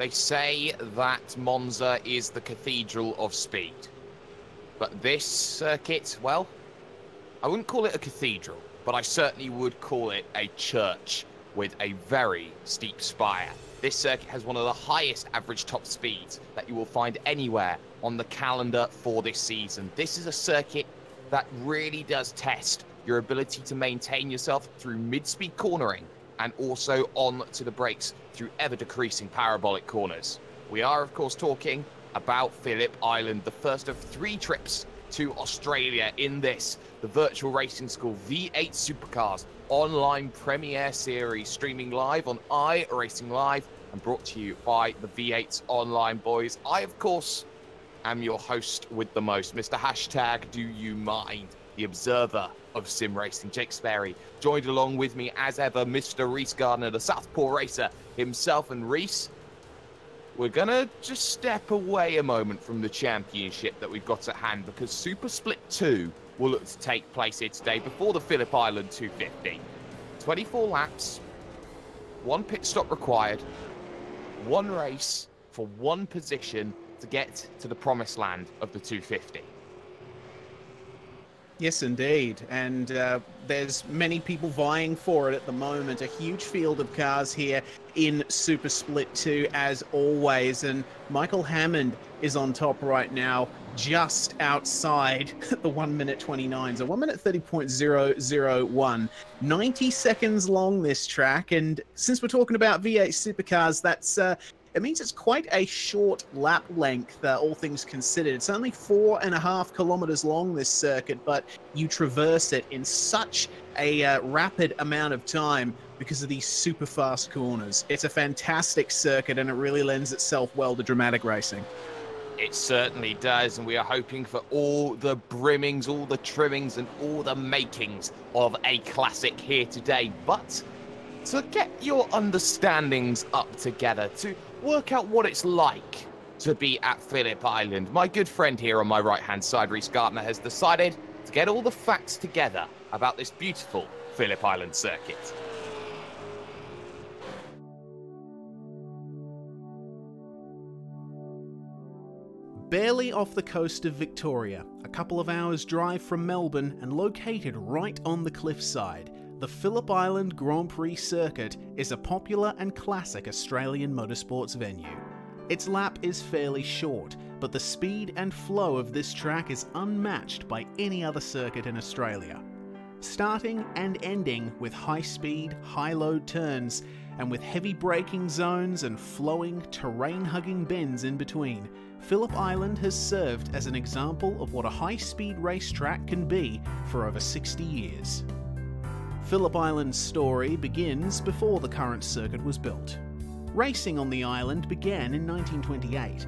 They say that Monza is the cathedral of speed. But this circuit, well, I wouldn't call it a cathedral, but I certainly would call it a church with a very steep spire. This circuit has one of the highest average top speeds that you will find anywhere on the calendar for this season. This is a circuit that really does test your ability to maintain yourself through mid-speed cornering and also on to the brakes through ever-decreasing parabolic corners. We are, of course, talking about Phillip Island, the first of 3 trips to Australia in this, the virtual racing school V8 Supercars online premiere series, streaming live on iRacing Live and brought to you by the V8's online boys. I, of course, am your host with the most, Mr. Hashtag Do You Mind, the observer of sim racing, Jake Sperry. Joined along with me as ever, Mr. Reese Gardner, the Southpaw racer himself. And Reese, we're gonna just step away a moment from the championship that we've got at hand, because Super Split 2 will look to take place here today before the Phillip Island 250. 24 laps, 1 pit stop required, 1 race for 1 position to get to the promised land of the 250. Yes, indeed. And there's many people vying for it at the moment. A huge field of cars here in Super Split 2, as always. And Michael Hammond is on top right now, just outside the 1 minute 29. So 1 minute 30.001. 90 seconds long, this track. And since we're talking about V8 Supercars, that's... it means it's quite a short lap length, all things considered. It's only 4.5 kilometers long, this circuit, but you traverse it in such a rapid amount of time because of these super fast corners. It's a fantastic circuit, and it really lends itself well to dramatic racing. It certainly does, and we are hoping for all the brimmings, all the trimmings, and all the makings of a classic here today. But to get your understandings up together, to work out what it's like to be at Phillip Island, my good friend here on my right-hand side, Reese Gardner, has decided to get all the facts together about this beautiful Phillip Island circuit. Barely off the coast of Victoria, a couple of hours drive from Melbourne and located right on the cliffside, the Phillip Island Grand Prix circuit is a popular and classic Australian motorsports venue. Its lap is fairly short, but the speed and flow of this track is unmatched by any other circuit in Australia. Starting and ending with high-speed, high-load turns, and with heavy braking zones and flowing, terrain-hugging bends in between, Phillip Island has served as an example of what a high-speed racetrack can be for over 60 years. Phillip Island's story begins before the current circuit was built. Racing on the island began in 1928.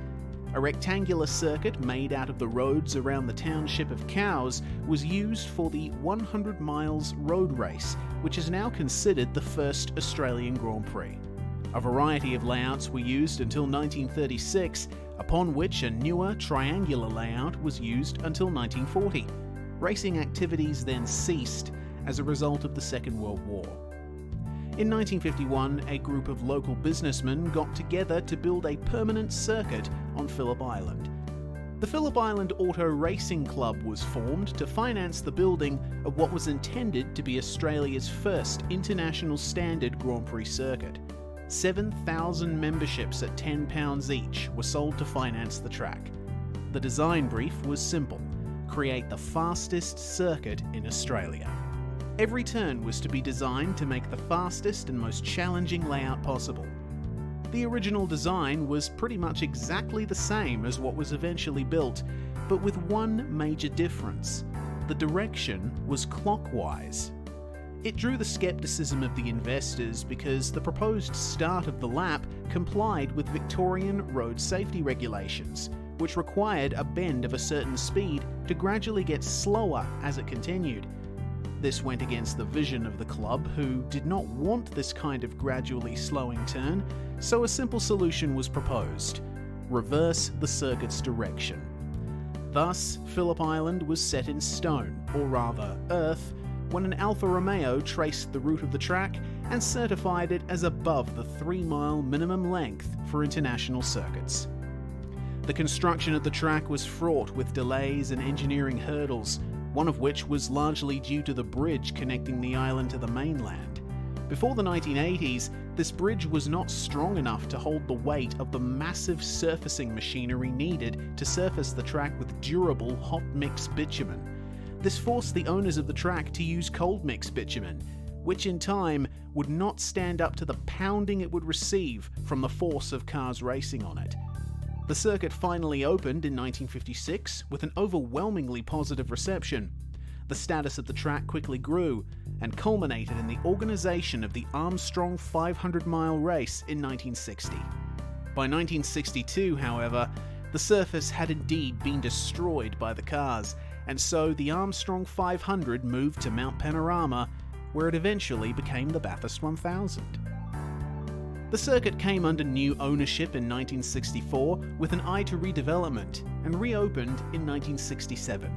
A rectangular circuit made out of the roads around the township of Cowes was used for the 100 miles road race, which is now considered the first Australian Grand Prix. A variety of layouts were used until 1936, upon which a newer triangular layout was used until 1940. Racing activities then ceased as a result of the Second World War. In 1951, a group of local businessmen got together to build a permanent circuit on Phillip Island. The Phillip Island Auto Racing Club was formed to finance the building of what was intended to be Australia's first international standard Grand Prix circuit. 7,000 memberships at £10 each were sold to finance the track. The design brief was simple: create the fastest circuit in Australia. Every turn was to be designed to make the fastest and most challenging layout possible. The original design was pretty much exactly the same as what was eventually built, but with one major difference: the direction was clockwise. It drew the skepticism of the investors because the proposed start of the lap complied with Victorian road safety regulations, which required a bend of a certain speed to gradually get slower as it continued. This went against the vision of the club, who did not want this kind of gradually slowing turn, so a simple solution was proposed: reverse the circuit's direction. Thus, Phillip Island was set in stone, or rather earth, when an Alfa Romeo traced the route of the track and certified it as above the 3-mile minimum length for international circuits. The construction of the track was fraught with delays and engineering hurdles, one of which was largely due to the bridge connecting the island to the mainland. Before the 1980s, this bridge was not strong enough to hold the weight of the massive surfacing machinery needed to surface the track with durable hot mix bitumen. This forced the owners of the track to use cold mix bitumen, which in time would not stand up to the pounding it would receive from the force of cars racing on it. The circuit finally opened in 1956 with an overwhelmingly positive reception. The status of the track quickly grew and culminated in the organisation of the Armstrong 500-mile race in 1960. By 1962, however, the surface had indeed been destroyed by the cars, and so the Armstrong 500 moved to Mount Panorama, where it eventually became the Bathurst 1000. The circuit came under new ownership in 1964 with an eye to redevelopment and reopened in 1967.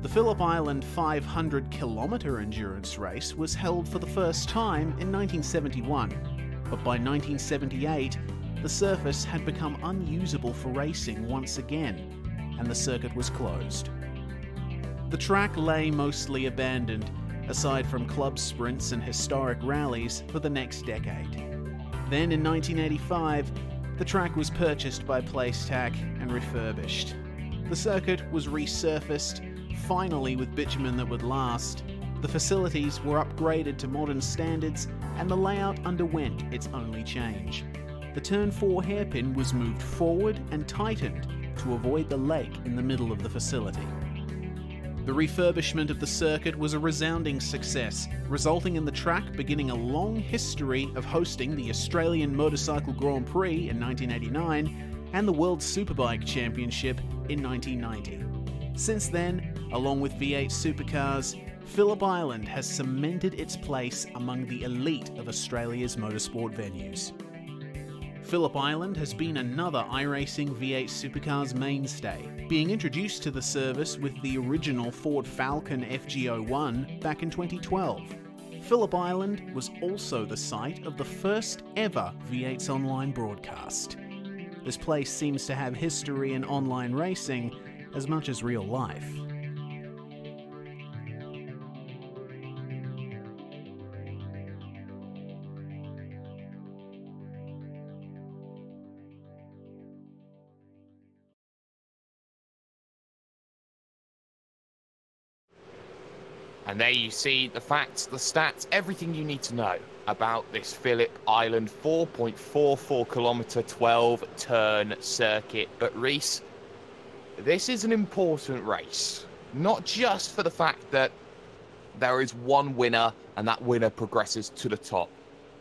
The Phillip Island 500-kilometre endurance race was held for the first time in 1971, but by 1978 the surface had become unusable for racing once again, and the circuit was closed. The track lay mostly abandoned, aside from club sprints and historic rallies, for the next decade. Then in 1985, the track was purchased by Placetac and refurbished. The circuit was resurfaced, finally with bitumen that would last. The facilities were upgraded to modern standards, and the layout underwent its only change. The Turn 4 hairpin was moved forward and tightened to avoid the lake in the middle of the facility. The refurbishment of the circuit was a resounding success, resulting in the track beginning a long history of hosting the Australian Motorcycle Grand Prix in 1989 and the World Superbike Championship in 1990. Since then, along with V8 supercars, Phillip Island has cemented its place among the elite of Australia's motorsport venues. Phillip Island has been another iRacing V8 supercars mainstay, being introduced to the service with the original Ford Falcon FG01 back in 2012. Phillip Island was also the site of the first ever V8's online broadcast. This place seems to have history in online racing as much as real life. And there you see the facts, the stats, everything you need to know about this Phillip Island 4.44 kilometre 12 turn circuit. But Reese, this is an important race, not just for the fact that there is one winner and that winner progresses to the top.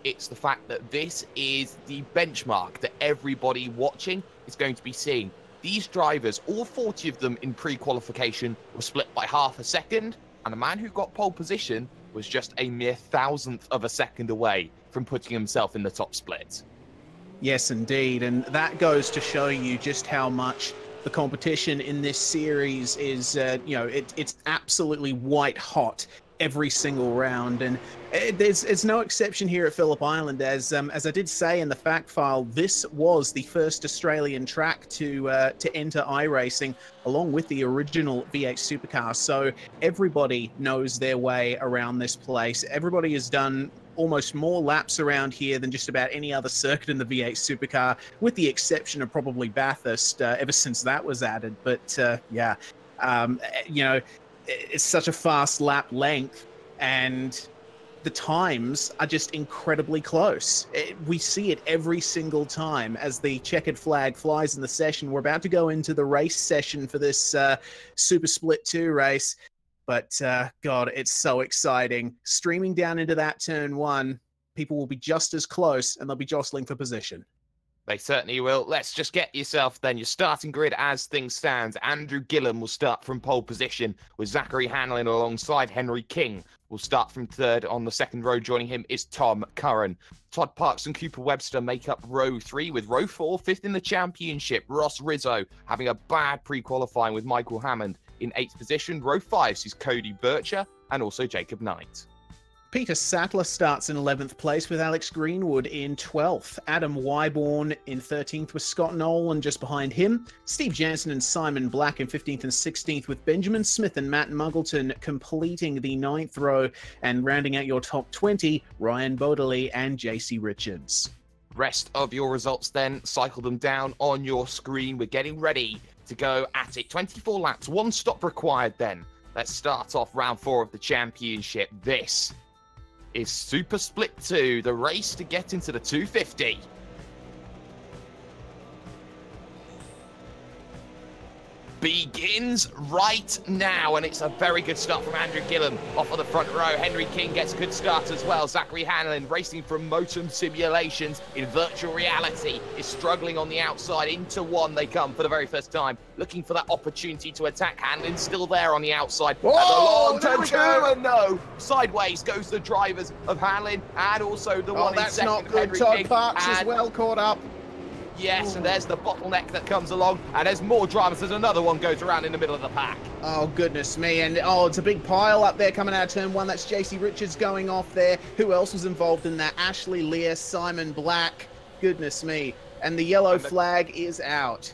It's the fact that this is the benchmark that everybody watching is going to be seeing. These drivers, all 40 of them in pre-qualification, were split by half a second. And the man who got pole position was just a mere thousandth of a second away from putting himself in the top split. Yes, indeed. And that goes to show you just how much the competition in this series is, it's absolutely white hot every single round. And it's no exception here at Phillip Island. As I did say in the fact file, this was the first Australian track to enter iRacing, along with the original V8 supercar. So everybody knows their way around this place. Everybody has done almost more laps around here than just about any other circuit in the V8 supercar, with the exception of probably Bathurst, ever since that was added. But it's such a fast lap length, and the times are just incredibly close. We see it every single time as the checkered flag flies in the session. We're about to go into the race session for this Super Split 2 race. But, God, it's so exciting. Streaming down into that turn 1, people will be just as close, and they'll be jostling for position. They certainly will. Let's just get yourself then your starting grid as things stand. Andrew Gillam will start from pole position, with Zachary Hanlon alongside Henry King. Will start from third. On the second row, joining him is Tom Curran. Todd Parks and Cooper Webster make up row 3, with row 4 fifth in the championship. Ross Rizzo having a bad pre-qualifying with Michael Hammond in 8th position. Row 5 sees Cody Bircher and also Jacob Knight. Peter Sattler starts in 11th place with Alex Greenwood in 12th. Adam Wyborn in 13th with Scott Nolan just behind him. Steve Jansen and Simon Black in 15th and 16th with Benjamin Smith and Matt Muggleton completing the 9th row, and rounding out your top 20, Ryan Bodley and JC Richards. Rest of your results then, cycle them down on your screen. We're getting ready to go at it. 24 laps, 1 stop required then. Let's start off round 4 of the championship. This is Super Split 2, the race to get into the 250. Begins right now, and it's a very good start from Andrew Gillam off of the front row. Henry King gets a good start as well. Zachary Hanlon, racing from Motum Simulations in virtual reality, is struggling on the outside. Into 1 they come for the very first time, looking for that opportunity to attack. Hanlon still there on the outside. Oh, and the long and no, sideways goes the drivers of Hanlon, and also the one in second. That's not good. Henry Todd King, Parks as well caught up. Yes, and there's the bottleneck that comes along, and there's more drivers. There's another one goes around in the middle of the pack. Oh, goodness me. And, it's a big pile up there coming out of turn 1. That's JC Richards going off there. Who else was involved in that? Ashley Lear, Simon Black. Goodness me. And the yellow flag is out.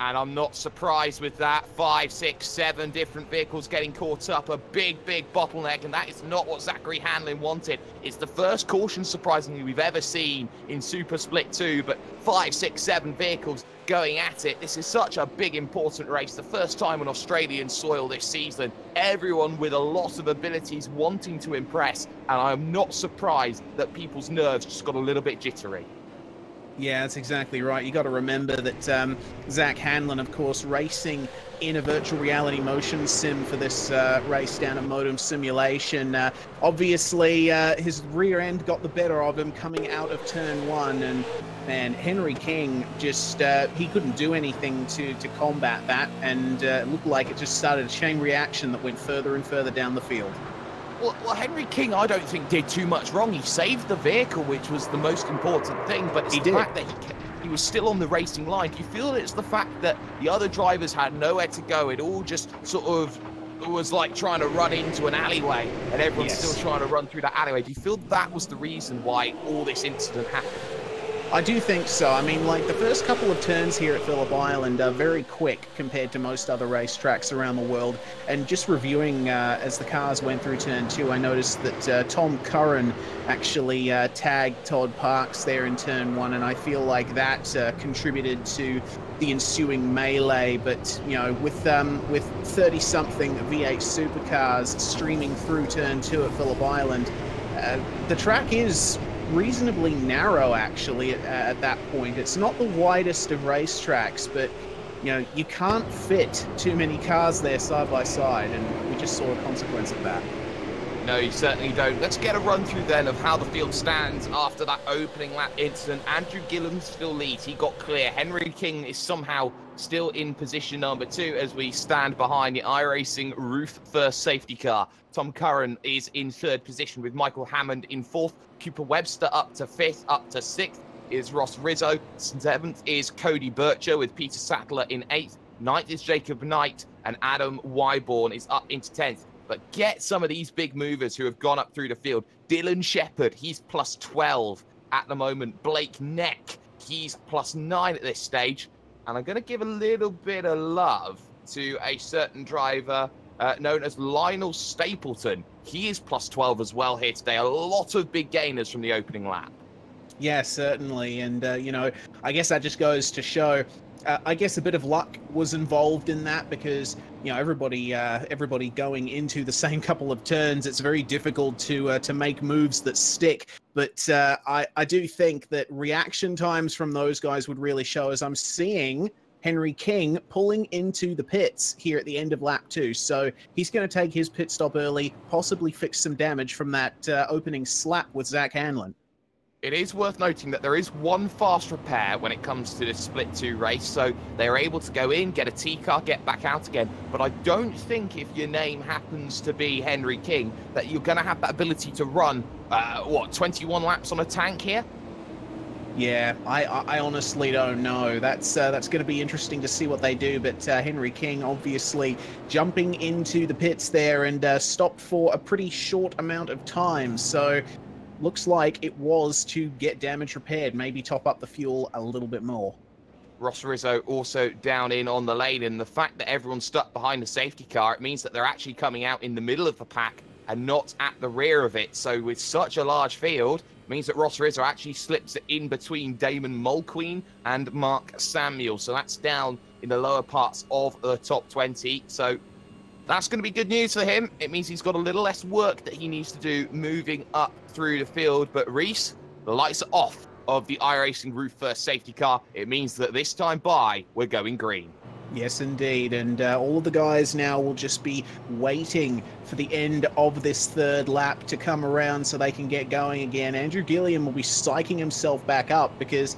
And I'm not surprised with that. 5, 6, 7 different vehicles getting caught up. A big bottleneck, and that is not what Zachary Hanlon wanted. It's the first caution, surprisingly, we've ever seen in Super Split 2, but 5, 6, 7 vehicles going at it. This is such a big, important race. The first time on Australian soil this season. Everyone with a lot of abilities wanting to impress, and I'm not surprised that people's nerves just got a little bit jittery. Yeah, that's exactly right. You got to remember that Zach Hanlon, of course, racing in a virtual reality motion sim for this race down at Modem Simulation. Obviously, his rear end got the better of him coming out of turn 1, and man, Henry King just he couldn't do anything to combat that, and it looked like it just started a chain reaction that went further and further down the field. Well, Henry King, I don't think, did too much wrong. He saved the vehicle, which was the most important thing, but it's the fact that he was still on the racing line. Do you feel it's the fact that the other drivers had nowhere to go? It all just sort of was like trying to run into an alleyway, and everyone's still trying to run through that alleyway. Do you feel that was the reason why all this incident happened? I do think so. I mean, like, the first couple of turns here at Phillip Island are very quick compared to most other racetracks around the world. And just reviewing as the cars went through turn 2, I noticed that Tom Curran actually tagged Todd Parks there in turn 1, and I feel like that contributed to the ensuing melee. But, you know, with 30-something V8 supercars streaming through turn 2 at Phillip Island, the track is reasonably narrow, actually, at that point. It's not the widest of racetracks, but you know, you can't fit too many cars there side by side, and we just saw a consequence of that. No, you certainly don't. Let's get a run through then of how the field stands after that opening lap incident. Andrew Gillam still leads. He got clear. Henry King is somehow still in position number 2 as we stand behind the iRacing roof first safety car. Tom Curran is in 3rd position with Michael Hammond in 4th. Cooper Webster up to 5th. Up to 6th is Ross Rizzo. 7th is Cody Bircher with Peter Sattler in 8th. 9th is Jacob Knight, and Adam Wyborn is up into 10th. But get some of these big movers who have gone up through the field. Dylan Shepherd, he's plus 12 at the moment. Blake Neck, he's plus 9 at this stage. And I'm going to give a little bit of love to a certain driver known as Lionel Stapleton. He is plus 12 as well here today. A lot of big gainers from the opening lap. Yeah, certainly. And, you know, I guess that just goes to show, I guess a bit of luck was involved in that because, you know, everybody going into the same couple of turns, it's very difficult to make moves that stick. But I do think that reaction times from those guys would really show, as I'm seeing Henry King pulling into the pits here at the end of lap 2. So he's going to take his pit stop early, possibly fix some damage from that opening slap with Zach Hanlon. It is worth noting that there is one fast repair when it comes to this Split 2 race, so they're able to go in, get a T-car, get back out again. But I don't think if your name happens to be Henry King that you're going to have that ability to run, 21 laps on a tank here? Yeah, I honestly don't know. That's going to be interesting to see what they do. But Henry King obviously jumping into the pits there and stopped for a pretty short amount of time. So looks like it was to get damage repaired, maybe top up the fuel a little bit more. Ross Rizzo also down in on the lane, and the fact that everyone's stuck behind the safety car, it means that they're actually coming out in the middle of the pack and not at the rear of it. So with such a large field, means that Ross Rizzo actually slips it in between Damon Mulqueen and Mark Samuel. So that's down in the lower parts of the top 20. So that's going to be good news for him. It means he's got a little less work that he needs to do moving up through the field. But Reese, the lights are off of the iRacing Roof First safety car. It means that this time by, we're going green. Yes, indeed. And all of the guys now will just be waiting for the end of this third lap to come around so they can get going again. Andrew Gilliam will be psyching himself back up because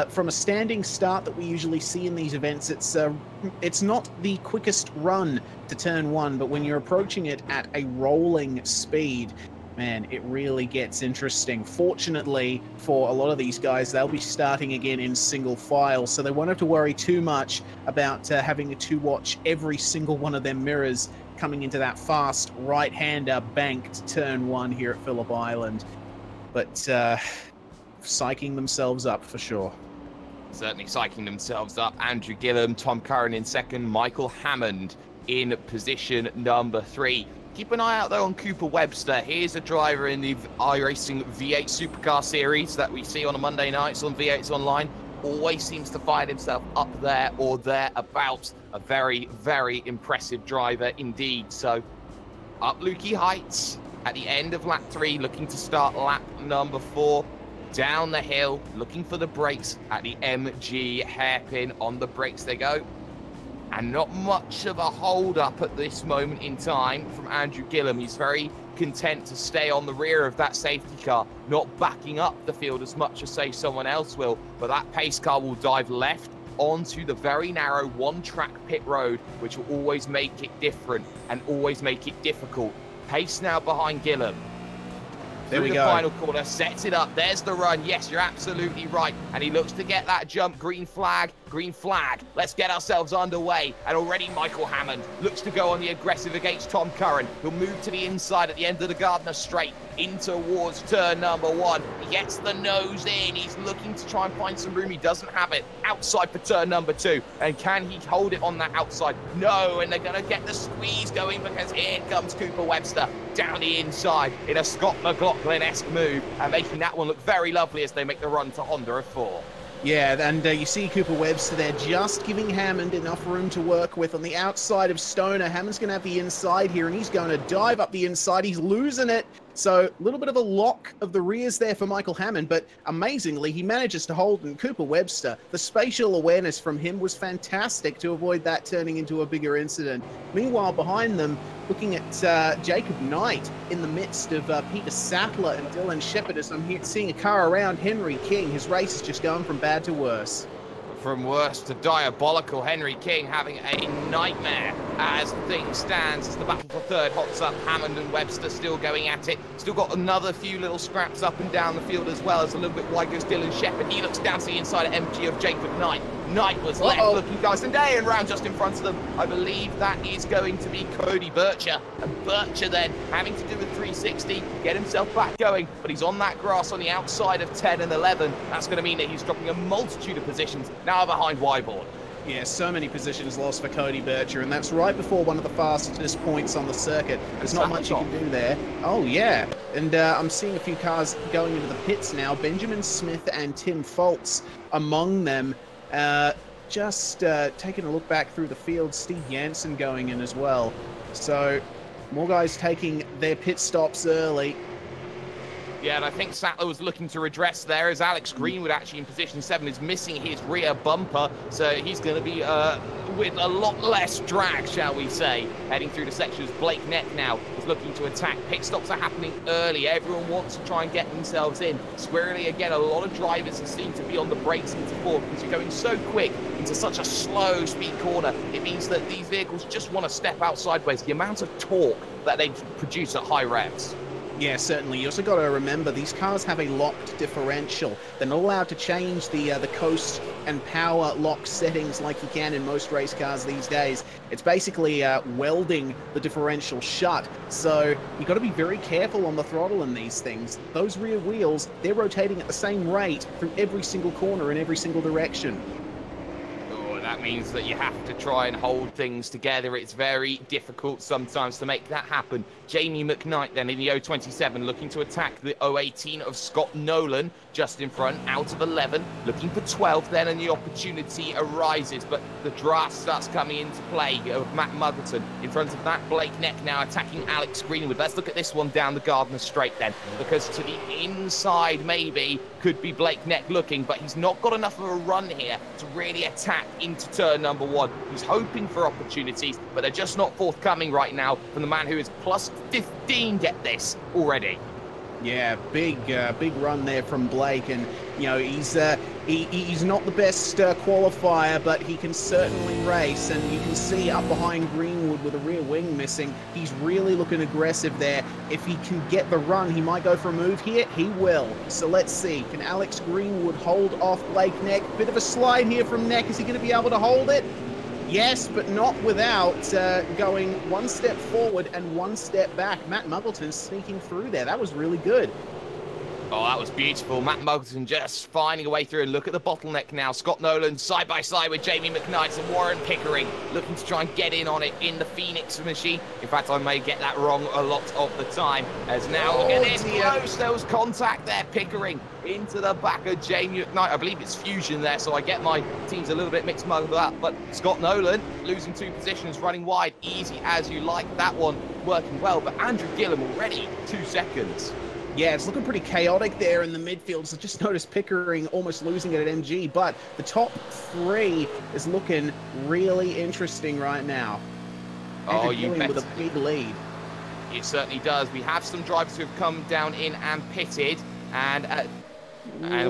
from a standing start that we usually see in these events, it's not the quickest run to turn one, but when you're approaching it at a rolling speed, man, it really gets interesting. Fortunately for a lot of these guys, they'll be starting again in single file, so they won't have to worry too much about having to watch every single one of their mirrors coming into that fast right-hander banked turn one here at Phillip Island. But psyching themselves up for sure. Certainly psyching themselves up. Andrew Gilliam, Tom Curran in second, Michael Hammond in position number 3. Keep an eye out, though, on Cooper Webster. Here's a driver in the iRacing V8 Supercar Series that we see on a Monday nights on V8s Online. Always seems to find himself up there or thereabouts. A very, very impressive driver indeed. So, up Lukey Heights at the end of lap 3, looking to start lap number 4. Down the hill, looking for the brakes at the MG hairpin. On the brakes they go. And not much of a hold-up at this moment in time from Andrew Gilliam. He's very content to stay on the rear of that safety car, not backing up the field as much as, say, someone else will. But that pace car will dive left onto the very narrow one-track pit road, which will always make it different and always make it difficult. Pace now behind Gilliam. There we go. The final corner, sets it up. There's the run. Yes, you're absolutely right. And he looks to get that jump. Green flag, green flag. Let's get ourselves underway. And already Michael Hammond looks to go on the aggressive against Tom Curran. He'll move to the inside at the end of the Gardner Straight in towards turn number 1. He gets the nose in. He's looking to try and find some room. He doesn't have it. Outside for turn number 2. And can he hold it on that outside? No, and they're going to get the squeeze going because here comes Cooper Webster down the inside in a Scott McLaughlin-esque move and making that one look very lovely as they make the run to Honda of 4. Yeah, and you see Cooper Webster there just giving Hammond enough room to work with on the outside of Stoner. Hammond's going to have the inside here, and he's going to dive up the inside. He's losing it. So a little bit of a lock of the rears there for Michael Hammond, but amazingly, he manages to hold. And Cooper Webster, the spatial awareness from him was fantastic to avoid that turning into a bigger incident. Meanwhile, behind them, looking at Jacob Knight in the midst of Peter Sattler and Dylan Shepard, as I'm seeing a car around Henry King. His race is just going from bad to worse. From worse to diabolical, Henry King having a nightmare as things stands as the battle for third hots up. Hammond and Webster still going at it. Still got another few little scraps up and down the field as well as a little bit wide goes Dylan Shepard. He looks down to the inside at MG of Jacob Knight. Knight was left looking nice and day and round just in front of them. I believe that is going to be Cody Bircher. And Bircher then having to do a 360, get himself back going. But he's on that grass on the outside of 10 and 11. That's going to mean that he's dropping a multitude of positions now behind Wyborn. Yeah, so many positions lost for Cody Bircher, and that's right before one of the fastest points on the circuit. There's not much you can do there. Oh, yeah. And I'm seeing a few cars going into the pits now. Benjamin Smith and Tim Foltz among them. Just taking a look back through the field, Steve Jansen going in as well. So more guys taking their pit stops early. Yeah, and I think Sattler was looking to redress there as Alex Greenwood actually in position 7 is missing his rear bumper. So he's going to be with a lot less drag, shall we say, heading through the sections. Blake Neck now is looking to attack. Pit stops are happening early. Everyone wants to try and get themselves in. Squarely again, a lot of drivers seem to be on the brakes into 4 because you're going so quick into such a slow speed corner. It means that these vehicles just want to step out sideways. The amount of torque that they produce at high revs. Yeah, certainly. You also got to remember these cars have a locked differential. They're not allowed to change the coast and power lock settings like you can in most race cars these days. It's basically welding the differential shut. So you got to be very careful on the throttle in these things. Those rear wheels, they're rotating at the same rate through every single corner in every single direction. That means that you have to try and hold things together. It's very difficult sometimes to make that happen. Jamie McKnight then in the 027 looking to attack the 018 of Scott Nolan just in front, out of 11, looking for 12 then, and the opportunity arises, but the draft starts coming into play of Matt Muggleton. In front of that, Blake Neck now attacking Alex Greenwood. Let's look at this one down the Gardner Straight then, because to the inside maybe could be Blake Neck looking, but he's not got enough of a run here to really attack into turn number 1. He's hoping for opportunities, but they're just not forthcoming right now from the man who is plus 15, get this, already. Yeah, big run there from Blake, and you know he's not the best qualifier, but he can certainly race. And you can see up behind Greenwood with a rear wing missing, he's really looking aggressive there. If he can get the run, he might go for a move here. He will. So let's see, can Alex Greenwood hold off Blake Neck? Bit of a slide here from Neck. Is he going to be able to hold it? Yes, but not without going one step forward and one step back. Matt Muggleton sneaking through there. That was really good. Oh, that was beautiful. Matt Muggleton just finding a way through, and look at the bottleneck now. Scott Nolan side by side with Jamie McKnight and Warren Pickering looking to try and get in on it in the Phoenix machine. In fact, I may get that wrong a lot of the time. As now, look at this, close. There was contact there. Pickering into the back of Jamie McKnight. I believe it's Fusion there, so I get my teams a little bit mixed muddled up. But Scott Nolan losing 2 positions, running wide, easy as you like. That one working well, but Andrew Gillum already 2 seconds. Yeah, it's looking pretty chaotic there in the midfield. So just noticed Pickering almost losing it at MG, but the top 3 is looking really interesting right now. Oh, you bet. With a big lead. It certainly does. We have some drivers who have come down in and pitted, and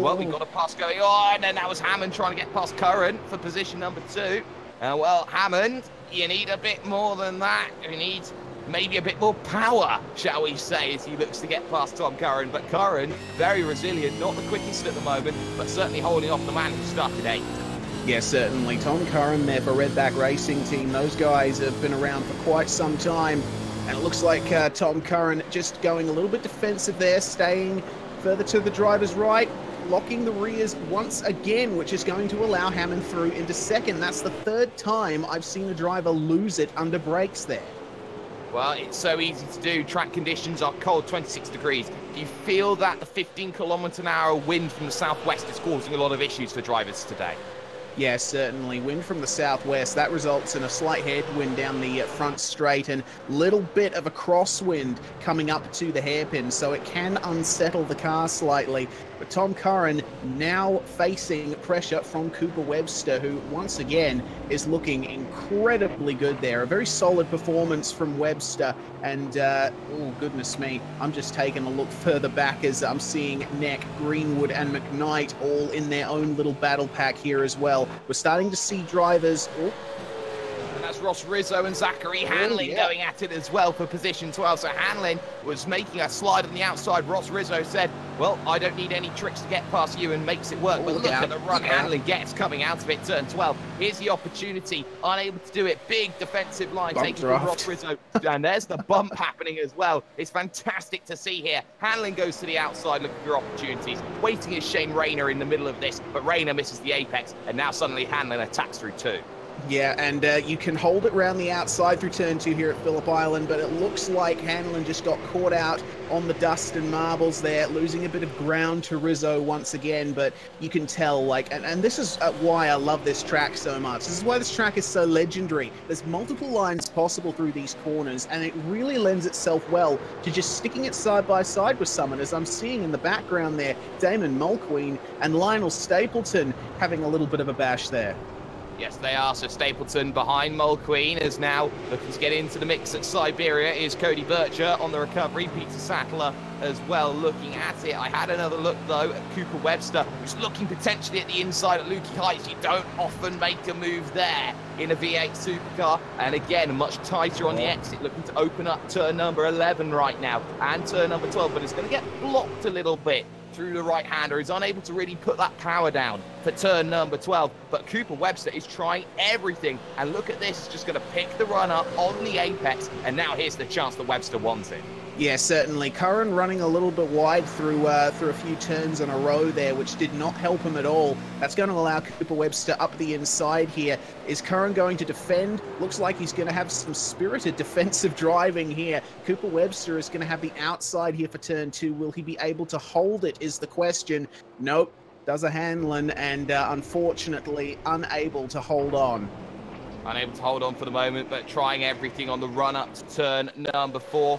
well, we've got a pass going on, and that was Hammond trying to get past Curran for position number 2. Well, Hammond, you need a bit more than that. You need maybe a bit more power, shall we say, as he looks to get past Tom Curran. But Curran, very resilient, not the quickest at the moment, but certainly holding off the man who started 8th. Yeah, certainly. Tom Curran there for Redback Racing Team. Those guys have been around for quite some time. And it looks like Tom Curran just going a little bit defensive there, staying further to the driver's right, locking the rears once again, which is going to allow Hammond through into 2nd. That's the 3rd time I've seen a driver lose it under brakes there. Well, it's so easy to do. Track conditions are cold, 26 degrees. Do you feel that the 15-kilometre-an-hour wind from the southwest is causing a lot of issues for drivers today? Yeah, certainly. Wind from the southwest, that results in a slight headwind down the front straight and little bit of a crosswind coming up to the hairpin, so it can unsettle the car slightly. But Tom Curran now facing pressure from Cooper Webster, who once again is looking incredibly good there. A very solid performance from Webster, and oh goodness me, I'm just taking a look further back as I'm seeing Neck, Greenwood and McKnight all in their own little battle pack here as well. We're starting to see drivers. Oh. And that's Ross Rizzo and Zachary Hanlon going at it as well for position 12. So Hanlon was making a slide on the outside. Ross Rizzo said, well, I don't need any tricks to get past you, and makes it work. But look at the run Hanlon gets coming out of it, turn 12. Here's the opportunity, unable to do it. Big defensive line taken from Ross Rizzo. And there's the bump happening as well. It's fantastic to see here. Hanlon goes to the outside looking for opportunities. Waiting is Shane Rayner in the middle of this, but Rayner misses the apex, and now suddenly Hanlon attacks through 2. Yeah, and you can hold it around the outside through turn 2 here at Phillip Island, but it looks like Hanlon just got caught out on the dust and marbles there, losing a bit of ground to Rizzo once again. But you can tell, like, and this is why I love this track so much. This is why this track is so legendary. There's multiple lines possible through these corners, and it really lends itself well to just sticking it side by side with someone, as I'm seeing in the background there, Damon Mulqueen and Lionel Stapleton having a little bit of a bash there. Yes, they are. So Stapleton behind Mulqueen is now looking to get into the mix at Siberia is Cody Bircher on the recovery. Peter Sattler as well looking at it. I had another look, though, at Cooper Webster, who's looking potentially at the inside at Lukey Heights. You don't often make a move there in a V8 supercar. And again, much tighter on the exit, looking to open up turn number 11 right now and turn number 12, but it's going to get blocked a little bit through the right-hander. He's unable to really put that power down for turn number 12, but Cooper Webster is trying everything, and look at this, he's just going to pick the run up on the apex, and now here's the chance that Webster wants it. Yeah, certainly. Curran running a little bit wide through a few turns in a row there, which did not help him at all. That's going to allow Cooper Webster up the inside here. Is Curran going to defend? Looks like he's going to have some spirited defensive driving here. Cooper Webster is going to have the outside here for turn 2. Will he be able to hold it is the question. Nope. Does a Hanlon and unfortunately unable to hold on. Unable to hold on for the moment, but trying everything on the run up to turn number 4.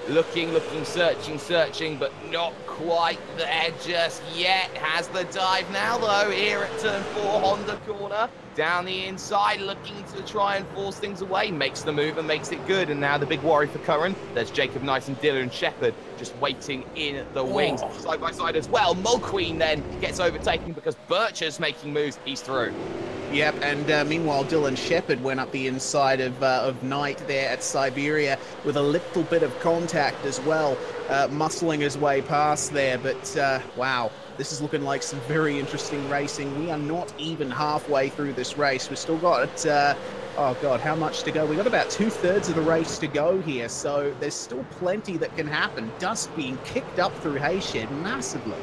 Looking, searching, but not quite there just yet. Has the dive now, though, here at turn 4, Honda corner. Down the inside, looking to try and force things away. Makes the move and makes it good. And now the big worry for Curran. There's Jacob Knight and Dylan Shepherd just waiting in the wings. Side by side as well. Mulqueen then gets overtaken because Bircher's making moves. He's through. Yep, and meanwhile, Dylan Shepherd went up the inside of Knight there at Siberia with a little bit of contact as well, muscling his way past there. But, wow, this is looking like some very interesting racing. We are not even halfway through this race. We've still got, oh, God, how much to go? We've got about 2/3 of the race to go here, so there's still plenty that can happen. Dust being kicked up through Hayshed massively.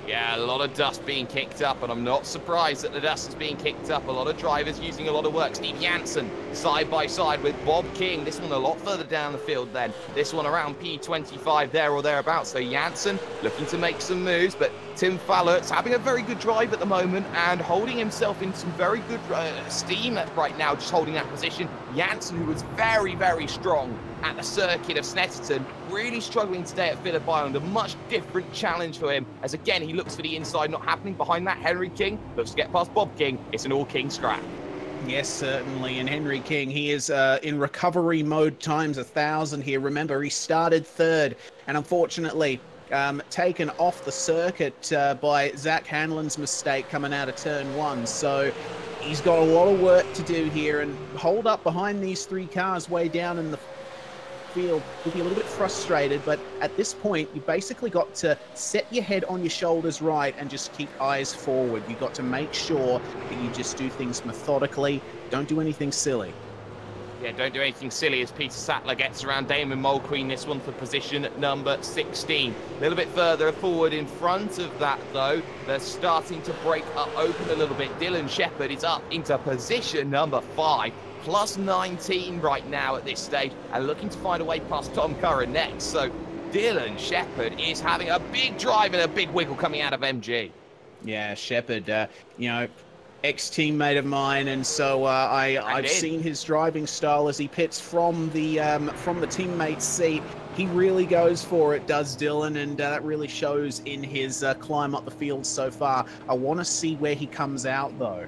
Yeah, a lot of dust being kicked up, and I'm not surprised that the dust is being kicked up. A lot of drivers using a lot of work. Steve Janssen side by side with Bob King. This one a lot further down the field then. This one around P25 there or thereabouts. So Janssen looking to make some moves, but Tim Fallert's having a very good drive at the moment and holding himself in some very good steam right now, just holding that position. Janssen, who was very, very strong at the circuit of Snetterton, really struggling today at Phillip Island. A much different challenge for him, as again he looks for the inside, not happening. Behind that, Henry King looks to get past Bob King. It's an all-King scrap. Yes, certainly. And Henry King, he is in recovery mode times 1,000 here. Remember, he started 3rd and unfortunately taken off the circuit by Zach Hanlon's mistake coming out of turn 1. So he's got a lot of work to do here, and hold up behind these 3 cars way down in the field. You'll be a little bit frustrated, but at this point, you basically got to set your head on your shoulders right and just keep eyes forward. You got to make sure that you just do things methodically. Don't do anything silly. Yeah, don't do anything silly as Peter Sattler gets around Damon Mulqueen, this one for position number 16. A little bit further forward in front of that, though. They're starting to break up open a little bit. Dylan Shepherd is up into position number 5. Plus 19 right now at this stage, and looking to find a way past Tom Curran next. So Dylan Shepherd is having a big drive and a big wiggle coming out of MG. Yeah, Shepherd, you know, ex-teammate of mine, and so I've seen his driving style as he pits from the teammate's seat. He really goes for it, does Dylan, and that really shows in his climb up the field so far. I want to see where he comes out, though.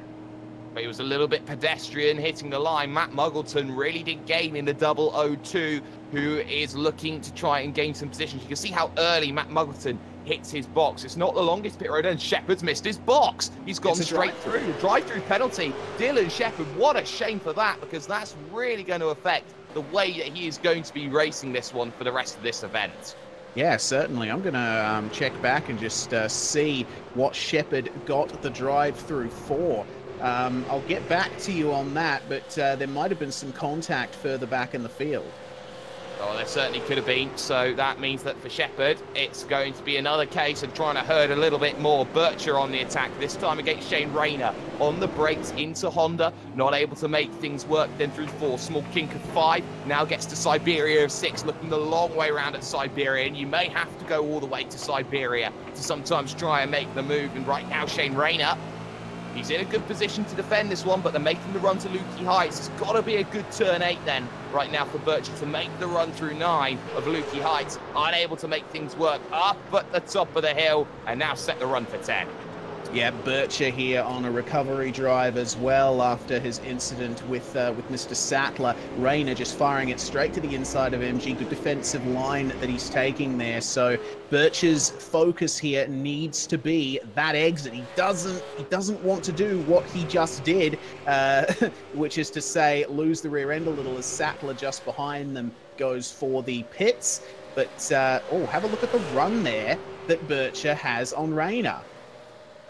But he was a little bit pedestrian hitting the line. Matt Muggleton really did gain in the 002, who is looking to try and gain some positions. You can see how early Matt Muggleton hits his box. It's not the longest pit road, and Shepherd's missed his box. He's gone straight through. Drive-through penalty. Dylan Shepherd, what a shame for that, because that's really going to affect the way that he is going to be racing this one for the rest of this event. Yeah, certainly. I'm going to check back and just see what Shepherd got the drive-through for. I'll get back to you on that, but there might have been some contact further back in the field. Oh, there certainly could have been. So that means that for Shepherd, it's going to be another case of trying to herd a little bit more. Bircher on the attack, this time against Shane Rayner. On the brakes into Honda, not able to make things work. Then through 4, small kink of 5. Now gets to Siberia of 6, looking the long way around at Siberia. And you may have to go all the way to Siberia to sometimes try and make the move. And right now, Shane Rayner, he's in a good position to defend this one, but they're making the run to Lukey Heights. It's got to be a good turn 8 then, right now for Bircher to make the run through 9 of Lukey Heights. Unable to make things work up at the top of the hill, and now set the run for 10. Yeah, Bircher here on a recovery drive as well after his incident with Mr. Sattler. Rayner just firing it straight to the inside of MG. Good defensive line that he's taking there. So Bircher's focus here needs to be that exit. He doesn't want to do what he just did, which is to say lose the rear end a little as Sattler just behind them goes for the pits. But oh, have a look at the run there that Bircher has on Rayner.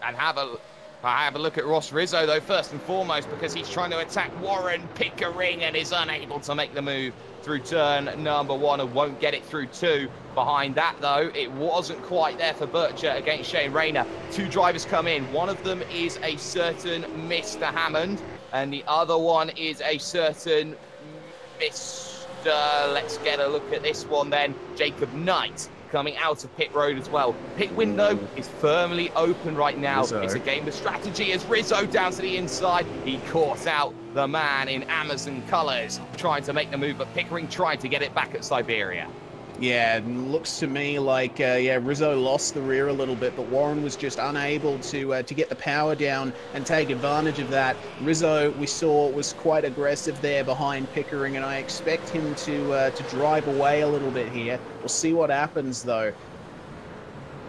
And have a look at Ross Rizzo, though, first and foremost, because he's trying to attack Warren Pickering and is unable to make the move through turn number 1 and won't get it through 2. Behind that, though, it wasn't quite there for Bircher against Shane Rayner. 2 drivers come in. One of them is a certain Mr. Hammond, and the other one is a certain Mr. Let's get a look at this one then. Jacob Knight, coming out of pit road as well. Pit window is firmly open right now. Rizzo. It's a game of strategy as Rizzo down to the inside. He caught out the man in Amazon colours, trying to make the move, but Pickering tried to get it back at Siberia. Yeah, looks to me like, Rizzo lost the rear a little bit, but Warren was just unable to get the power down and take advantage of that. Rizzo, we saw, was quite aggressive there behind Pickering, and I expect him to drive away a little bit here. We'll see what happens, though.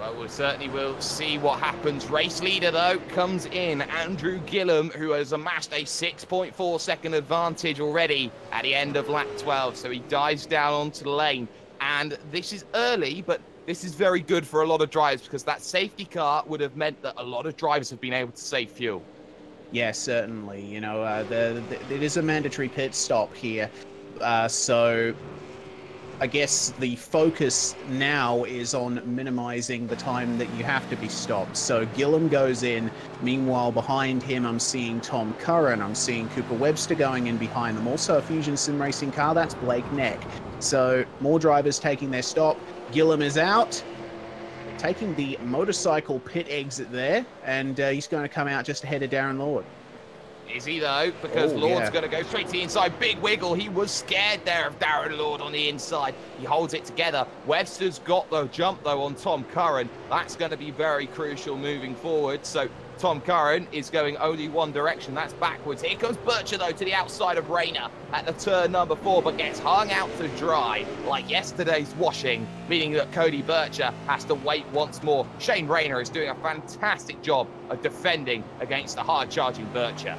Well, we certainly will see what happens. Race leader, though, comes in. Andrew Gillum, who has amassed a 6.4 second advantage already at the end of lap 12, so he dives down onto the lane. And this is early, but this is very good for a lot of drivers because that safety car would have meant that a lot of drivers have been able to save fuel. Yeah, certainly. You know, it is a mandatory pit stop here. So I guess the focus now is on minimizing the time that you have to be stopped. So Gillum goes in. Meanwhile, behind him, I'm seeing Tom Curran. I'm seeing Cooper Webster going in behind them. Also a Fusion Sim Racing car. That's Blake Neck. So more drivers taking their stop. Gillum is out, taking the motorcycle pit exit there, and he's going to come out just ahead of Darren Lord. Is he, though? Because Lord's going to go straight to the inside. Big wiggle. He was scared there of Darren Lord on the inside. He holds it together. Webster's got the jump, though, on Tom Curran. That's going to be very crucial moving forward. So Tom Curran is going only one direction. That's backwards. Here comes Bircher, though, to the outside of Rayner at the turn number 4, but gets hung out to dry like yesterday's washing, meaning that Cody Bircher has to wait once more. Shane Rayner is doing a fantastic job of defending against the hard-charging Bircher.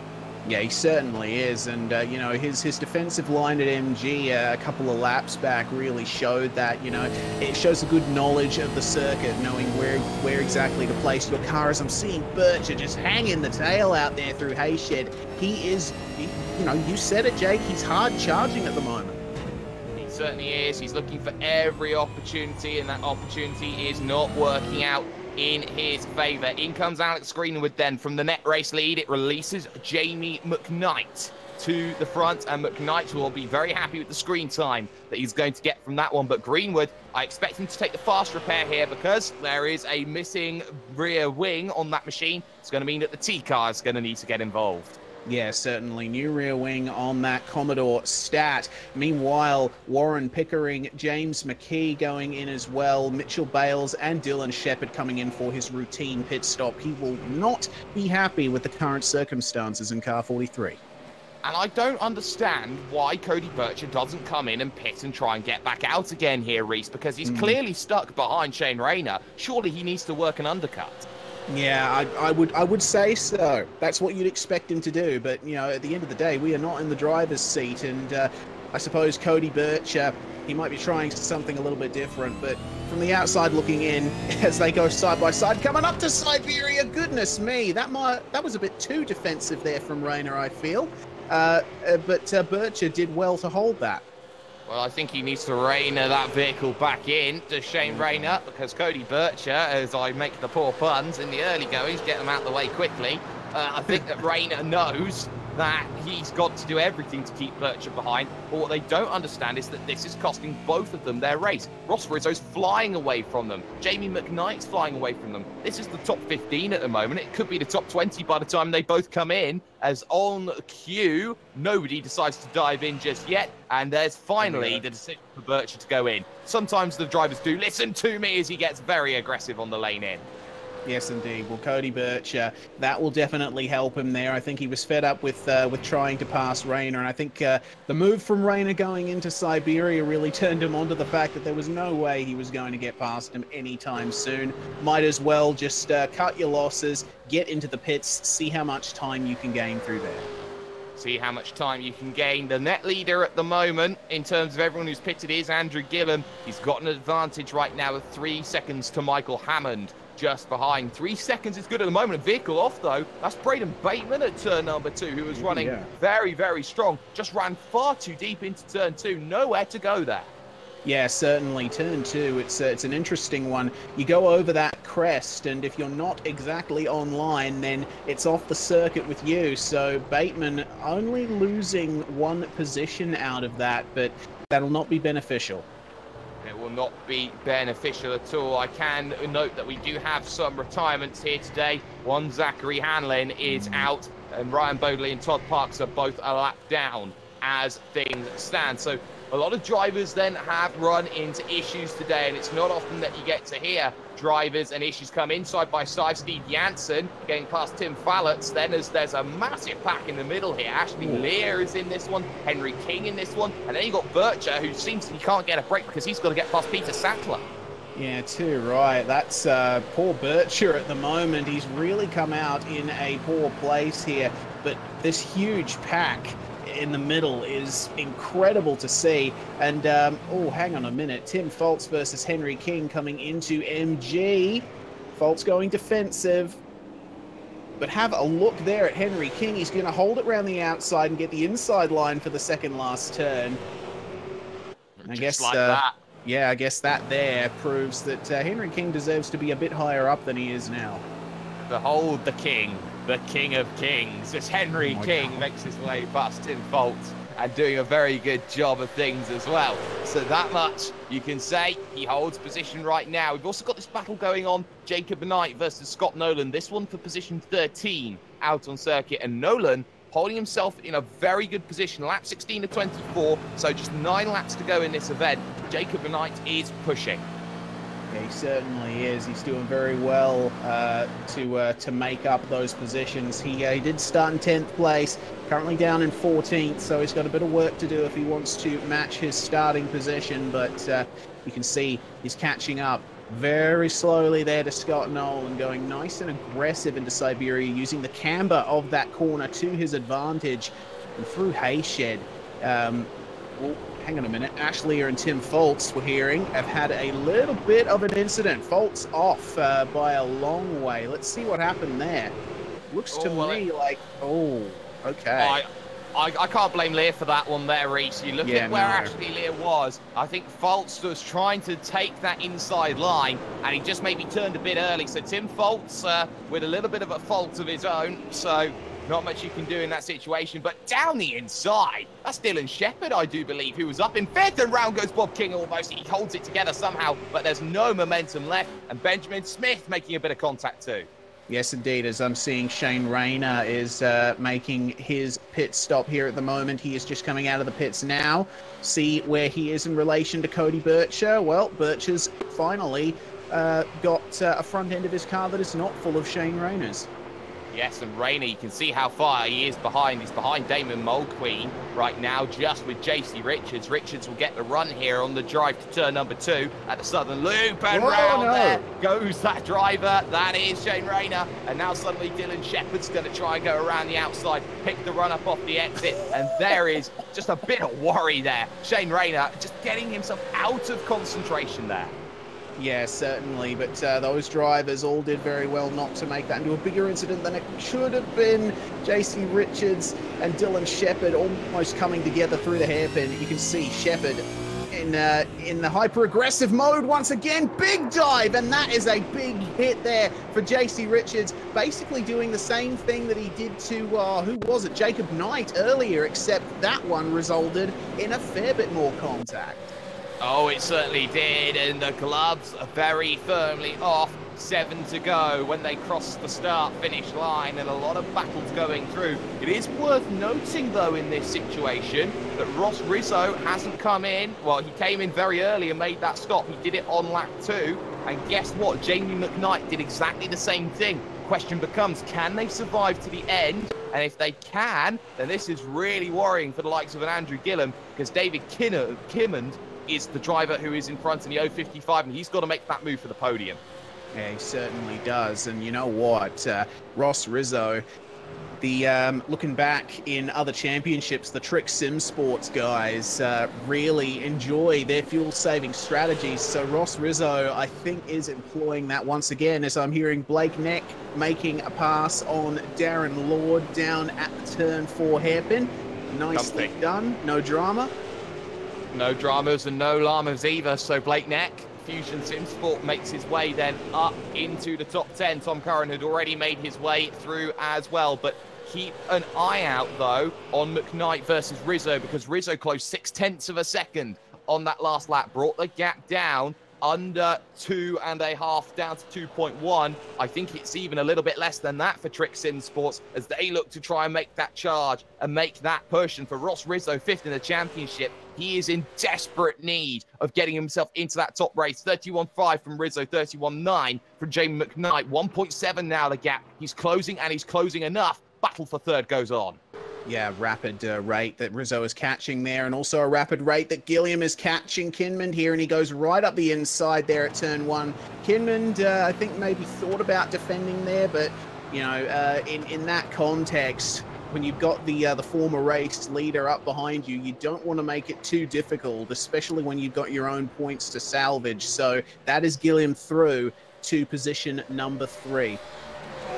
Yeah, he certainly is, and you know, his defensive line at MG a couple of laps back really showed that. You know, it shows a good knowledge of the circuit, knowing where exactly to place your car. As I'm seeing Bircher just hanging the tail out there through Hayshed, you know, you said it, Jake. He's hard charging at the moment. He certainly is. He's looking for every opportunity, and that opportunity is not working out in his favour. In comes Alex Greenwood then from the net race lead. It releases Jamie McKnight to the front, and McKnight will be very happy with the screen time that he's going to get from that one. But Greenwood, I expect him to take the fast repair here because there is a missing rear wing on that machine. It's going to mean that the T-car is going to need to get involved. Yeah, certainly. New rear wing on that Commodore stat. Meanwhile, Warren Pickering, James McKee going in as well, Mitchell Bales and Dylan Shepherd coming in for his routine pit stop. He will not be happy with the current circumstances in car 43. And I don't understand why Cody Bircher doesn't come in and pit and try and get back out again here, Reese, because he's clearly stuck behind Shane Rayner. Surely he needs to work an undercut. Yeah, I would say so. That's what you'd expect him to do. But, you know, at the end of the day, we are not in the driver's seat. And I suppose Cody Bircher, he might be trying something a little bit different. But from the outside looking in, as they go side by side, coming up to Siberia, goodness me, that was a bit too defensive there from Rayner, I feel. But Bircher did well to hold that. Well, I think he needs to rein that vehicle back in to Shane Rayner, because Cody Bircher, as I make the poor puns in the early goings, get them out of the way quickly. I think that Rayner knows that he's got to do everything to keep Bircher behind. But what they don't understand is that this is costing both of them their race. Ross Rizzo's flying away from them. Jamie McKnight's flying away from them. This is the top 15 at the moment. It could be the top 20 by the time they both come in. As on cue, nobody decides to dive in just yet. And there's finally the decision for Bircher to go in. Sometimes the drivers do listen to me as he gets very aggressive on the lane in. Yes, indeed. Well, Cody Birch, that will definitely help him there. I think he was fed up with trying to pass Rayner, and I think the move from Rayner going into Siberia really turned him onto the fact that there was no way he was going to get past him anytime soon. Might as well just cut your losses, get into the pits, see how much time you can gain through there. See how much time you can gain. The net leader at the moment, in terms of everyone who's pitted, is Andrew Gillam. He's got an advantage right now of 3 seconds to Michael Hammond. Just behind. 3 seconds is good at the moment. Vehicle off, though. That's Braden Bateman at turn number 2, who was running very, very strong. Just ran far too deep into turn 2. Nowhere to go there. Yeah, certainly. Turn 2, it's an interesting one. You go over that crest, and if you're not exactly online, then it's off the circuit with you. So Bateman only losing 1 position out of that, but that'll not be beneficial. It will not be beneficial at all. I can note that we do have some retirements here today. One, Zachary Hanlon, is out, and Ryan Bodley and Todd Parks are both a lap down as things stand. So a lot of drivers then have run into issues today, and it's not often that you get to hear drivers and issues come in side by side. Steve Janssen getting past Tim Fallotz. Then there's a massive pack in the middle here. Ashley Lear is in this one, Henry King in this one, and then you got Bircher, who seems he can't get a break because he's got to get past Peter Sattler. Yeah, too right. That's poor Bircher at the moment. He's really come out in a poor place here, but this huge pack in the middle is incredible to see. And oh, hang on a minute, Tim Foltz versus Henry King coming into MG. Foltz going defensive, but have a look there at Henry King. He's going to hold it around the outside and get the inside line for the second last turn. I guess like that. Yeah, I guess that there proves that Henry King deserves to be a bit higher up than he is now. Behold the king of kings. This Henry King makes his way past Tim Foltz and doing a very good job of things as well. So that much you can say. He holds position right now. We've also got this battle going on, Jacob Knight versus Scott Nolan. This one for position 13 out on circuit, and Nolan holding himself in a very good position. Lap 16 to 24, so just 9 laps to go in this event. Jacob Knight is pushing. Yeah, he certainly is. He's doing very well to make up those positions. He did start in 10th place, currently down in 14th, so he's got a bit of work to do if he wants to match his starting position, but you can see he's catching up very slowly there to Scott Nolan, going nice and aggressive into Siberia, using the camber of that corner to his advantage and through Hayshed. Well, hang on a minute. Ashley and Tim Foltz, we're hearing, have had a little bit of an incident. Foltz off by a long way. Let's see what happened there. Looks to me like, oh, okay. I can't blame Lear for that one there, Reese. You look at where Ashley Lear was. I think Foltz was trying to take that inside line, and he just maybe turned a bit early. So Tim Foltz with a little bit of a fault of his own. So not much you can do in that situation. But down the inside, that's Dylan Shepherd, I do believe, who was up in 5th, and round goes Bob King almost. He holds it together somehow, but there's no momentum left. And Benjamin Smith making a bit of contact too. Yes, indeed, as I'm seeing Shane Rayner is making his pit stop here at the moment. He is just coming out of the pits now. See where he is in relation to Cody Bircher. Well, Bircher's finally got a front end of his car that is not full of Shane Rayner's. Yes, and Rayner, you can see how far he is behind. He's behind Damon Mulqueen right now, just with JC Richards. Richards will get the run here on the drive to turn number 2 at the Southern Loop, and there goes that driver. That is Shane Rayner, and now suddenly Dylan Shepherd's going to try and go around the outside, pick the run up off the exit, and there is just a bit of worry there. Shane Rayner just getting himself out of concentration there. Yeah, certainly, but those drivers all did very well not to make that into a bigger incident than it should have been. JC Richards and Dylan Shepherd almost coming together through the hairpin. You can see Shepherd in the hyper-aggressive mode once again. Big dive, and that is a big hit there for JC Richards, basically doing the same thing that he did to, who was it, Jacob Knight earlier, except that one resulted in a fair bit more contact. Oh, it certainly did, and the gloves are very firmly off. 7 to go when they cross the start-finish line, and a lot of battles going through. It is worth noting, though, in this situation, that Ross Rizzo hasn't come in. Well, he came in very early and made that stop. He did it on lap 2, and guess what? Jamie McKnight did exactly the same thing. Question becomes, can they survive to the end? And if they can, then this is really worrying for the likes of an Andrew Gilliam, because David Kimmond is the driver who is in front in the 055, and he's got to make that move for the podium. Yeah, he certainly does. And you know what? Ross Rizzo, looking back in other championships, the Trick Sim Sports guys really enjoy their fuel-saving strategies. So Ross Rizzo, I think, is employing that once again, as I'm hearing Blake Neck making a pass on Darren Lord down at the turn 4 hairpin. Nicely done. No drama. No dramas and no llamas either. So Blake Neck, Fusion Sim Sport, makes his way then up into the top 10. Tom Curran had already made his way through as well, but keep an eye out though on McKnight versus Rizzo, because Rizzo closed 0.6 of a second on that last lap, brought the gap down under 2.5 down to 2.1. I think it's even a little bit less than that for Trick Sim Sports, as they look to try and make that charge and make that push. And for Ross Rizzo, 5th in the championship, he is in desperate need of getting himself into that top race. 31.5 from Rizzo, 31.9 from Jamie McKnight. 1.7 now the gap. He's closing, and he's closing enough. Battle for third goes on. Yeah, rapid rate that Rizzo is catching there, and also a rapid rate that Gilliam is catching Kinmond here, and he goes right up the inside there at turn 1. Kinmond, I think, maybe thought about defending there, but, you know, in that context, when you've got the former race leader up behind you, you don't want to make it too difficult, especially when you've got your own points to salvage. So that is Gilliam through to position number 3.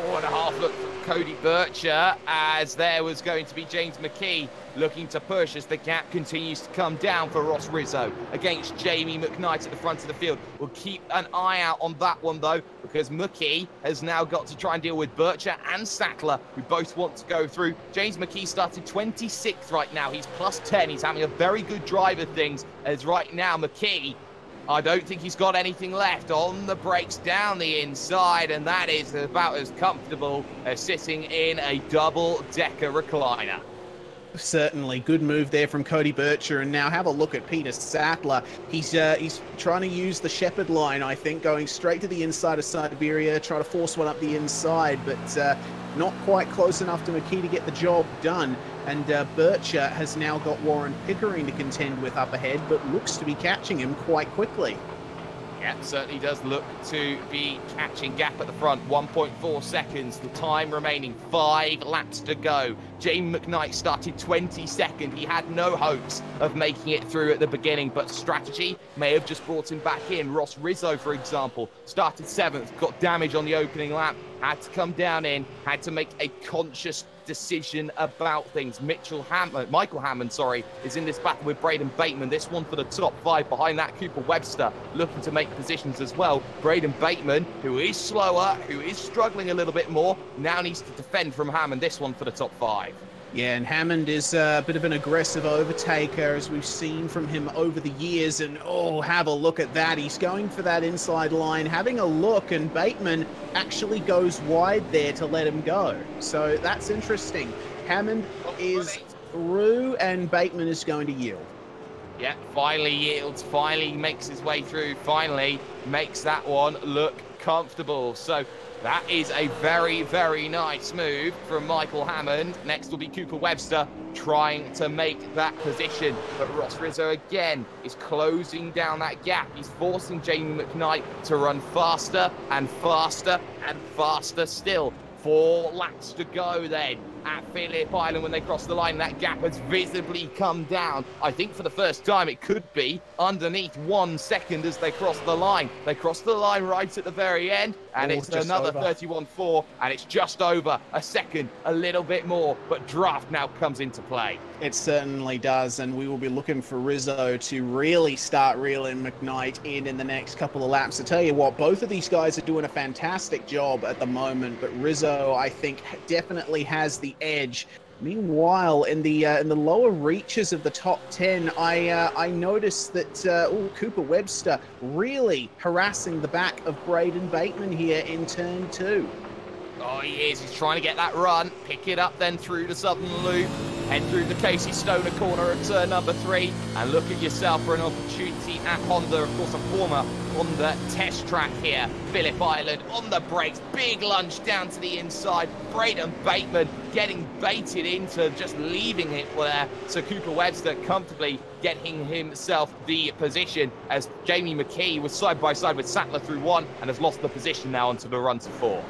4.5 look from Cody Bircher, as there was going to be James McKee looking to push as the gap continues to come down for Ross Rizzo against Jamie McKnight at the front of the field. We'll keep an eye out on that one though, because McKee has now got to try and deal with Bircher and Sackler, who both want to go through. James McKee started 26th right now. He's plus 10. He's having a very good drive of things, as right now McKee, I don't think he's got anything left. On the brakes down the inside, and that is about as comfortable as sitting in a double-decker recliner. Certainly, good move there from Cody Bircher, and now have a look at Peter Sattler. He's trying to use the Shepherd line, I think, going straight to the inside of Siberia, trying to force one up the inside, but not quite close enough to McKee to get the job done. And Bircher has now got Warren Pickering to contend with up ahead, but looks to be catching him quite quickly. Yeah, certainly does look to be catching gap at the front. 1.4 seconds, the time remaining, 5 laps to go. Jamie McKnight started 22nd. He had no hopes of making it through at the beginning, but strategy may have just brought him back in. Ross Rizzo, for example, started 7th, got damage on the opening lap, had to come down in, had to make a conscious decision about things. Michael Hammond, is in this battle with Braden Bateman. This one for the top 5 behind that Cooper Webster, looking to make positions as well. Braden Bateman, who is slower, who is struggling a little bit more, now needs to defend from Hammond. This one for the top 5. Yeah, and Hammond is a bit of an aggressive overtaker, as we've seen from him over the years. And, oh, have a look at that. He's going for that inside line, having a look, and Bateman actually goes wide there to let him go. So that's interesting. Hammond is through, and Bateman is going to yield. Yeah, finally yields, finally makes his way through, finally makes that one look comfortable. So that is a very, very nice move from Michael Hammond. Next will be Cooper Webster trying to make that position. But Ross Rizzo again is closing down that gap. He's forcing Jamie McKnight to run faster and faster and faster still. 4 laps to go then at Phillip Island when they cross the line. That gap has visibly come down. I think for the first time it could be underneath 1 second as they cross the line. They cross the line right at the very end, and it's another 31.4, and it's just over a second, a little bit more, but draft now comes into play. It certainly does, and we will be looking for Rizzo to really start reeling McKnight in the next couple of laps. I tell you what, both of these guys are doing a fantastic job at the moment, but Rizzo, I think, definitely has the edge Meanwhile, in the lower reaches of the top 10, I noticed that Cooper Webster really harassing the back of Braden Bateman here in turn 2. Oh, he is. He's trying to get that run. Pick it up then through the Southern Loop. Head through the Casey Stoner corner of turn number 3. And look at yourself for an opportunity at Honda. Of course, a former Honda test track here. Phillip Island on the brakes. Big lunge down to the inside. Braden Bateman getting baited into just leaving it there. So Cooper Webster comfortably getting himself the position as Jamie McKee was side by side with Sattler through 1 and has lost the position now onto the run to 4.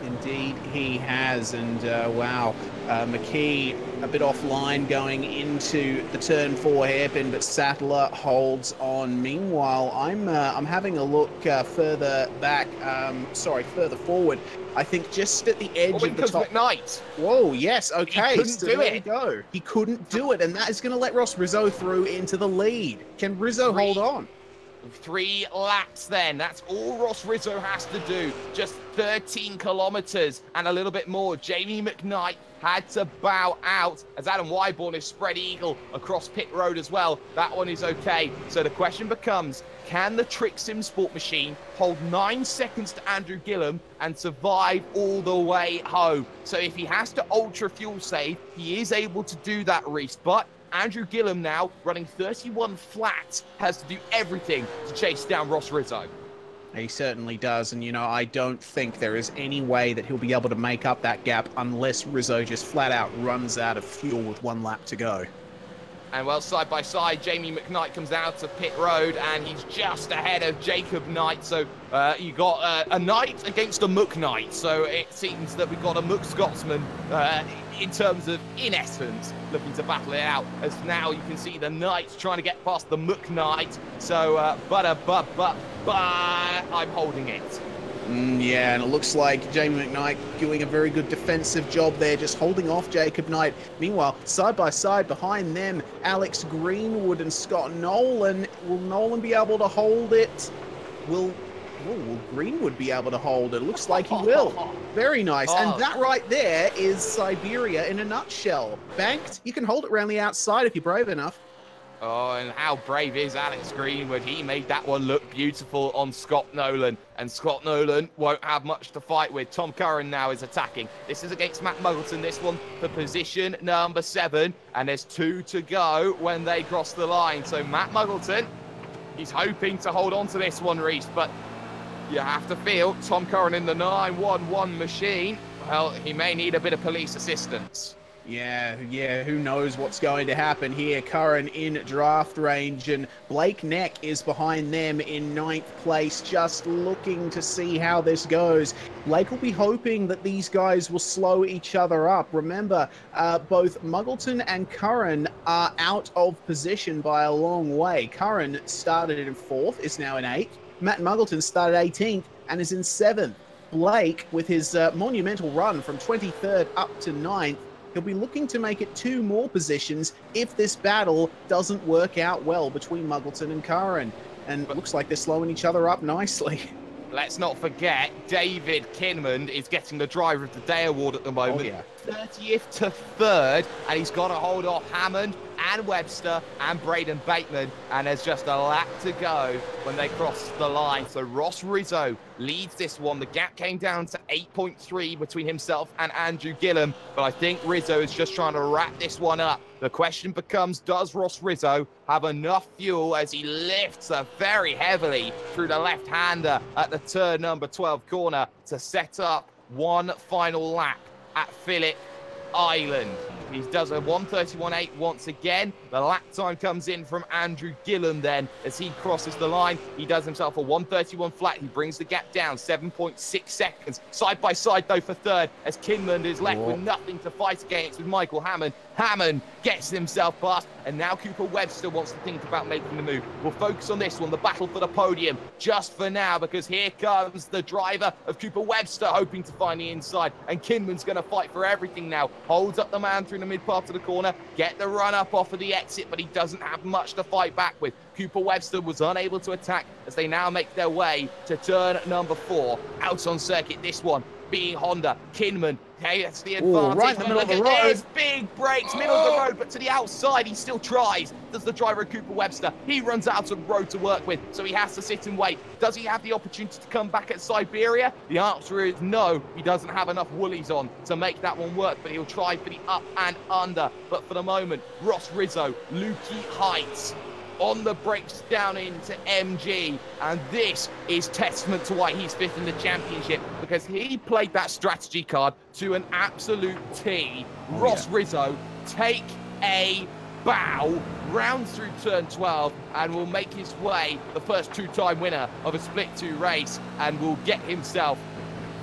Indeed, he has, and wow, McKee a bit offline going into the turn 4 hairpin, but Sattler holds on. Meanwhile, I'm having a look further back, further forward. I think just at the edge of the top. McKnight. Whoa, yes, okay. He couldn't do it. Go. He couldn't do it, and that is going to let Ross Rizzo through into the lead. Can Rizzo hold on? 3 laps then. That's all Ross Rizzo has to do. Just 13 kilometers and a little bit more. Jamie McKnight had to bow out as Adam Wyborn is spread eagle across pit road as well. That one is okay. So the question becomes, can the Trick Sim Sport machine hold 9 seconds to Andrew Gillum and survive all the way home? So if he has to ultra fuel save, he is able to do that, Reese. But Andrew Gillum now, running 31 flat, has to do everything to chase down Ross Rizzo. He certainly does, and I don't think there is any way that he'll be able to make up that gap unless Rizzo just flat out runs out of fuel with 1 lap to go. And well, side by side, Jamie McKnight comes out of pit road and he's just ahead of Jacob Knight. So you got a Knight against a McKnight. So it seems that we've got a Scotsman in terms of, in essence, looking to battle it out. As now you can see the Knights trying to get past the McKnight. So, but I'm holding it. Yeah, and it looks like Jamie McKnight doing a very good defensive job there, just holding off Jacob Knight. Meanwhile, side by side behind them, Alex Greenwood and Scott Nolan. Will Nolan be able to hold it? Will Greenwood be able to hold it? Looks like he will. Very nice. And that right there is Siberia in a nutshell. Banked, you can hold it around the outside if you're brave enough. Oh, and how brave is Alex Greenwood? He made that one look beautiful on Scott Nolan. And Scott Nolan won't have much to fight with. Tom Curran now is attacking. This is against Matt Muggleton, this one for position number 7. And there's 2 to go when they cross the line. So Matt Muggleton, he's hoping to hold on to this one, Reese. But you have to feel Tom Curran in the 911 machine. Well, he may need a bit of police assistance. Yeah, who knows what's going to happen here. Curran in draft range, and Blake Neck is behind them in 9th place, just looking to see how this goes. Blake will be hoping that these guys will slow each other up. Remember, both Muggleton and Curran are out of position by a long way. Curran started in 4th, is now in 8th. Matt Muggleton started 18th and is in 7th. Blake, with his monumental run from 23rd up to 9th, he'll be looking to make it 2 more positions if this battle doesn't work out well between Muggleton and Curran. And it looks like they're slowing each other up nicely. Let's not forget, David Kinmond is getting the Driver of the Day award at the moment. Oh, yeah. 30th to 3rd, and he's got to hold off Hammond and Webster and Braden Bateman, and there's just a lap to go when they cross the line. So Ross Rizzo leads this one. The gap came down to 8.3 between himself and Andrew Gillum, but I think Rizzo is just trying to wrap this one up. The question becomes, does Ross Rizzo have enough fuel as he lifts very heavily through the left-hander at the turn number 12 corner to set up one final lap at Phillip Island? He does a 1:31.8 once again. The lap time comes in from Andrew Gillum then as he crosses the line. He does himself a 1:31 flat. He brings the gap down 7.6 seconds. Side by side though for 3rd as Kinmond is left with nothing to fight against with Michael Hammond. Hammond gets himself past, and now Cooper Webster wants to think about making the move. We'll focus on this one, the battle for the podium, just for now, because here comes the driver of Cooper Webster hoping to find the inside, and Kinman's going to fight for everything now. Holds up the man through the mid part of the corner, get the run up off of the exit, but he doesn't have much to fight back with. Cooper Webster was unable to attack as they now make their way to turn number 4 out on circuit. This one being Honda. Kinman gets the Ooh, advantage. right in the middle of the road. This big brakes, middle of the road, but to the outside, he still tries. Does the driver Cooper Webster. He runs out of road to work with, so he has to sit and wait. Does he have the opportunity to come back at Siberia? The answer is no. He doesn't have enough woolies on to make that one work, but he'll try for the up and under. But for the moment, Ross Rizzo, Lukey Heights, on the brakes down into MG, and this is testament to why he's fifth in the championship, because he played that strategy card to an absolute T. Ross Rizzo, take a bow round through turn 12 and will make his way the first two-time winner of a Split 2 race and will get himself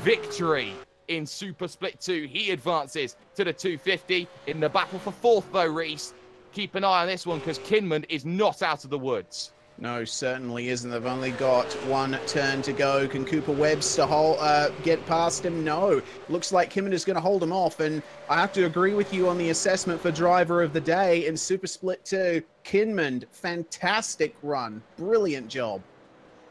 victory in Super Split 2. He advances to the 250 in the battle for fourth, though, Reese. Keep an eye on this one, because Kinman is not out of the woods. No, certainly isn't. They've only got one turn to go. Can Cooper Webster get past him? No. Looks like Kinman is going to hold him off, and I have to agree with you on the assessment for driver of the day in Super Split 2. Kinman, fantastic run. Brilliant job.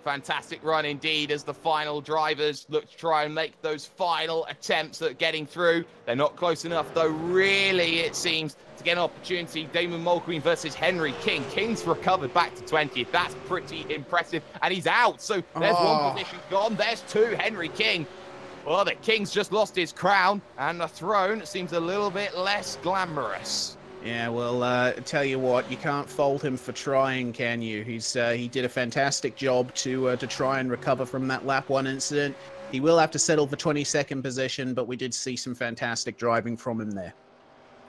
Fantastic run indeed, as the final drivers look to try and make those final attempts at getting through. They're not close enough, though, really, it seems, to get an opportunity. Damon Mulqueen versus Henry King. King's recovered back to 20th. That's pretty impressive. And he's out. So there's one position gone. There's two. Henry King. Well, the King's just lost his crown, and the throne seems a little bit less glamorous. Yeah, well, tell you what, you can't fault him for trying, can you? He did a fantastic job to try and recover from that lap 1 incident. He will have to settle for 22nd position, but we did see some fantastic driving from him there.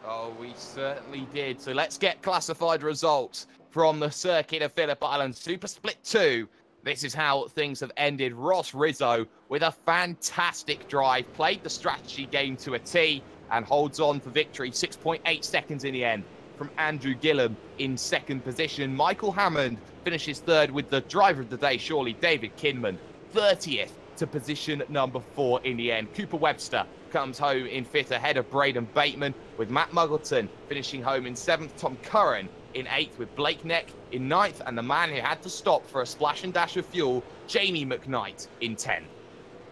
Oh, we certainly did. So let's get classified results from the circuit of Phillip Island. Super Split 2. This is how things have ended. Ross Rizzo with a fantastic drive, played the strategy game to a T, and holds on for victory. 6.8 seconds in the end from Andrew Gillum in second position. Michael Hammond finishes third with the driver of the day, surely, David Kinman. 30th to position number 4 in the end. Cooper Webster comes home in 5th ahead of Braden Bateman, with Matt Muggleton finishing home in 7th. Tom Curran in 8th, with Blake Neck in 9th, and the man who had to stop for a splash and dash of fuel, Jamie McKnight, in 10th.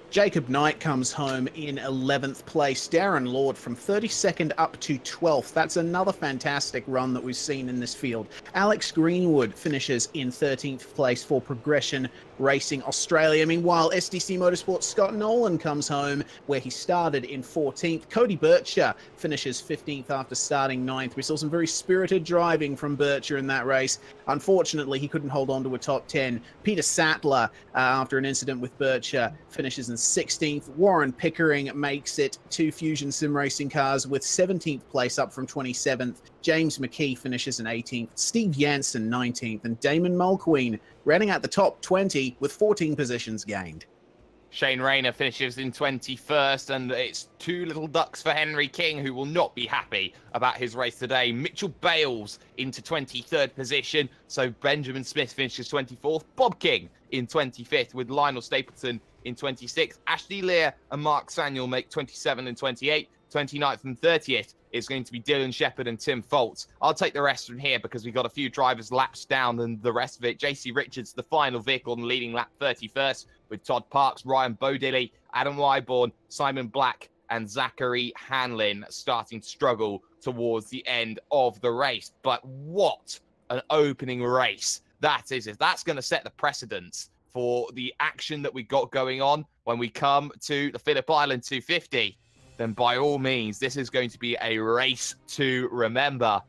Jacob Knight comes home in 11th place. Darren Lord from 32nd up to 12th. That's another fantastic run that we've seen in this field. Alex Greenwood finishes in 13th place for Progression Racing Australia. Meanwhile, SDC Motorsports Scott Nolan comes home where he started in 14th. Cody Bircher finishes 15th after starting 9th. We saw some very spirited driving from Bircher in that race. Unfortunately, he couldn't hold on to a top 10. Peter Sattler, after an incident with Bircher, finishes in 16th. Warren Pickering makes it to Fusion Sim Racing Cars with 17th place, up from 27th. James McKee finishes in 18th. Steve Jansen 19th, and Damon Mulqueen rounding out the top 20 with 14 positions gained. Shane Rayner finishes in 21st, and it's two little ducks for Henry King, who will not be happy about his race today. Mitchell Bales into 23rd position, so Benjamin Smith finishes 24th. Bob King in 25th, with Lionel Stapleton in 26th. Ashley Lear and Mark Samuel make 27 and 28. 29th and 30th is going to be Dylan Shepherd and Tim Foltz. I'll take the rest from here because we've got a few drivers laps down than the rest of it. JC Richards, the final vehicle on the leading lap, 31st, with Todd Parks, Ryan Bodilly, Adam Wyborn, Simon Black, and Zachary Hanlin starting to struggle towards the end of the race. But what an opening race that is. If that's going to set the precedence for the action that we got going on when we come to the Phillip Island 250, then by all means, this is going to be a race to remember.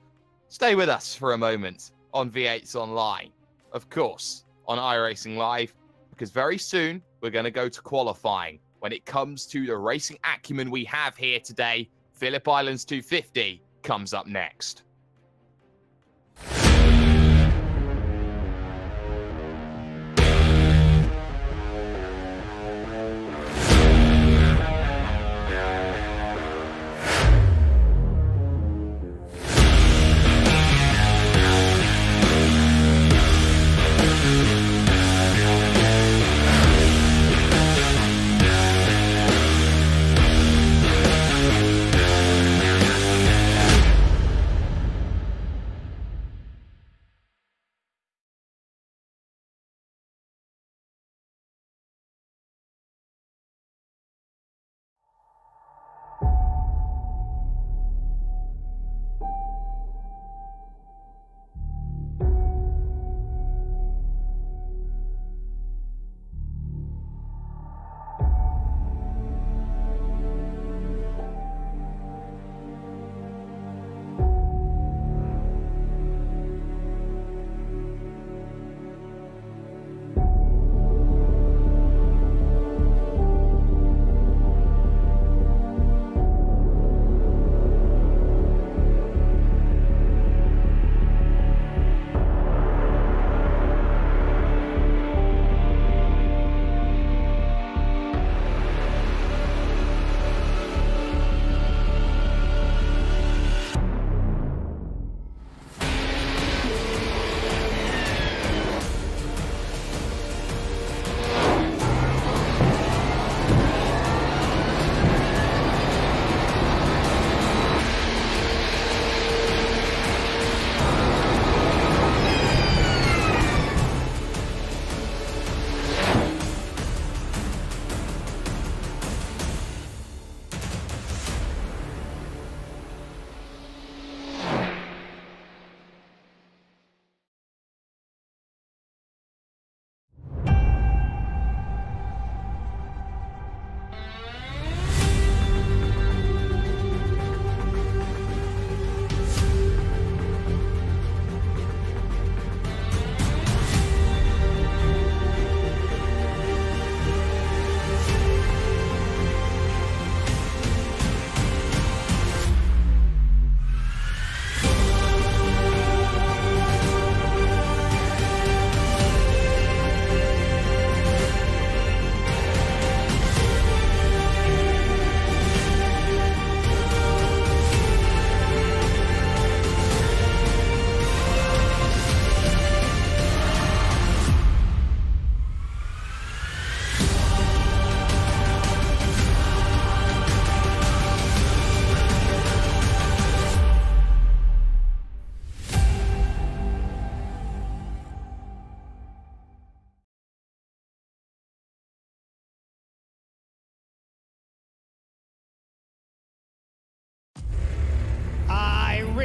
Stay with us for a moment on V8's Online, of course, on iRacing Live, because very soon we're going to go to qualifying. When it comes to the racing acumen we have here today, Phillip Island's 250 comes up next.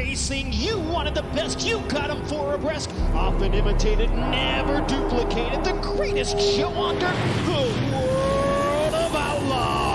racing. You wanted the best, you got them 4 abreast. Often imitated, never duplicated. The greatest show on dirt, the World of Outlaws.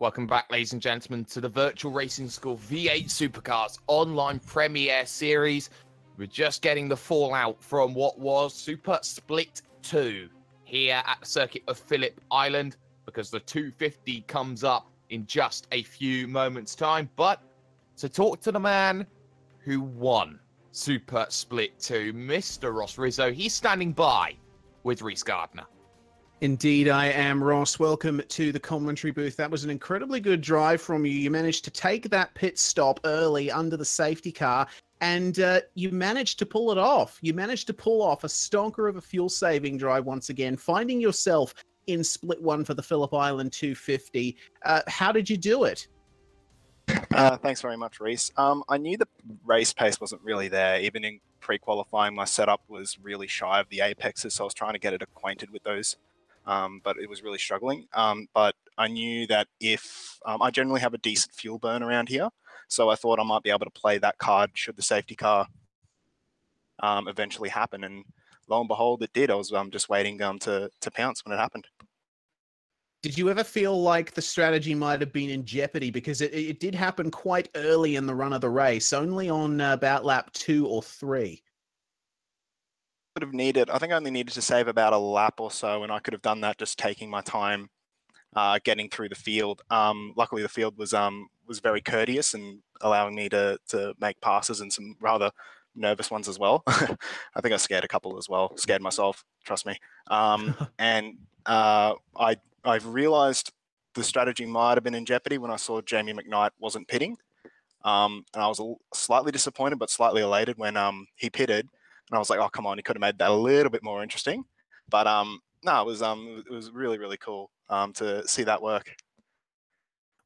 Welcome back, ladies and gentlemen, to the Virtual Racing School V8 Supercars online premiere series. We're just getting the fallout from what was Super Split 2 here at the circuit of Phillip Island, because the 250 comes up in just a few moments' time. But to talk to the man who won Super Split 2, Mr. Ross Rizzo, he's standing by with Reese Gardner. Indeed, I am, Ross. Welcome to the commentary booth. That was an incredibly good drive from you. You managed to take that pit stop early under the safety car, and you managed to pull it off. You managed to pull off a stonker of a fuel-saving drive once again, finding yourself in split 1 for the Phillip Island 250. How did you do it? Thanks very much, Reese. I knew the race pace wasn't really there. Even in pre-qualifying, my setup was really shy of the apexes, so I was trying to get it acquainted with those. But it was really struggling. But I knew that if I generally have a decent fuel burn around here, so I thought I might be able to play that card should the safety car eventually happen. And lo and behold, it did. I was just waiting to pounce when it happened. Did you ever feel like the strategy might have been in jeopardy? Because it did happen quite early in the run of the race, only on about lap 2 or 3. I think I only needed to save about a lap or so, and I could have done that just taking my time getting through the field. Luckily, the field was very courteous and allowing me to make passes and some rather nervous ones as well. I think I scared a couple as well. Scared myself, trust me. And I've realised the strategy might have been in jeopardy when I saw Jamie McKnight wasn't pitting. And I was slightly disappointed, but slightly elated when he pitted. And I was like, oh, come on, he could have made that a little bit more interesting. But No, it was really, really cool to see that work.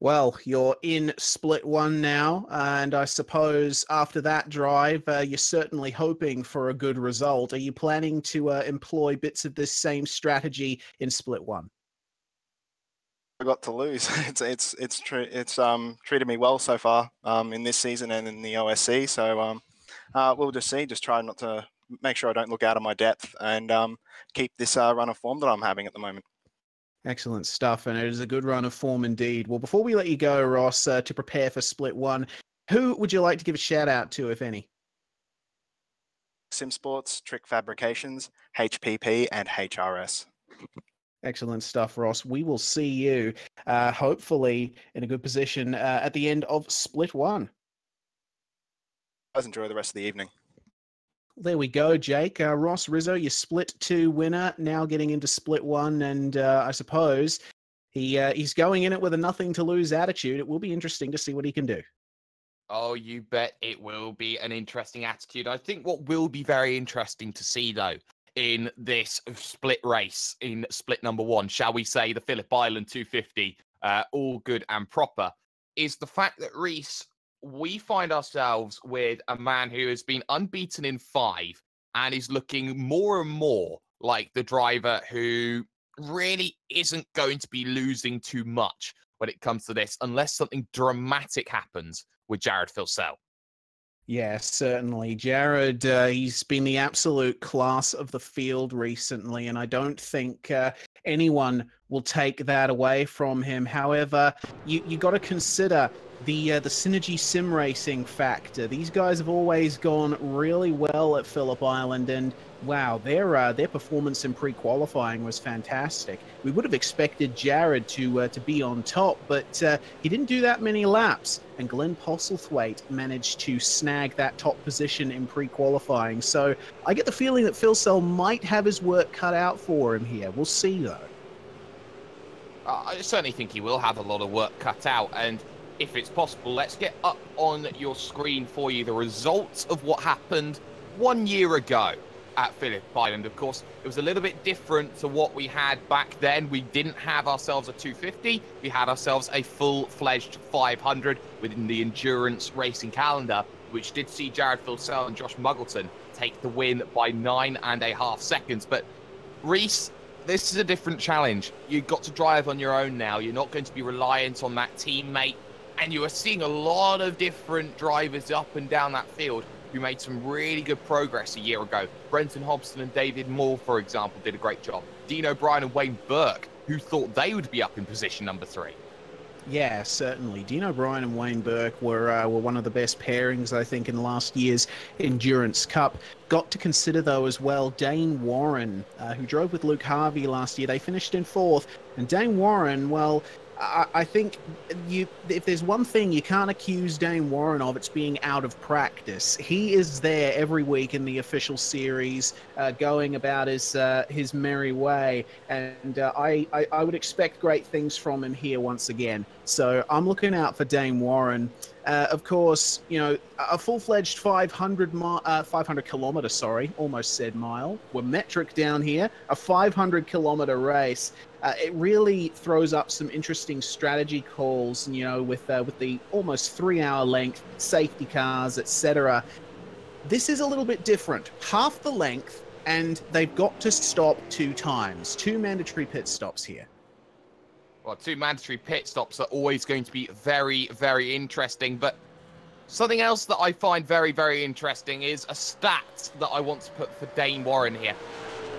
Well, you're in split one now, and I suppose after that drive, you're certainly hoping for a good result. Are you planning to employ bits of this same strategy in split one? I got to lose. It's treated me well so far in this season and in the OSC. So we'll just see. Just try not to make sure I don't look out of my depth and keep this run of form that I'm having at the moment. Excellent stuff, and it is a good run of form indeed. Well, before we let you go, Ross, to prepare for split one, who would you like to give a shout out to, if any? Sim Sports, Trick Fabrications, HPP, and HRS. Excellent stuff, Ross. We will see you, hopefully, in a good position at the end of split one. Guys, enjoy the rest of the evening. There we go, Jake. Ross Rizzo, your split two winner, now getting into split one, and I suppose he's going in it with a nothing to lose attitude. It will be interesting to see what he can do. Oh, you bet it will be an interesting attitude. I think what will be very interesting to see, though, in this split race, in split number one, shall we say the Phillip Island 250, all good and proper, is the fact that Reese, we find ourselves with a man who has been unbeaten in 5 and is looking more and more like the driver who really isn't going to be losing too much when it comes to this, unless something dramatic happens with Jared Philsell. Yeah, certainly. Jared, he's been the absolute class of the field recently, and I don't think anyone will take that away from him. However, you got to consider the synergy sim racing factor. These guys have always gone really well at Phillip Island, and wow, their performance in pre-qualifying was fantastic. We would have expected Jared to be on top, but he didn't do that many laps, and Glenn Postlethwaite managed to snag that top position in pre-qualifying. So I get the feeling that Philsell might have his work cut out for him here. We'll see, though. I certainly think he will have a lot of work cut out, and if it's possible, let's get up on your screen for you the results of what happened 1 year ago at Phillip Island. Of course, it was a little bit different to what we had back then. We didn't have ourselves a 250. We had ourselves a full-fledged 500 within the endurance racing calendar, which did see Jared Philsell and Josh Muggleton take the win by 9.5 seconds. But Reese, this is a different challenge. You've got to drive on your own now. You're not going to be reliant on that teammate. And you are seeing a lot of different drivers up and down that field who made some really good progress a year ago. Brenton Hobson and David Moore, for example, did a great job. Dean O'Brien and Wayne Burke, who thought they would be up in position number 3. Yeah, certainly. Dean O'Brien and Wayne Burke were one of the best pairings, I think, in last year's Endurance Cup. Got to consider, though, as well, Dane Warren, who drove with Luke Harvey last year. They finished in 4th. And Dane Warren, well, I think if there's one thing you can't accuse Dane Warren of, it's being out of practice. He is there every week in the official series, going about his merry way, and I would expect great things from him here once again. So I'm looking out for Dane Warren. Of course, you know, a full-fledged 500 kilometer, almost said mile. We're metric down here. A 500 kilometer race. It really throws up some interesting strategy calls, you know, with the almost 3-hour length, safety cars, etc. This is a little bit different. Half the length, and they've got to stop 2 times. 2 mandatory pit stops here. Well, 2 mandatory pit stops are always going to be very, very interesting. But something else that I find very, very interesting is a stat that I want to put for Dane Warren here.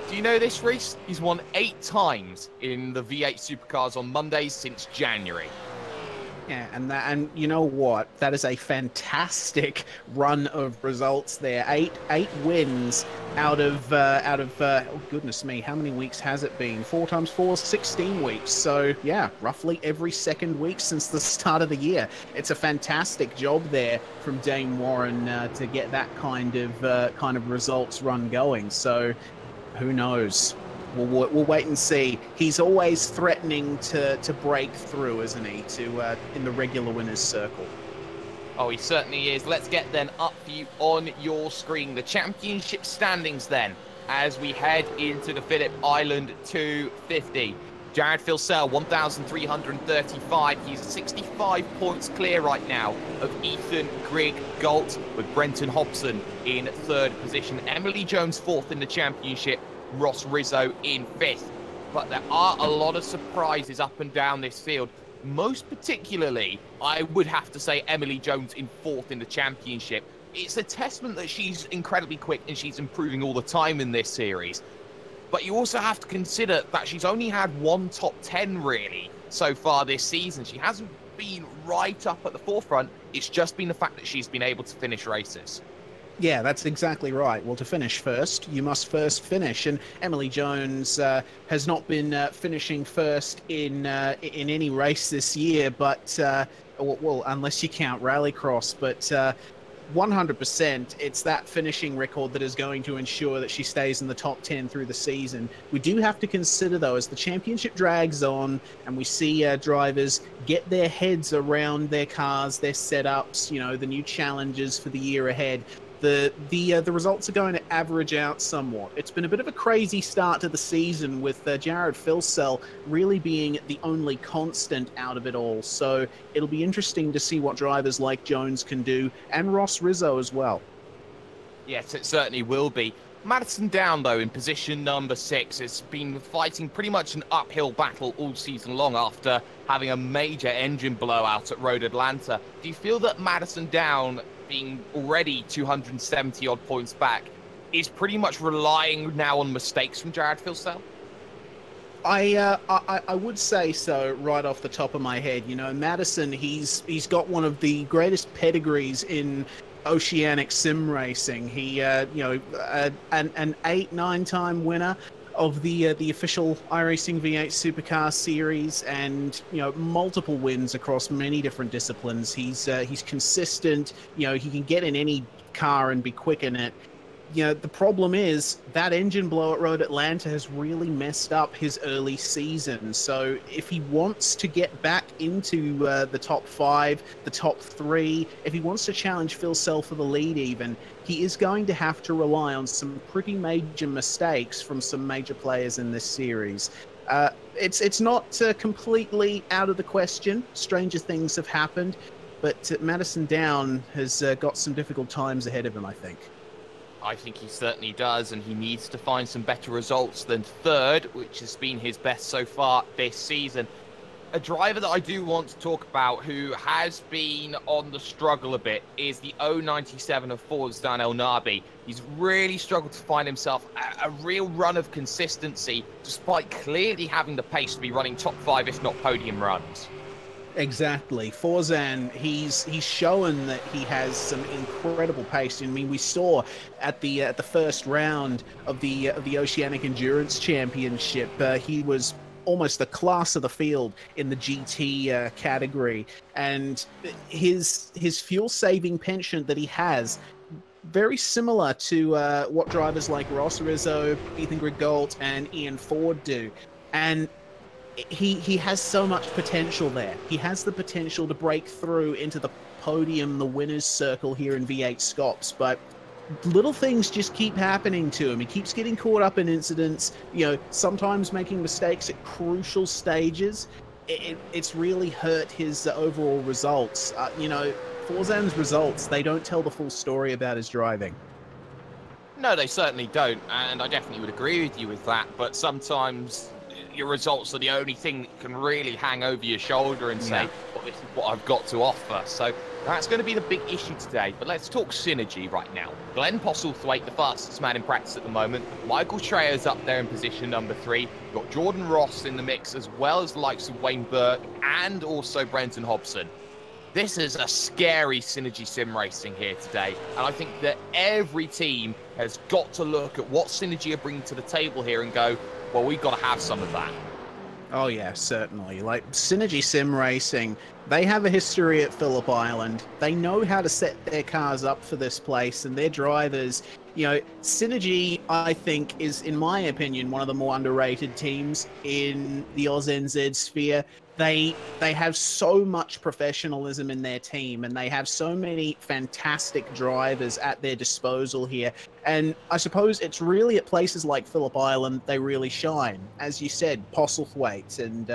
Do you know this, Reese? He's won 8 times in the V8 Supercars on Mondays since January. Yeah, and you know what? That is a fantastic run of results there. Eight wins out of oh goodness me, how many weeks has it been? 4 times 4, 16 weeks. So yeah, roughly every second week since the start of the year. It's a fantastic job there from Dane Warren to get that kind of results run going. So who knows? We'll wait and see. He's always threatening to break through, isn't he, in the regular winners' circle. Oh, he certainly is. Let's get then up for you on your screen. The championship standings then as we head into the Phillip Island 250. Jared Filsell, 1,335. He's 65 points clear right now of Ethan Grigg Galt, with Brenton Hobson in third position. Emily Jones fourth in the championship. Ross Rizzo in fifth. But there are a lot of surprises up and down this field. Most particularly, I would have to say Emily Jones in fourth in the championship. It's a testament that she's incredibly quick and she's improving all the time in this series. But you also have to consider that she's only had one top 10 really so far this season. She hasn't been right up at the forefront. It's just been the fact that she's been able to finish races. Yeah, that's exactly right. Well, to finish first, you must first finish. And Emily Jones has not been finishing first in any race this year, but, well, unless you count Rallycross, but 100%, it's that finishing record that is going to ensure that she stays in the top 10 through the season. We do have to consider, though, as the championship drags on and we see drivers get their heads around their cars, their setups, you know, the new challenges for the year ahead, the results are going to average out somewhat. It's been a bit of a crazy start to the season, with Jared Filsell really being the only constant out of it all. So it'll be interesting to see what drivers like Jones can do, and Ross Rizzo as well. Yes, it certainly will be. Madison Down, though, in position number 6, has been fighting pretty much an uphill battle all season long after having a major engine blowout at Road Atlanta. Do you feel that Madison Down, being already 270 odd points back, is pretty much relying now on mistakes from Jared Filsell? I would say so right off the top of my head. You know, Madison, he's got one of the greatest pedigrees in oceanic sim racing. He, you know, an 8-9 time winner of the official iRacing V8 Supercar series, and you know, multiple wins across many different disciplines. He's consistent. You know, he can get in any car and be quick in it. You know, the problem is that engine blow at Road Atlanta has really messed up his early season. So if he wants to get back into the top 5, the top 3, if he wants to challenge Filsell for the lead even, he is going to have to rely on some pretty major mistakes from some major players in this series. It's not completely out of the question. Stranger things have happened, but Madison Down has got some difficult times ahead of him, I think. I think he certainly does, and he needs to find some better results than third, which has been his best so far this season. A driver that I do want to talk about who has been on the struggle a bit is the 097 of Ford's Dan El Nabi. He's really struggled to find himself a real run of consistency, despite clearly having the pace to be running top 5, if not podium runs. Exactly. Forzan, he's shown that he has some incredible pace. I mean, we saw at the first round of the Oceanic Endurance Championship, he was almost the class of the field in the GT category, and his fuel saving penchant that he has, very similar to what drivers like Ross Rizzo, Ethan Grigg Galt, and Ian Ford do. And he has so much potential there. He has the potential to break through into the podium, the winner's circle here in V8SCOPS, but little things just keep happening to him. He keeps getting caught up in incidents, you know, sometimes making mistakes at crucial stages. It's really hurt his overall results. You know, Forzan's results, they don't tell the full story about his driving. No, they certainly don't, and I definitely would agree with you with that, but sometimes your results are the only thing that can really hang over your shoulder and say, well, this is what I've got to offer. So that's going to be the big issue today. But let's talk synergy right now. Glenn Postlethwaite, the fastest man in practice at the moment. Michael Schreier's up there in position number 3. You've got Jordan Ross in the mix, as well as the likes of Wayne Burke and also Brenton Hobson. This is a scary synergy sim racing here today, and I think that every team has got to look at what synergy are bringing to the table here and go, well, we've got to have some of that. Oh yeah, certainly. Like, Synergy Sim Racing, they have a history at Phillip Island. They know how to set their cars up for this place, and their drivers, you know, Synergy, I think, is, in my opinion, one of the more underrated teams in the AusNZ sphere. they have so much professionalism in their team, and they have so many fantastic drivers at their disposal here. And I suppose it's really at places like Phillip Island they really shine. As you said, Postlethwaite, and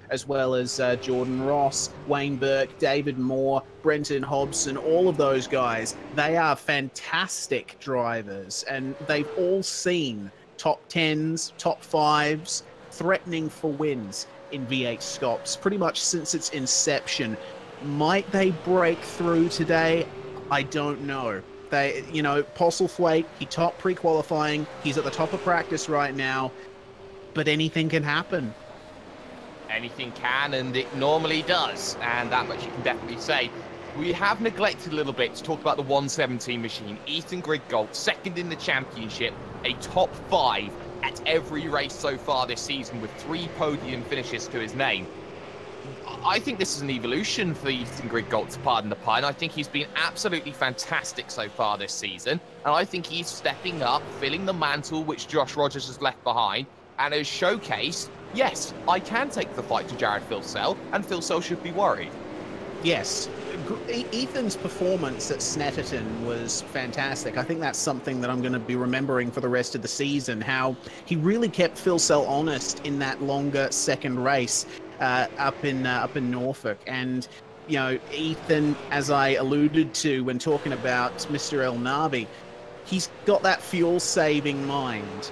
as well as Jordan Ross, Wayne Burke, David Moore, Brenton Hobson, all of those guys, they are fantastic drivers, and they've all seen top 10s, top 5s, threatening for wins in V8SCOPS pretty much since its inception. Might they break through today? I don't know. They, you know, Postlethwaite, he topped pre-qualifying. He's at the top of practice right now, but anything can happen. Anything can, and it normally does, and that much you can definitely say. We have neglected a little bit to talk about the 117 machine. Ethan Griggold, second in the championship, a top 5 at every race so far this season with 3 podium finishes to his name. I think this is an evolution for Ethan Griggold, to pardon the pun. I think he's been absolutely fantastic so far this season, and I think he's stepping up, filling the mantle which Josh Rogers has left behind, and has showcased, yes, I can take the fight to Jared Philsell, and Philsell should be worried. Yes, Ethan's performance at Snetterton was fantastic. I think that's something that I'm going to be remembering for the rest of the season, how he really kept Philsell honest in that longer second race up in Norfolk. And, you know, Ethan, as I alluded to when talking about Mr. El Nabi, he's got that fuel-saving mind.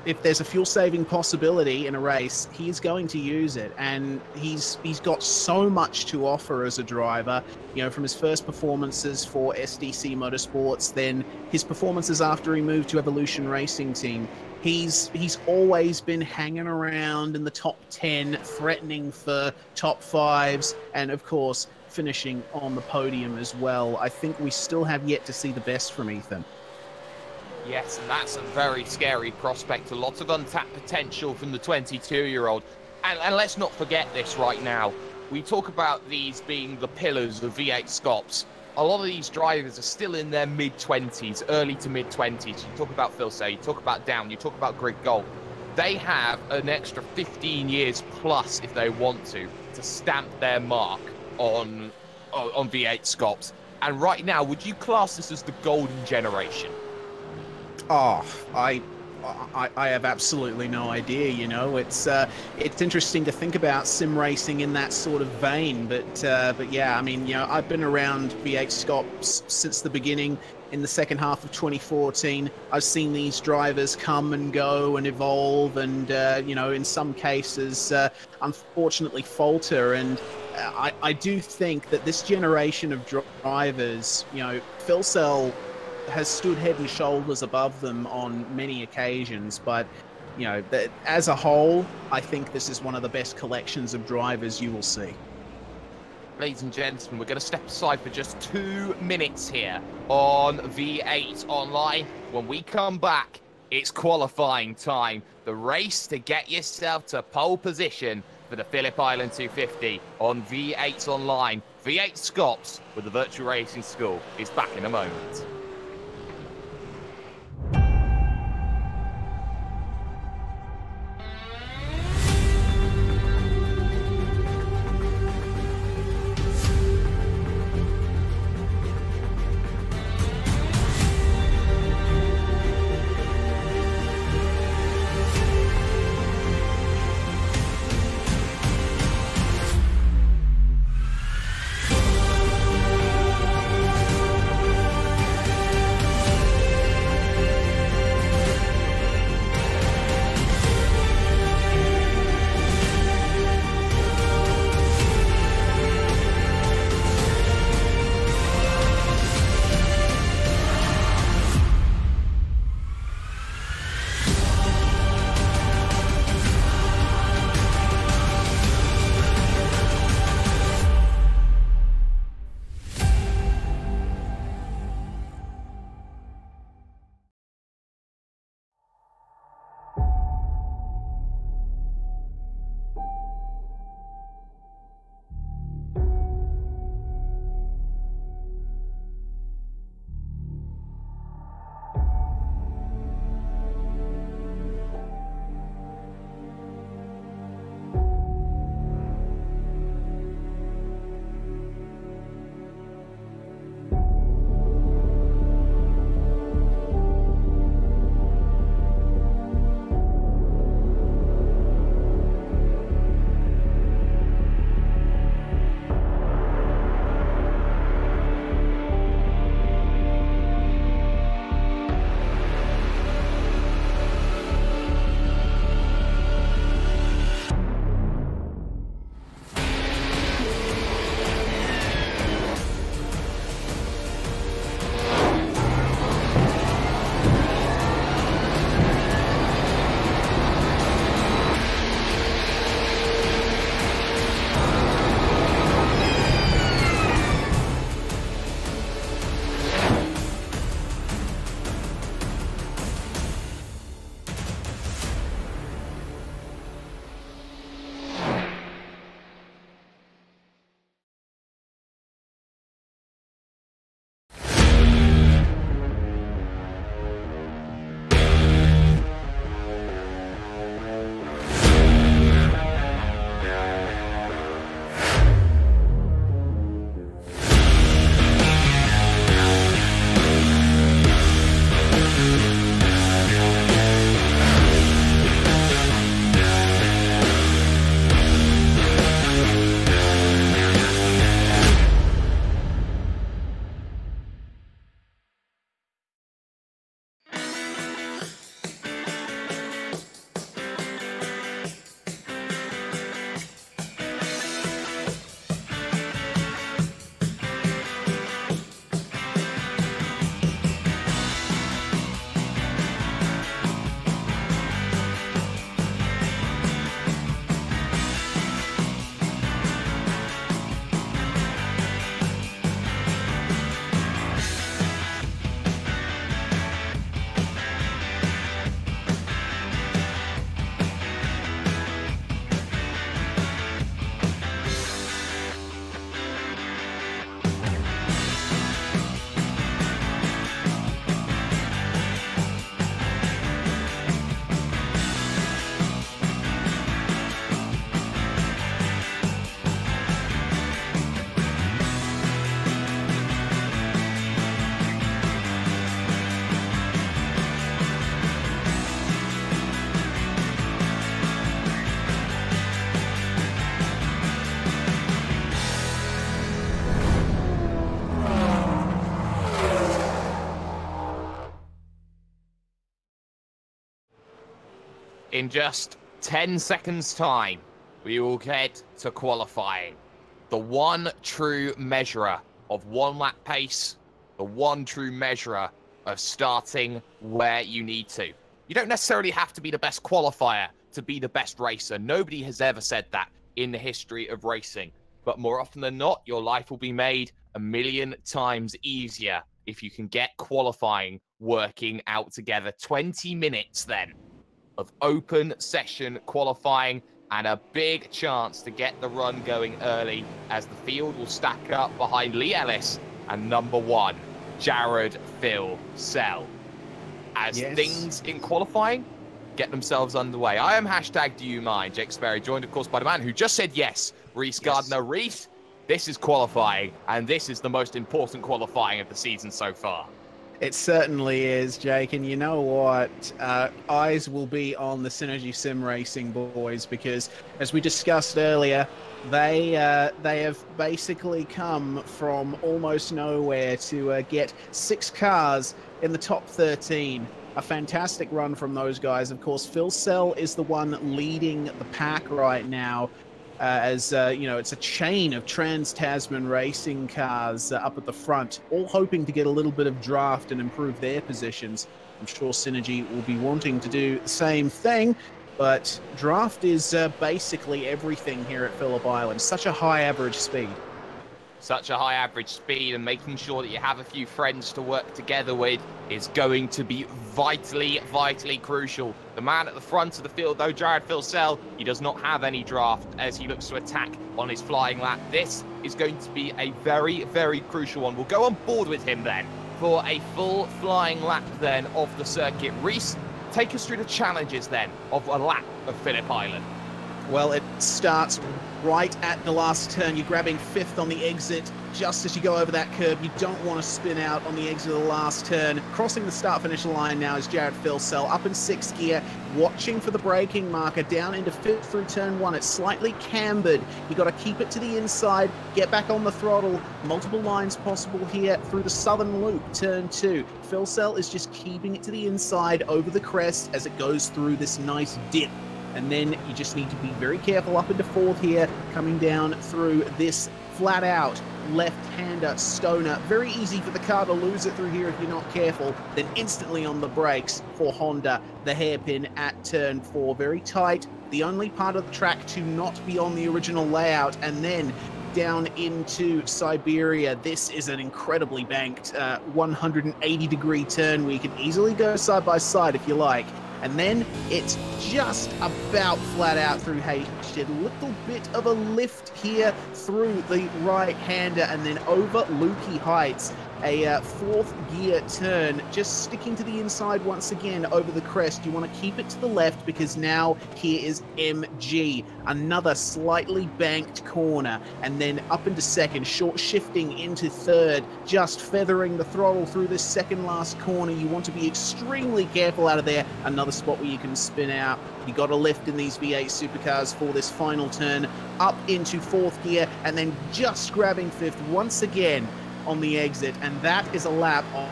If there's a fuel-saving possibility in a race, he's going to use it, and he's got so much to offer as a driver. You know, from his first performances for SDC Motorsports, then his performances after he moved to Evolution Racing Team. He's always been hanging around in the top 10, threatening for top 5s, and of course, finishing on the podium as well. I think we still have yet to see the best from Ethan. Yes, and that's a very scary prospect. A lot of untapped potential from the 22-year-old. And let's not forget this right now. We talk about these being the pillars of V8SCOPS. A lot of these drivers are still in their mid-20s, early to mid-20s. You talk about Philsell, you talk about Down, you talk about Griggold. They have an extra 15 years plus, if they want to stamp their mark on V8SCOPS. And right now, would you class this as the golden generation? Oh, I have absolutely no idea. You know, it's interesting to think about sim racing in that sort of vein. But yeah, I mean, you know, I've been around V8SCOPS since the beginning. In the second half of 2014, I've seen these drivers come and go and evolve, and you know, in some cases, unfortunately, falter. And I do think that this generation of drivers, you know, Philsell has stood head and shoulders above them on many occasions, but you know, as a whole, I think this is one of the best collections of drivers you will see. Ladies and gentlemen, we're going to step aside for just 2 minutes here on V8 Online. When we come back, it's qualifying time. The race to get yourself to pole position for the Phillip Island 250 on V8 Online. V8SCOPS with the Virtual Racing School is back in a moment. in just 10 seconds' time, we will get to qualifying. The one true measurer of one lap pace, the one true measurer of starting where you need to. You don't necessarily have to be the best qualifier to be the best racer. Nobody has ever said that in the history of racing. But more often than not, your life will be made a million times easier if you can get qualifying working out together. 20 minutes then of open session qualifying and a big chance to get the run going early as the field will stack up behind Lee Ellis and number 1, Jared Phil Sell. As things in qualifying get themselves underway. I am hashtag Do You Mind, Jake Sperry, joined of course by the man who just said yes, Reese Gardner. Reese, this is qualifying, and this is the most important qualifying of the season so far. It certainly is, Jake, and you know what? Eyes will be on the Synergy Sim Racing boys because, as we discussed earlier, they have basically come from almost nowhere to get 6 cars in the top 13. A fantastic run from those guys. Of course, Phil Sell is the one leading the pack right now. You know, it's a chain of Trans-Tasman racing cars up at the front, all hoping to get a little bit of draft and improve their positions. I'm sure Synergy will be wanting to do the same thing, but draft is basically everything here at Phillip Island. Such a high average speed. Such a high average speed, and making sure that you have a few friends to work together with is going to be vitally, vitally crucial. The man at the front of the field, though, Jared Phil Sell, he does not have any draft as he looks to attack on his flying lap. This is going to be a very, very crucial one. We'll go on board with him then for a full flying lap then of the circuit. Reese, take us through the challenges then of a lap of Phillip Island. Well, it starts right at the last turn. You're grabbing 5th on the exit just as you go over that curb. You don't want to spin out on the exit of the last turn. Crossing the start-finish line now is Jared Phil Sell, up in 6th gear, watching for the braking marker, down into 5th through turn 1. It's slightly cambered. You got to keep it to the inside, get back on the throttle. Multiple lines possible here through the southern loop, turn 2. Phil Sell is just keeping it to the inside over the crest as it goes through this nice dip. And then you just need to be very careful up into 4th here, coming down through this flat-out left-hander stoner. Very easy for the car to lose it through here if you're not careful. Then instantly on the brakes for Honda, the hairpin at turn 4. Very tight, the only part of the track to not be on the original layout. And then down into Siberia. This is an incredibly banked 180-degree turn where you can easily go side by side if you like. And then it's just about flat out through H. A little bit of a lift here through the right-hander and then over Lukey Heights. A 4th gear turn, just sticking to the inside once again over the crest. You want to keep it to the left because now here is MG. Another slightly banked corner and then up into 2nd, short shifting into 3rd, just feathering the throttle through this second last corner. You want to be extremely careful out of there. Another spot where you can spin out. You got a lift in these V8 supercars for this final turn, up into 4th gear and then just grabbing 5th once again on the exit, and that is a lap of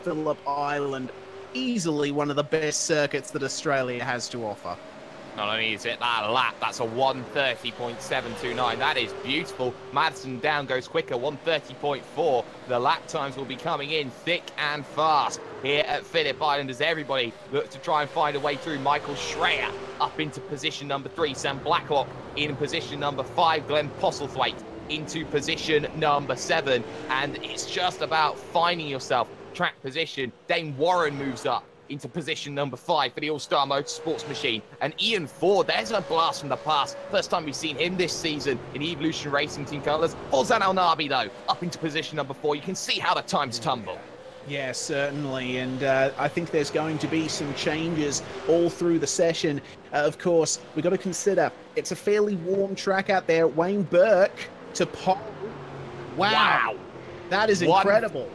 Phillip Island. Easily one of the best circuits that Australia has to offer. Not only is it that lap, that's a 1:30.729. That is beautiful. Madison down goes quicker, 1:30.4. The lap times will be coming in thick and fast here at Phillip Island as everybody looks to try and find a way through. Michael Schreier up into position number 3. Sam Blacklock in position number 5. Glenn Postlethwaite into position number 7, and it's just about finding yourself track position. Dane Warren moves up into position number 5 for the All-Star Motorsports machine, and Ian Ford, there's a blast from the past. First time we've seen him this season in Evolution Racing Team colours. Ozan Al Nabi though up into position number 4. You can see how the times tumble. Yeah, certainly, and I think there's going to be some changes all through the session. Of course, we've got to consider it's a fairly warm track out there. Wayne Burke to pole. Wow. That is incredible.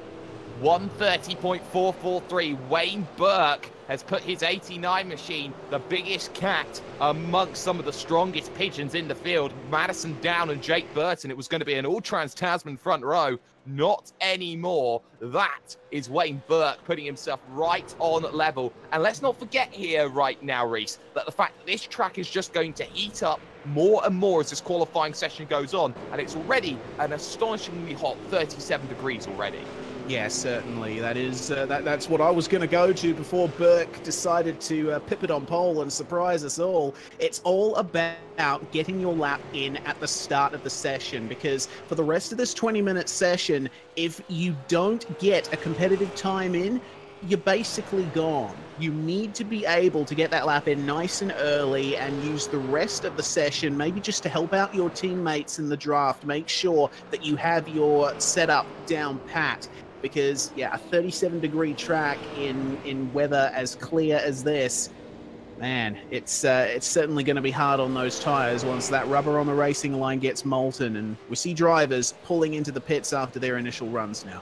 1:30.443. Wayne Burke has put his 89 machine, the biggest cat, amongst some of the strongest pigeons in the field. Madison Down and Jake Burton. It was going to be an all-trans-Tasman front row. Not anymore. That is Wayne Burke putting himself right on level. And let's not forget here right now, Reese, that the fact that this track is just going to heat up more and more as this qualifying session goes on. And it's already an astonishingly hot 37 degrees already. Yeah, certainly. That is that's what I was going to go to before Burke decided to pip it on pole and surprise us all. It's all about getting your lap in at the start of the session, because for the rest of this 20-minute session, if you don't get a competitive time in, you're basically gone. You need to be able to get that lap in nice and early and use the rest of the session maybe just to help out your teammates in the draft. Make sure that you have your setup down pat. Because, yeah, a 37-degree track in weather as clear as this, man, it's certainly going to be hard on those tires once that rubber on the racing line gets molten. And we see drivers pulling into the pits after their initial runs now.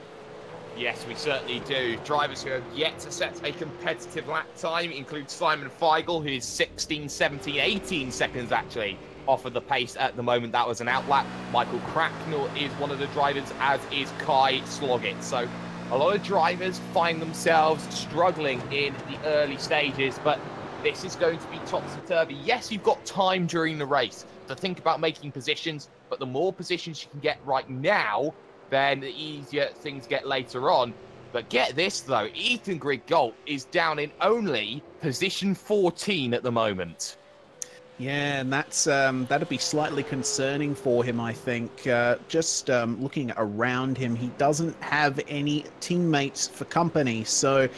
Yes, we certainly do. Drivers who have yet to set a competitive lap time include Simon Feigl, who is 16, 17, 18 seconds, actually, off of the pace at the moment. That was an outlap. Michael Cracknell is one of the drivers, as is Kai Sloggett. So a lot of drivers find themselves struggling in the early stages, but this is going to be topsy-turvy. Yes, you've got time during the race to think about making positions, but the more positions you can get right now, then the easier things get later on. But get this, though, Ethan Grigalt is down in only position 14 at the moment. Yeah, and that's that'd be slightly concerning for him, I think. Just looking around him, he doesn't have any teammates for company, so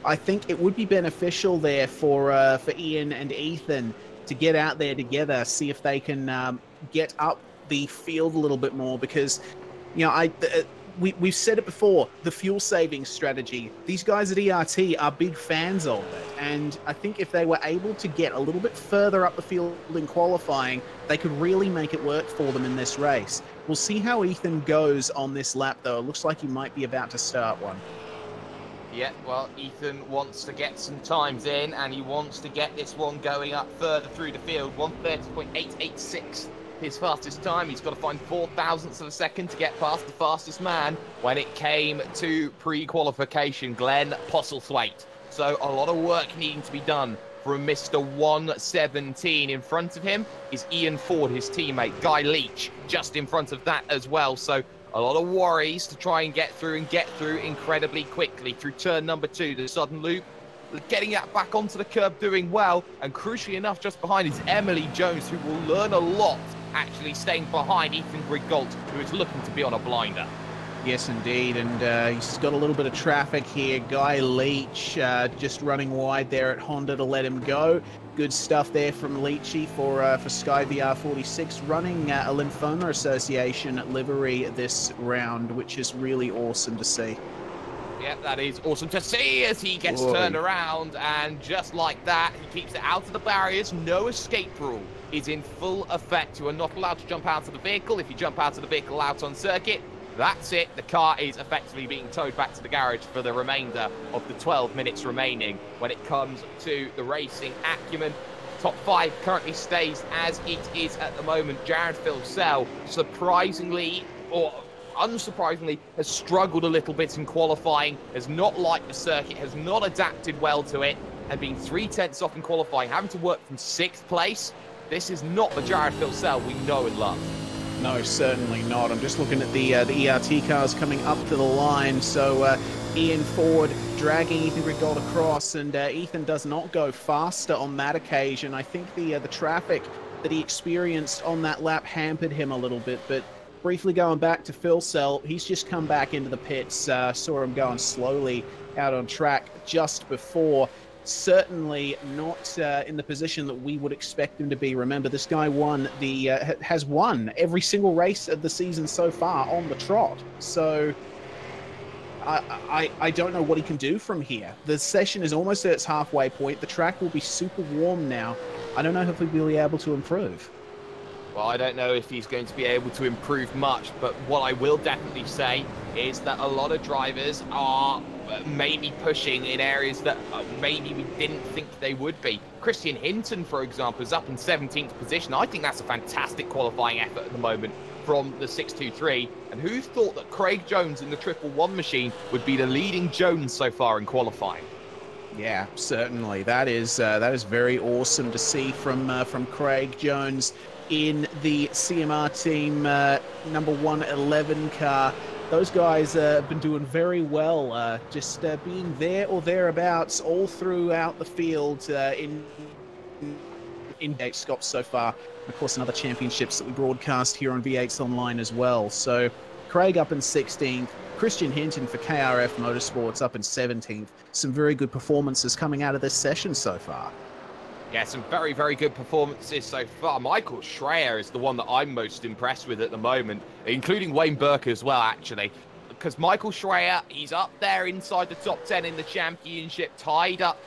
I think it would be beneficial there for Ian and Ethan to get out there together, see if they can get up the field a little bit more, because, you know, we've said it before, the fuel saving strategy. These guys at ERT are big fans of it, and I think if they were able to get a little bit further up the field in qualifying, they could really make it work for them in this race. We'll see how Ethan goes on this lap, though. It looks like he might be about to start one. Yeah, well, Ethan wants to get some times in, and he wants to get this one going up further through the field. 1:30.886. His fastest time. He's got to find 0.004 of a second to get past the fastest man when it came to pre-qualification, Glenn Postlethwaite. So a lot of work needing to be done from Mr. 117. In front of him is Ian Ford, his teammate. Guy Leach just in front of that as well. So a lot of worries to try and get through incredibly quickly through turn number 2, the sudden loop. Getting that back onto the curb, doing well, and crucially enough, just behind is Emily Jones, who will learn a lot actually staying behind Ethan Grigalt, who is looking to be on a blinder. Yes, indeed, and he's got a little bit of traffic here. Guy Leach just running wide there at Honda to let him go. Good stuff there from Leachy for Sky VR46, running a Lymphoma Association livery this round, which is really awesome to see. Yeah, that is awesome to see as he gets turned around, and just like that, he keeps it out of the barriers. No escape rule is in full effect. You are not allowed to jump out of the vehicle. If you jump out of the vehicle out on circuit, that's it. The car is effectively being towed back to the garage for the remainder of the 12 minutes remaining. When it comes to the racing acumen, top 5 currently stays as it is at the moment. Jared Philsell, surprisingly, or unsurprisingly, has struggled a little bit in qualifying, has not liked the circuit, has not adapted well to it, and being 3/10 off in qualifying, having to work from 6th place. This is not the Jared Philsell we know and love. No, certainly not. I'm just looking at the ERT cars coming up to the line. So Ian Ford dragging Ethan Grigalt across, and Ethan does not go faster on that occasion. I think the traffic that he experienced on that lap hampered him a little bit, but briefly going back to Philsell, he's just come back into the pits. Saw him going slowly out on track just before. Certainly not in the position that we would expect him to be. Remember, this guy has won every single race of the season so far on the trot. So I don't know what he can do from here. The session is almost at its halfway point. The track will be super warm now. I don't know if he'll be able to improve. Well, I don't know if he's going to be able to improve much, but what I will definitely say is that a lot of drivers are maybe pushing in areas that maybe we didn't think they would be. Christian Hinton, for example, is up in 17th position. I think that's a fantastic qualifying effort at the moment from the 623. And who thought that Craig Jones in the 111 machine would be the leading Jones so far in qualifying? Yeah, certainly. That is very awesome to see from Craig Jones in the CMR team number 111 car. Those guys have been doing very well, just being there or thereabouts all throughout the field in V8SCOPS so far. And of course, in other championships that we broadcast here on V8s Online as well. So Craig up in 16th, Christian Hinton for KRF Motorsports up in 17th. Some very good performances coming out of this session so far. Yeah, some very, very good performances so far. Michael Schreier is the one that I'm most impressed with at the moment, including Wayne Burke as well, actually. Because Michael Schreier, he's up there inside the top 10 in the championship, tied up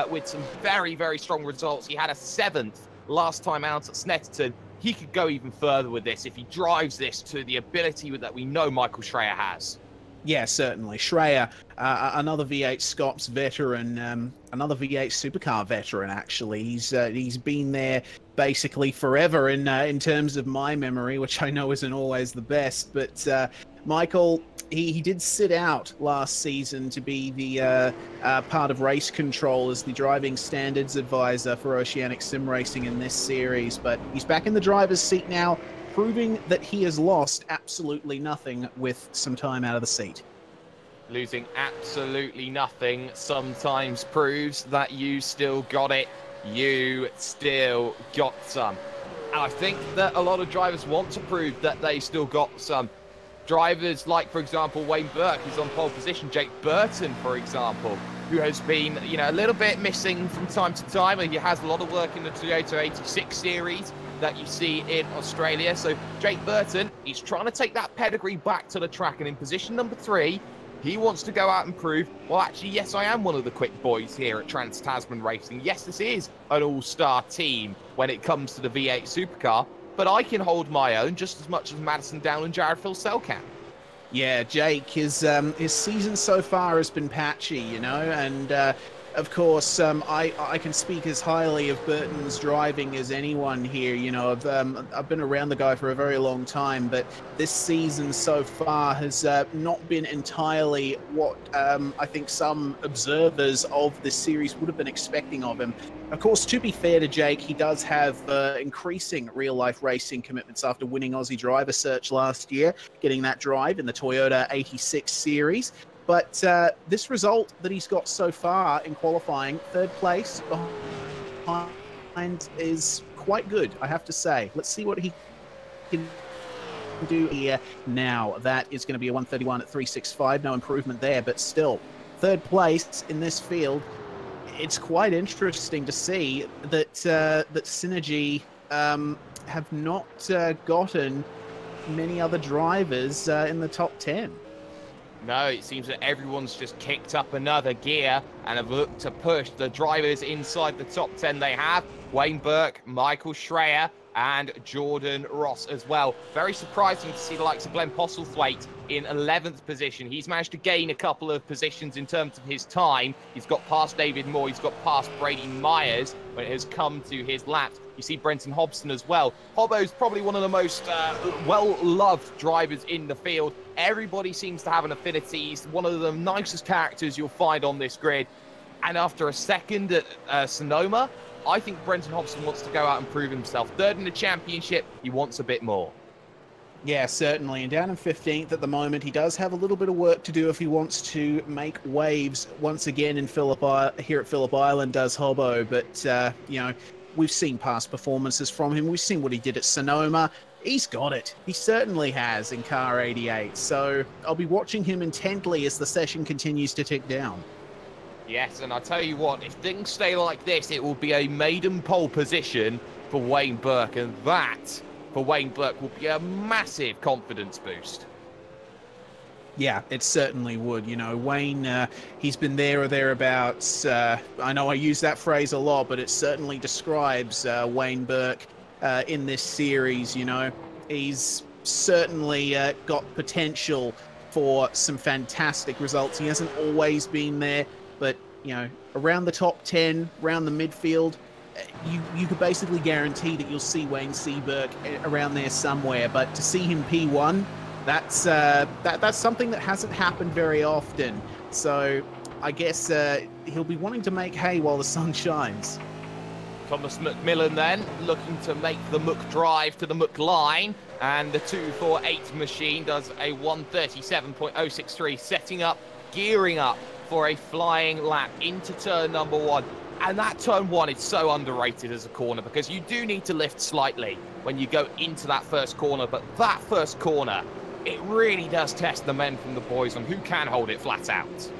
with some very, very strong results. He had a 7th last time out at Snetterton. He could go even further with this if he drives this to the ability that we know Michael Schreier has. Yeah, certainly. Schreier, another V8SCOPS veteran, another V8 supercar veteran, actually. He's been there basically forever in terms of my memory, which I know isn't always the best. But Michael, he did sit out last season to be the part of race control as the driving standards advisor for Oceanic Sim Racing in this series. But he's back in the driver's seat now, proving that he has lost absolutely nothing with some time out of the seat. Losing absolutely nothing sometimes proves that you still got it. You still got some. And I think that a lot of drivers want to prove that they still got some. Drivers like, for example, Wayne Burke, who's on pole position. Jake Burton, for example, who has been, a little bit missing from time to time. He has a lot of work in the Toyota 86 series that you see in Australia. So Jake Burton, he's trying to take that pedigree back to the track, and in position number 3, he wants to go out and prove, well, actually, yes, I am one of the quick boys here at Trans-Tasman Racing. Yes, this is an all-star team when it comes to the V8 supercar, but I can hold my own just as much as Madison Down and Jared Filsell can. Yeah, Jake, his season so far has been patchy, and of course, I can speak as highly of Burton's driving as anyone here. I've been around the guy for a very long time, but this season so far has not been entirely what I think some observers of this series would have been expecting of him. Of course, to be fair to Jake, he does have increasing real-life racing commitments after winning Aussie Driver Search last year, getting that drive in the Toyota 86 series. But this result that he's got so far in qualifying, 3rd place behind, is quite good, I have to say. Let's see what he can do here now. That is going to be a 131 at 365. No improvement there, but still, 3rd place in this field. It's quite interesting to see that that Synergy have not gotten many other drivers in the top 10. No, it seems that everyone's just kicked up another gear and have looked to push the drivers inside the top 10 they have. Wayne Burke, Michael Schreier, and Jordan Ross as well. Very surprising to see the likes of Glenn Postlethwaite in 11th position. He's managed to gain a couple of positions in terms of his time. He's got past David Moore, he's got past Brady Myers when it has come to his laps. You see Brenton Hobson as well. Hobbo's probably one of the most well-loved drivers in the field. Everybody seems to have an affinity. He's one of the nicest characters you'll find on this grid. And after a second at Sonoma, I think Brenton Hobson wants to go out and prove himself. 3rd in the championship, he wants a bit more. Yeah, certainly. And down in 15th at the moment, he does have a little bit of work to do if he wants to make waves once again in here at Phillip Island, does Hobbo. But, we've seen past performances from him. We've seen what he did at Sonoma. He's got it. He certainly has in Car 88. So I'll be watching him intently as the session continues to tick down. Yes, and I tell you what, if things stay like this, it will be a maiden pole position for Wayne Burke, and that, for Wayne Burke, will be a massive confidence boost. Yeah, it certainly would. Wayne, he's been there or thereabouts. I know I use that phrase a lot, but it certainly describes Wayne Burke. in this series. You know, he's certainly got potential for some fantastic results. He hasn't always been there, but you know, around the top 10, around the midfield, you could basically guarantee that you'll see Wayne Seaburg around there somewhere. But to see him P1, that's something that hasn't happened very often. So I guess he'll be wanting to make hay while the sun shines. Thomas McMillan then looking to make the Muck drive to the Muck line, and the 248 machine does a 137.063, setting up, gearing up for a flying lap into turn number 1. And that turn 1 is so underrated as a corner, because you do need to lift slightly when you go into that first corner, but that first corner, it really does test the men from the boys on who can hold it flat out.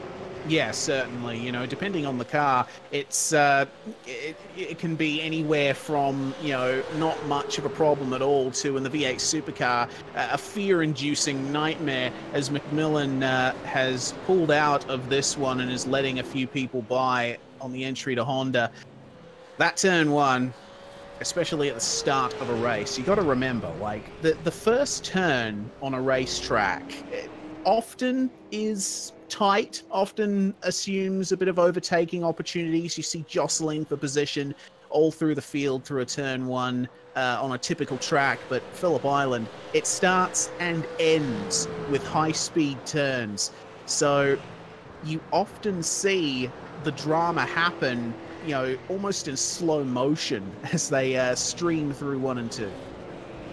Yeah, certainly. You know, depending on the car, it's it can be anywhere from, you know, not much of a problem at all to, in the V8 supercar, a fear-inducing nightmare, as McMillan has pulled out of this one and is letting a few people by on the entry to Honda. That turn 1, especially at the start of a race, you got to remember, like, the first turn on a racetrack often is tight, often assumes a bit of overtaking opportunities. You see jostling for position all through the field through a turn 1 on a typical track, but Phillip Island, it starts and ends with high-speed turns. So you often see the drama happen, you know, almost in slow motion as they stream through 1 and 2.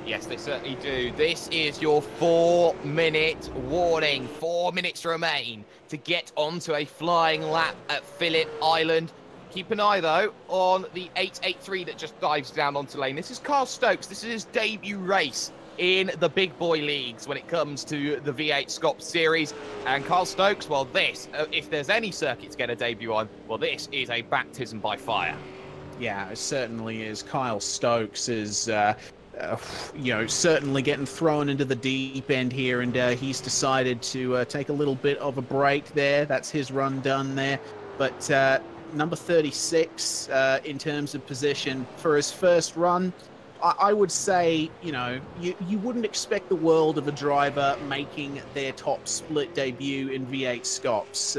Yes, they certainly do. This is your 4-minute warning. 4 minutes remain to get onto a flying lap at Phillip Island. Keep an eye, though, on the 883 that just dives down onto lane. This is Carl Stokes. This is his debut race in the big boy leagues when it comes to the V8SCOPS series. And Carl Stokes, well, this, if there's any circuit to get a debut on, well, this is a baptism by fire. Yeah, it certainly is. Kyle Stokes is... you know, certainly getting thrown into the deep end here, and he's decided to take a little bit of a break there. That's his run done there. But number 36 in terms of position for his first run, I would say, you know, you wouldn't expect the world of a driver making their top split debut in V8SCOPS.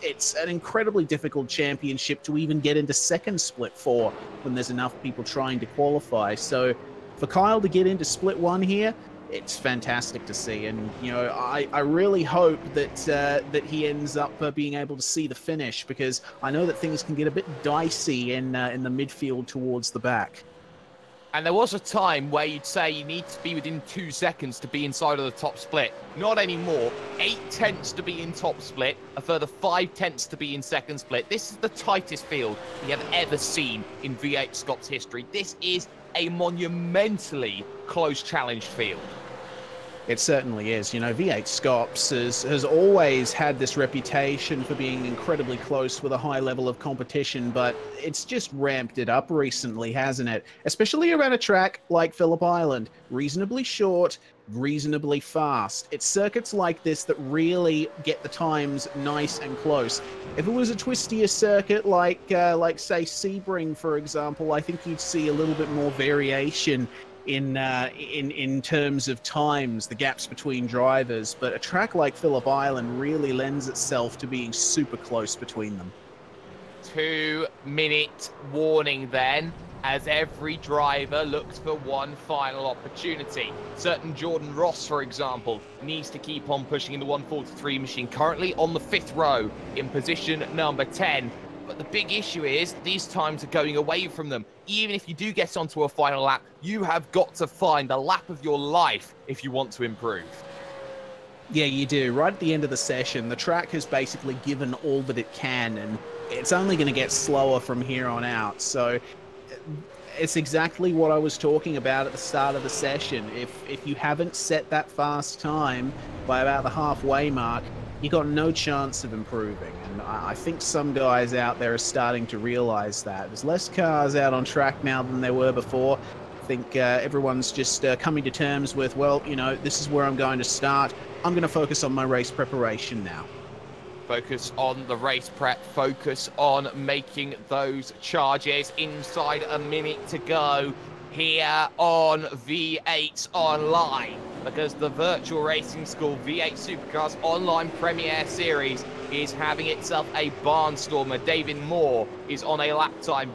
It's an incredibly difficult championship to even get into second split for when there's enough people trying to qualify. So for Kyle to get into split 1 here, it's fantastic to see. And, you know, I really hope that that he ends up being able to see the finish, because I know that things can get a bit dicey in the midfield towards the back. And there was a time where you'd say you need to be within 2 seconds to be inside of the top split. Not anymore. 8 tenths to be in top split, a further 5 tenths to be in second split. This is the tightest field we have ever seen in V8SCOPS history. This is a monumentally close challenge field. It certainly is. You know, V8SCOPS has always had this reputation for being incredibly close with a high level of competition, but it's just ramped it up recently, hasn't it? Especially around a track like Phillip Island. Reasonably short, reasonably fast. It's circuits like this that really get the times nice and close. If it was a twistier circuit like say Sebring, for example, I think you'd see a little bit more variation in terms of times, the gaps between drivers. But a track like Phillip Island really lends itself to being super close between them. 2-minute warning then, as every driver looks for one final opportunity. Certain Jordan Ross, for example, needs to keep on pushing in the 143 machine, currently on the 5th row in position number 10. But the big issue is these times are going away from them. Even if you do get onto a final lap, you have got to find the lap of your life if you want to improve. Yeah, you do. Right at the end of the session, the track has basically given all that it can, and it's only going to get slower from here on out. So it's exactly what I was talking about at the start of the session. If you haven't set that fast time by about the halfway mark, you got no chance of improving. And I think some guys out there are starting to realize that. There's less cars out on track now than there were before. I think everyone's just coming to terms with, well, you know, this is where I'm going to start. I'm going to focus on my race preparation now. Focus on the race prep, focus on making those charges. Inside a minute to go. here on V8 Online, because the Virtual Racing School V8 Supercars Online Premier Series is having itself a barnstormer. David Moore is on a lap time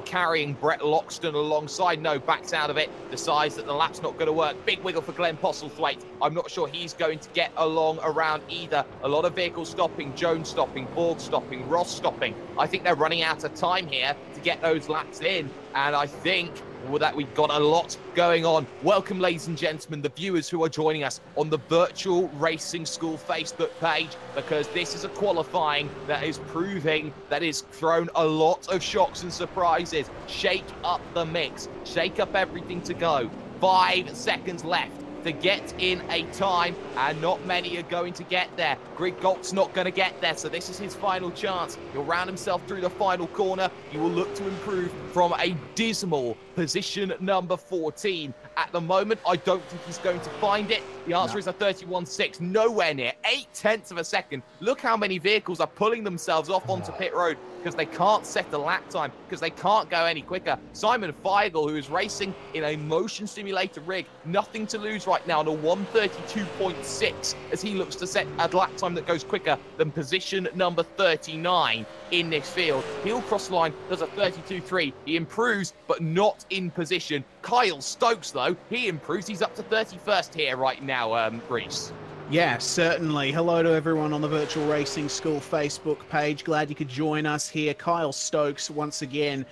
carrying Brett Loxton alongside. No, backs out of it, decides that the lap's not going to work. Big wiggle for Glenn Postlethwaite. I'm not sure he's going to get along around either. A lot of vehicles stopping, Jones stopping, Borg stopping, Ross stopping. I think they're running out of time here to get those laps in, and I think that we've got a lot going on. Welcome, ladies and gentlemen, the viewers who are joining us on the Virtual Racing School Facebook page, because this is a qualifying that is proving that is thrown a lot of shocks and surprises. Shake up the mix, shake up everything to go. 5 seconds left to get in a time, and not many are going to get there. Greg Galt's not going to get there, so this is his final chance. He'll round himself through the final corner. He will look to improve from a dismal position number 14. At the moment, I don't think he's going to find it. The answer is a 31.6, nowhere near, 0.8 of a second. Look how many vehicles are pulling themselves off onto pit road because they can't set a lap time, because they can't go any quicker. Simon Feigl, who is racing in a motion simulator rig, nothing to lose right now on a 132.6 as he looks to set a lap time that goes quicker than position number 39 in this field. He'll cross the line, does a 32.3. He improves, but not in position. Kyle Stokes, though, he improves. He's up to 31st here right now, Reese. Yeah, certainly. Hello to everyone on the Virtual Racing School Facebook page. Glad you could join us here. Kyle Stokes, once again,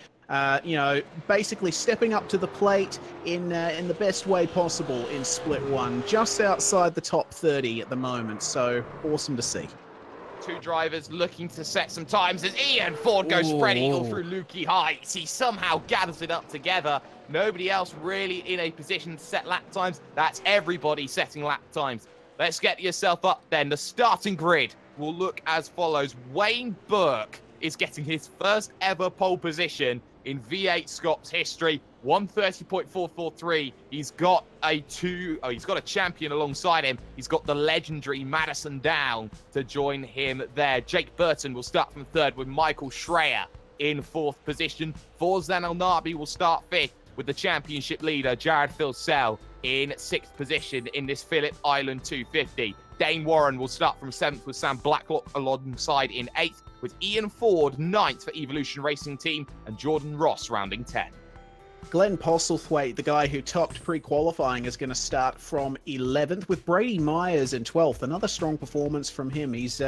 basically stepping up to the plate in the best way possible in Split 1, just outside the top 30 at the moment. So awesome to see. Two drivers looking to set some times as Ian Ford goes spread eagle through Lukey Heights. He somehow gathers it up together. Nobody else really in a position to set lap times. That's everybody setting lap times. Let's get yourself up then. The starting grid will look as follows. Wayne Burke is getting his first ever pole position in V8SCOPS history. 130.443. He's got a champion alongside him. He's got the legendary Madison Down to join him there. Jake Burton will start from third with Michael Schreier in fourth position. Forzan Elnabi will start fifth with the championship leader Jared Filsell in sixth position in this Phillip Island 250. Dane Warren will start from seventh with Sam Blacklock alongside in eighth, with Ian Ford ninth for Evolution Racing Team and Jordan Ross rounding 10. Glenn Postlethwaite, the guy who topped pre-qualifying, is going to start from 11th, with Brady Myers in 12th. Another strong performance from him. He's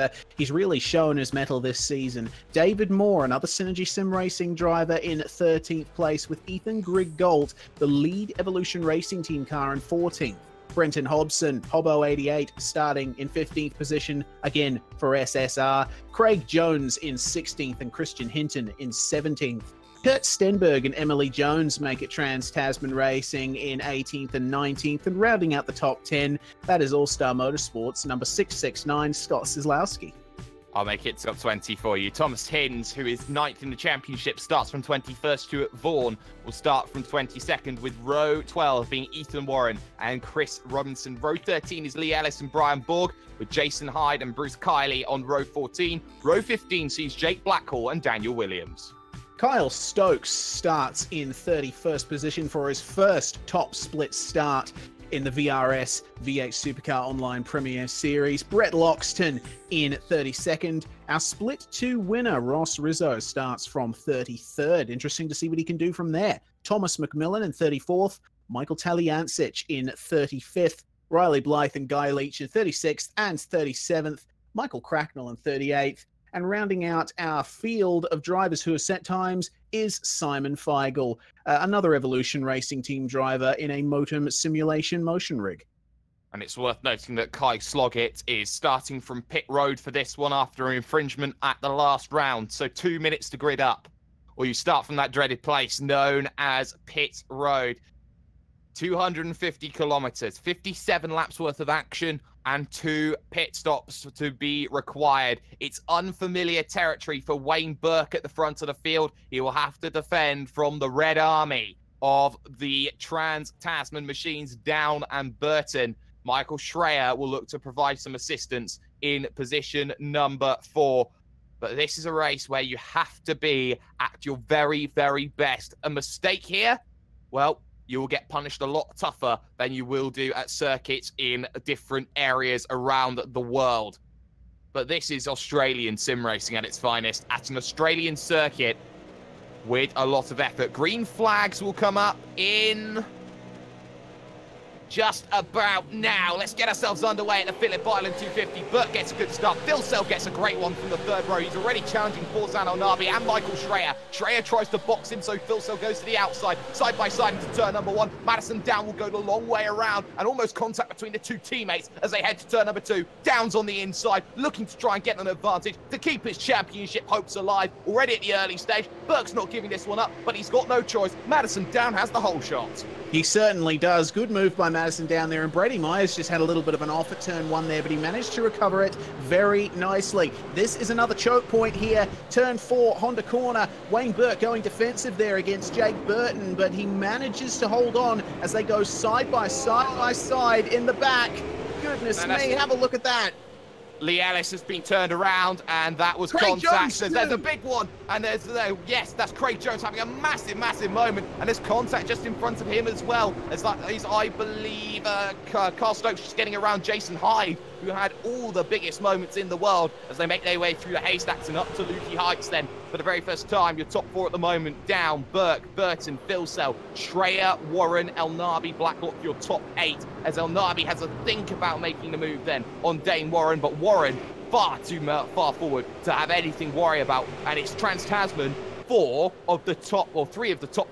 really shown his mettle this season. David Moore, another Synergy Sim Racing driver, in 13th place, with Ethan Griggold, the lead Evolution Racing Team car, in 14th. Brenton Hobson, Hobbo88, starting in 15th position, again for SSR. Craig Jones in 16th and Christian Hinton in 17th. Kurt Stenberg and Emily Jones make it Trans-Tasman Racing in 18th and 19th, and rounding out the top 10, that is All-Star Motorsports, number 669, Scott Sislowski. I'll make it top 20 for you. Thomas Hinds, who is 9th in the championship, starts from 21st. Stuart Vaughan will start from 22nd, with row 12 being Ethan Warren and Chris Robinson. Row 13 is Lee Ellis and Brian Borg, with Jason Hyde and Bruce Kiley on row 14. Row 15 sees Jake Blackhall and Daniel Williams. Kyle Stokes starts in 31st position for his first top split start in the VRS V8 Supercar Online Premier Series. Brett Loxton in 32nd. Our Split 2 winner, Ross Rizzo, starts from 33rd. Interesting to see what he can do from there. Thomas McMillan in 34th. Michael Taliancic in 35th. Riley Blythe and Guy Leach in 36th and 37th. Michael Cracknell in 38th. And rounding out our field of drivers who have set times is Simon Feigl, another Evolution Racing Team driver in a Motum simulation motion rig. And it's worth noting that Kai Sloggett is starting from pit road for this one after an infringement at the last round. So 2 minutes to grid up, or you start from that dreaded place known as pit road. 250 kilometers, 57 laps worth of action, and 2 pit stops to be required. It's unfamiliar territory for Wayne Burke at the front of the field. He will have to defend from the Red Army of the Trans-Tasman machines, Down and Burton. Michael Schreier will look to provide some assistance in position number 4. But this is a race where you have to be at your very, very best. A mistake here well, you will get punished a lot tougher than you will do at circuits in different areas around the world. But this is Australian sim racing at its finest, at an Australian circuit with a lot of effort. Green flags will come up in just about now. Let's get ourselves underway at the Phillip Island 250. Burt gets a good start. Phil gets a great one from the third row. He's already challenging Forzan Elnabi and Michael Schreier. Schreier tries to box him, so Phil goes to the outside. Side by side into turn number 1. Madison Down will go the long way around, and almost contact between the two teammates as they head to turn number 2. Down's on the inside, looking to try and get an advantage to keep his championship hopes alive. Already at the early stage, Burke's not giving this one up, but he's got no choice. Madison Down has the whole shot. He certainly does. Good move by Madison down there, and Brady Myers just had a little bit of an off at turn 1 there, but he managed to recover it very nicely. This is another choke point here. Turn 4, Honda corner. Wayne Burke going defensive there against Jake Burton, but he manages to hold on as they go side by side in the back. Goodness me, have a look at that. Lee Ellis has been turned around, and that was Craig contact. Jones, there's a big one, and yes, that's Craig Jones having a massive moment, and there's contact just in front of him as well. As that is, I believe, Carl Stokes just getting around Jason Hyde, who had all the biggest moments in the world as they make their way through the haystacks and up to Lukey Heights then. For the very first time, your top 4 at the moment: Down, Burke, Burton, Philsell, Schreier, Warren, Elnabi, Blacklock, your top 8, as Elnabi has a think about making the move then on Dane Warren, but Warren far too far forward to have anything to worry about, and it's Trans-Tasman 3 of the top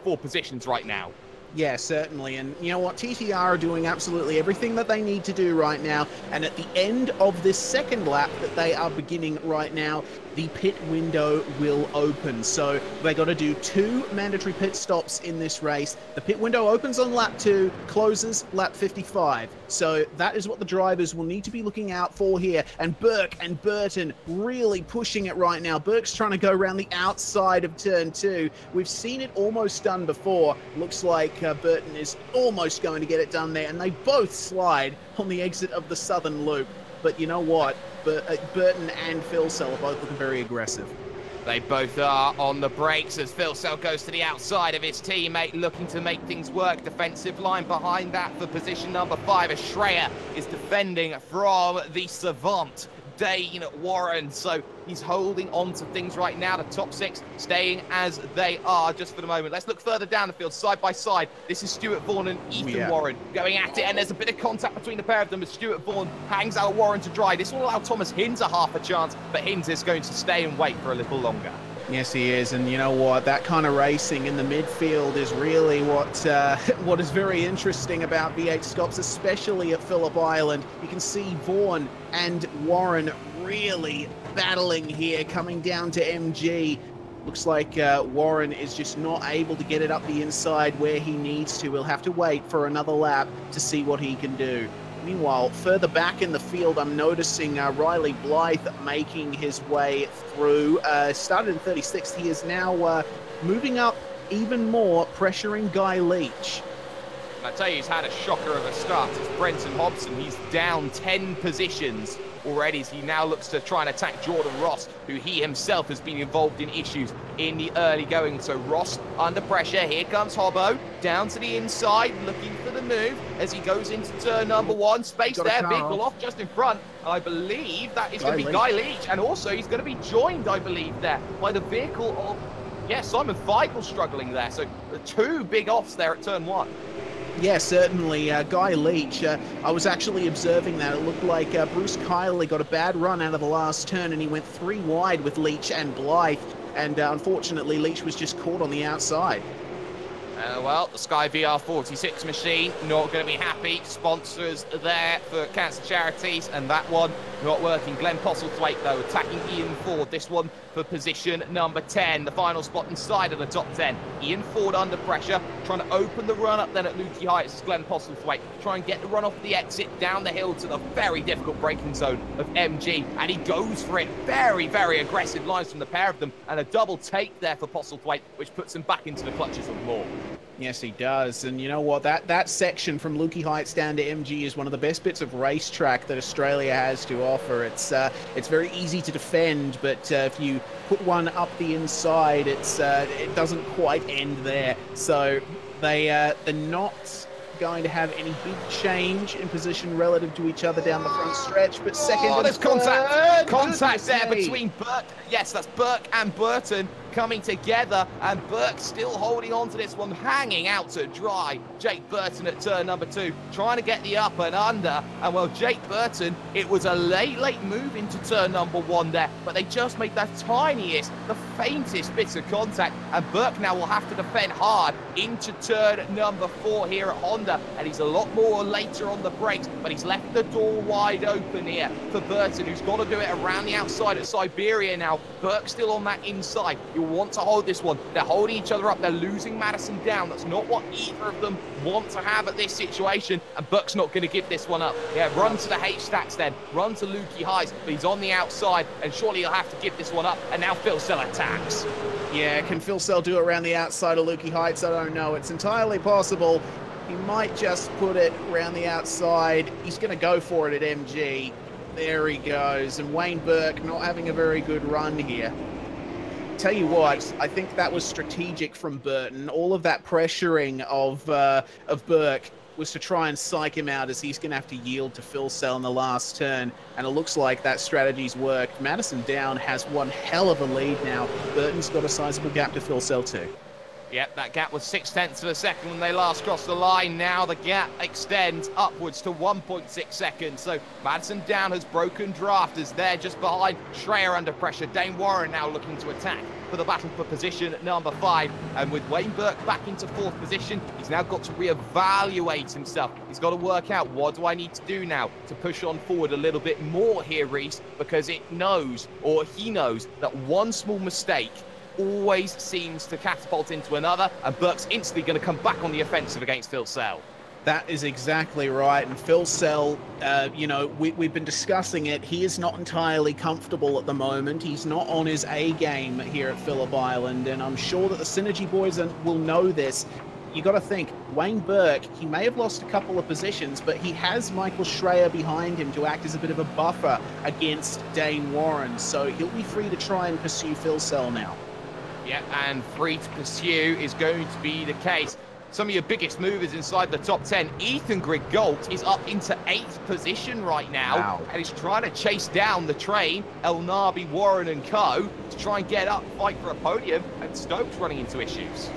4 positions right now. Yeah, certainly. And you know what? TTR are doing absolutely everything that they need to do right now. And at the end of this second lap that they are beginning right now, the pit window will open. So they got to do 2 mandatory pit stops in this race. The pit window opens on lap 2, closes lap 55. So that is what the drivers will need to be looking out for here. And Burke and Burton really pushing it right now. Burke's trying to go around the outside of turn 2. We've seen it almost done before. Looks like Burton is almost going to get it done there. And they both slide on the exit of the southern loop. But you know what? Burton and Philsell are both looking very aggressive. They both are on the brakes as Philsell goes to the outside of his teammate, looking to make things work. Defensive line behind that for position number 5 as Schreier is defending from the Savant, Dane Warren. So he's holding on to things right now. The top 6 staying as they are just for the moment. Let's look further down the field, side by side. This is Stuart Vaughan and Ethan Warren going at it, and there's a bit of contact between the pair of them as Stuart Vaughan hangs out Warren to dry. This will allow Thomas Hinds a half a chance, but Hinds is going to stay and wait for a little longer. Yes, he is, and you know what? That kind of racing in the midfield is really what is very interesting about V8SCOPS, especially at Phillip Island. You can see Vaughan and Warren really battling here, coming down to MG. Looks like Warren is just not able to get it up the inside where he needs to. We'll have to wait for another lap to see what he can do. Meanwhile, further back in the field, I'm noticing Riley Blythe making his way through. Started in 36th. He is now moving up even more, pressuring Guy Leach. And I tell you, he's had a shocker of a start. It's Brenton Hobson. He's down 10 positions already as he now looks to try and attack Jordan Ross, who he himself has been involved in issues in the early going. So Ross under pressure. Here comes Hobbo down to the inside, looking for the move as he goes into turn number 1. Space there, vehicle off just in front. I believe that is going to be Guy Leach, and also he's going to be joined, I believe, there by the vehicle of, Simon Feigl struggling there. So the 2 big offs there at turn 1. Yeah, certainly. Guy Leach, I was actually observing that. It looked like Bruce Kiley got a bad run out of the last turn, and he went 3 wide with Leach and Blythe, and unfortunately Leach was just caught on the outside. Well, the Sky VR46 machine not going to be happy. Sponsors there for cancer charities, and that one not working. Glenn Postlethwaite, though, attacking Ian Ford. This one for position number 10, the final spot inside of the top 10. Ian Ford under pressure, trying to open the run up then at Lukey Heights as Glenn Postlethwaite try and get the run off the exit down the hill to the very difficult braking zone of MG, and he goes for it. Very, very aggressive lines from the pair of them, and a double take there for Postlethwaite, which puts him back into the clutches of Moore. Yes, he does. And you know what? That section from Lukey Heights down to MG is one of the best bits of racetrack that Australia has to offer. It's very easy to defend, but if you put one up the inside, it doesn't quite end there. So they're not going to have any big change in position relative to each other down the front stretch, but second and there's third, contact there me. between Burke. Yes, that's Burke and Burton coming together, and Burke still holding on to this one, hanging out to dry. Jake Burton at turn number 2, trying to get the up and under, and well, Jake Burton, it was a late move into turn number 1 there, but they just made the tiniest, the faintest bits of contact, and Burke now will have to defend hard into turn number 4 here at Honda, and he's a lot more later on the brakes, but he's left the door wide open here for Burton, who's got to do it around the outside at Siberia now. Burke still on that inside. You'll want to hold this one. They're holding each other up. They're losing Madison down. That's not what either of them want to have at this situation, and Burke's not going to give this one up. Yeah, run to the H-stacks then. Run to Lukey Heights, but he's on the outside, and surely he'll have to give this one up, and now Phil Sell attacks. Yeah, can Phil Sell do it around the outside of Lukey Heights? I don't know. It's entirely possible. He might just put it around the outside. He's going to go for it at MG. There he goes. And Wayne Burke not having a very good run here. Tell you what, I think that was strategic from Burton. All of that pressuring of Burke was to try and psych him out, as he's going to have to yield to Phil Sell in the last turn. And it looks like that strategy's worked. Madison Down has one hell of a lead now. Burton's got a sizable gap to Phil Sell too. Yep, that gap was 0.6 of a second when they last crossed the line. Now the gap extends upwards to 1.6 seconds. So Madison Down has broken draft as they're just behind. Schreier under pressure. Dane Warren now looking to attack for the battle for position at number 5. And with Wayne Burke back into 4th position, he's now got to reevaluate himself. He's got to work out, what do I need to do now to push on forward a little bit more here, Reese, because it knows, or he knows, that one small mistake always seems to catapult into another, and Burke's instantly going to come back on the offensive against Phil Sell. That is exactly right. And Phil Sell, you know, we've been discussing it. He is not entirely comfortable at the moment. He's not on his A game here at Phillip Island, and I'm sure that the Synergy boys will know this. You got to think, Wayne Burke, he may have lost a couple of positions, but he has Michael Schreier behind him to act as a bit of a buffer against Dane Warren, so he'll be free to try and pursue Phil Sell now. Yeah, and free to pursue is going to be the case. Some of your biggest movers inside the top 10. Ethan Grigault is up into 8th position right now. Wow. And he's trying to chase down the train, El Nabi, Warren and co. to try and get up, fight for a podium. And Stokes running into issues.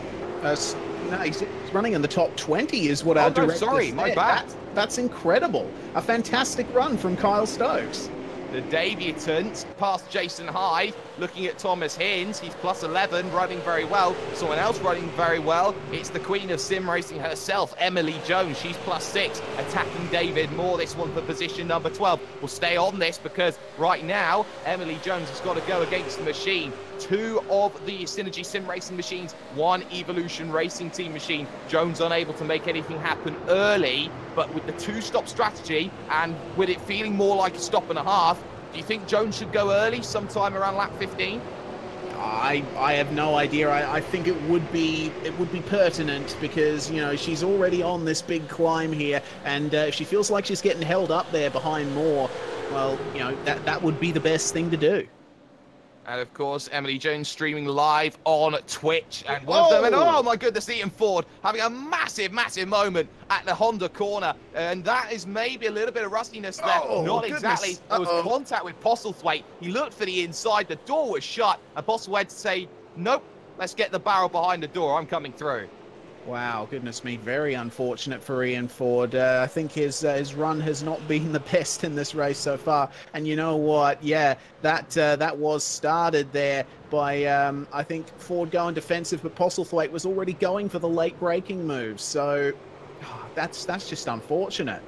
No, he's running in the top 20 is what our director sorry, said. my bad. That's incredible. A fantastic run from Kyle Stokes. The debutant past Jason Hyde, looking at Thomas Hinds. He's plus 11, running very well. Someone else running very well. It's the queen of sim racing herself, Emily Jones. She's plus 6, attacking David Moore. This one for position number 12. We'll stay on this because right now, Emily Jones has got to go against the machine. 2 of the Synergy sim racing machines, 1 Evolution Racing Team machine. Jones unable to make anything happen early, but with the 2-stop strategy and with it feeling more like a stop and a half, do you think Jones should go early sometime around lap 15? I have no idea. I think it would be pertinent because, you know, she's already on this big climb here, and if she feels like she's getting held up there behind Moore, well, you know, that would be the best thing to do. And of course, Emily Jones streaming live on Twitch. And one of them, and oh my goodness, Ethan Ford having a massive moment at the Honda corner. And that is maybe a little bit of rustiness there. Not exactly. There was contact with Postlethwaite. He looked for the inside. The door was shut. And Postlethwaite said, nope, let's get the barrel behind the door. I'm coming through. Wow, goodness me, very unfortunate for Ian Ford. I think his run has not been the best in this race so far. And you know what? Yeah, that was started there by, I think, Ford going defensive, but Postlethwaite was already going for the late braking move. So that's just unfortunate.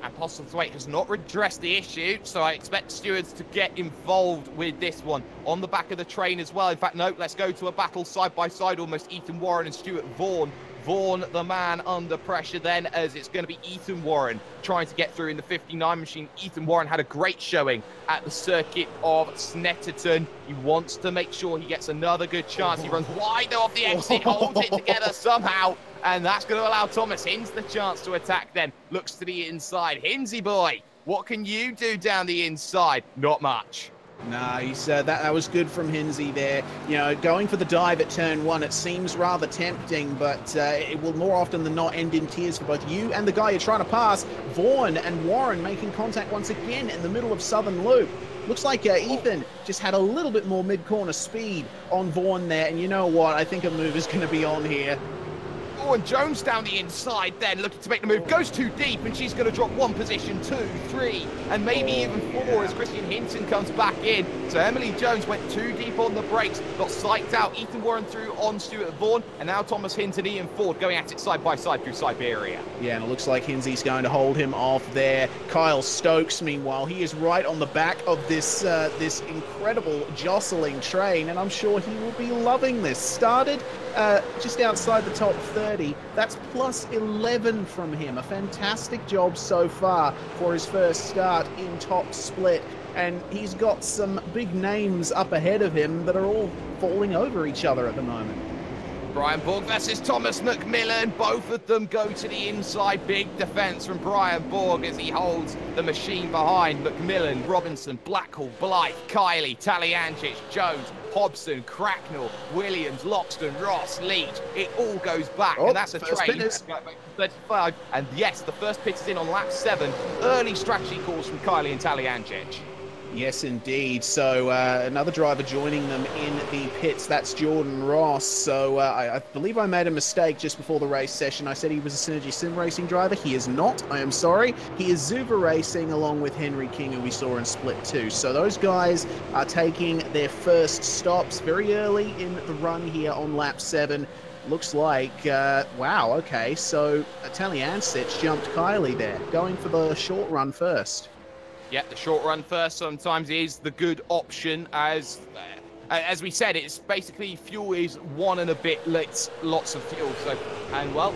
And Postlethwaite has not redressed the issue, so I expect stewards to get involved with this one. On the back of the train as well. In fact, no, let's go to a battle side by side almost. Ethan Warren and Stuart Vaughan. Vaughan, the man under pressure then, as it's going to be Ethan Warren trying to get through in the 59 machine. Ethan Warren had a great showing at the circuit of Snetterton. He wants to make sure he gets another good chance. He runs wide off the exit, holds it together somehow, and that's going to allow Thomas Hinds the chance to attack then. Looks to the inside. Hinsey boy, what can you do down the inside? Not much. Nah, he's that was good from Hinsey there. You know, going for the dive at turn 1, it seems rather tempting, but it will more often than not end in tears for both you and the guy you're trying to pass. Vaughn and Warren making contact once again in the middle of Southern Loop. Looks like Ethan just had a little bit more mid-corner speed on Vaughn there, and you know what? I think a move is going to be on here. Oh, and Jones down the inside then, looking to make the move. Goes too deep, and she's going to drop 1 position, 2, 3, and maybe even 4 as Christian Hinton comes back in. So Emily Jones went too deep on the brakes, got psyched out. Ethan Warren through on Stuart Vaughan, and now Thomas Hinton, Ian Ford going at it side by side through Siberia. Yeah, and it looks like Hinsey's going to hold him off there. Kyle Stokes, meanwhile, he is right on the back of this this incredible jostling train, and I'm sure he will be loving this. Started just outside the top 30. That's plus 11 from him. A fantastic job so far for his first start in top split. And he's got some big names up ahead of him that are all falling over each other at the moment. Brian Borg versus Thomas McMillan. Both of them go to the inside. Big defence from Brian Borg as he holds the machine behind. McMillan, Robinson, Blackhall, Blythe, Kiley, Taliangic, Jones, Hobson, Cracknell, Williams, Loxton, Ross, Leach. It all goes back, and that's a train. 35. And yes, the first pit is in on lap 7. Early strategy calls from Kiley and Taliangic. Yes, indeed. So another driver joining them in the pits. That's Jordan Ross. So I believe I made a mistake just before the race session. I said he was a Synergy Sim Racing driver. He is not. I am sorry. He is Zuva Racing along with Henry King, who we saw in Split 2. So those guys are taking their first stops very early in the run here on lap 7. Looks like, wow, okay. So Taliansic jumped Kiley there, going for the short run first. Yeah, the short run first sometimes is the good option. As we said, it's basically fuel is 1 and a bit lots of fuel. So, and well,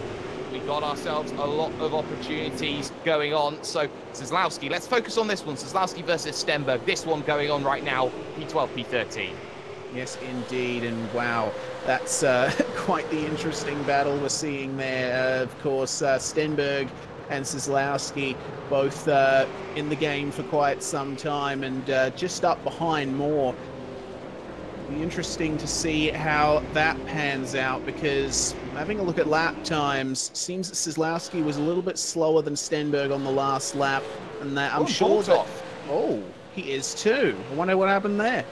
we got ourselves a lot of opportunities going on. So Zizlowski, let's focus on this one. Zizlowski versus Stenberg. This one going on right now, P12, P13. Yes, indeed, and wow, that's quite the interesting battle we're seeing there. Of course, Stenberg and Zizlowski both in the game for quite some time, and just up behind more. It'll be interesting to see how that pans out, because having a look at lap times, seems that Zizlowski was a little bit slower than Stenberg on the last lap, and that I'm sure that... Oh, he is too. I wonder what happened there.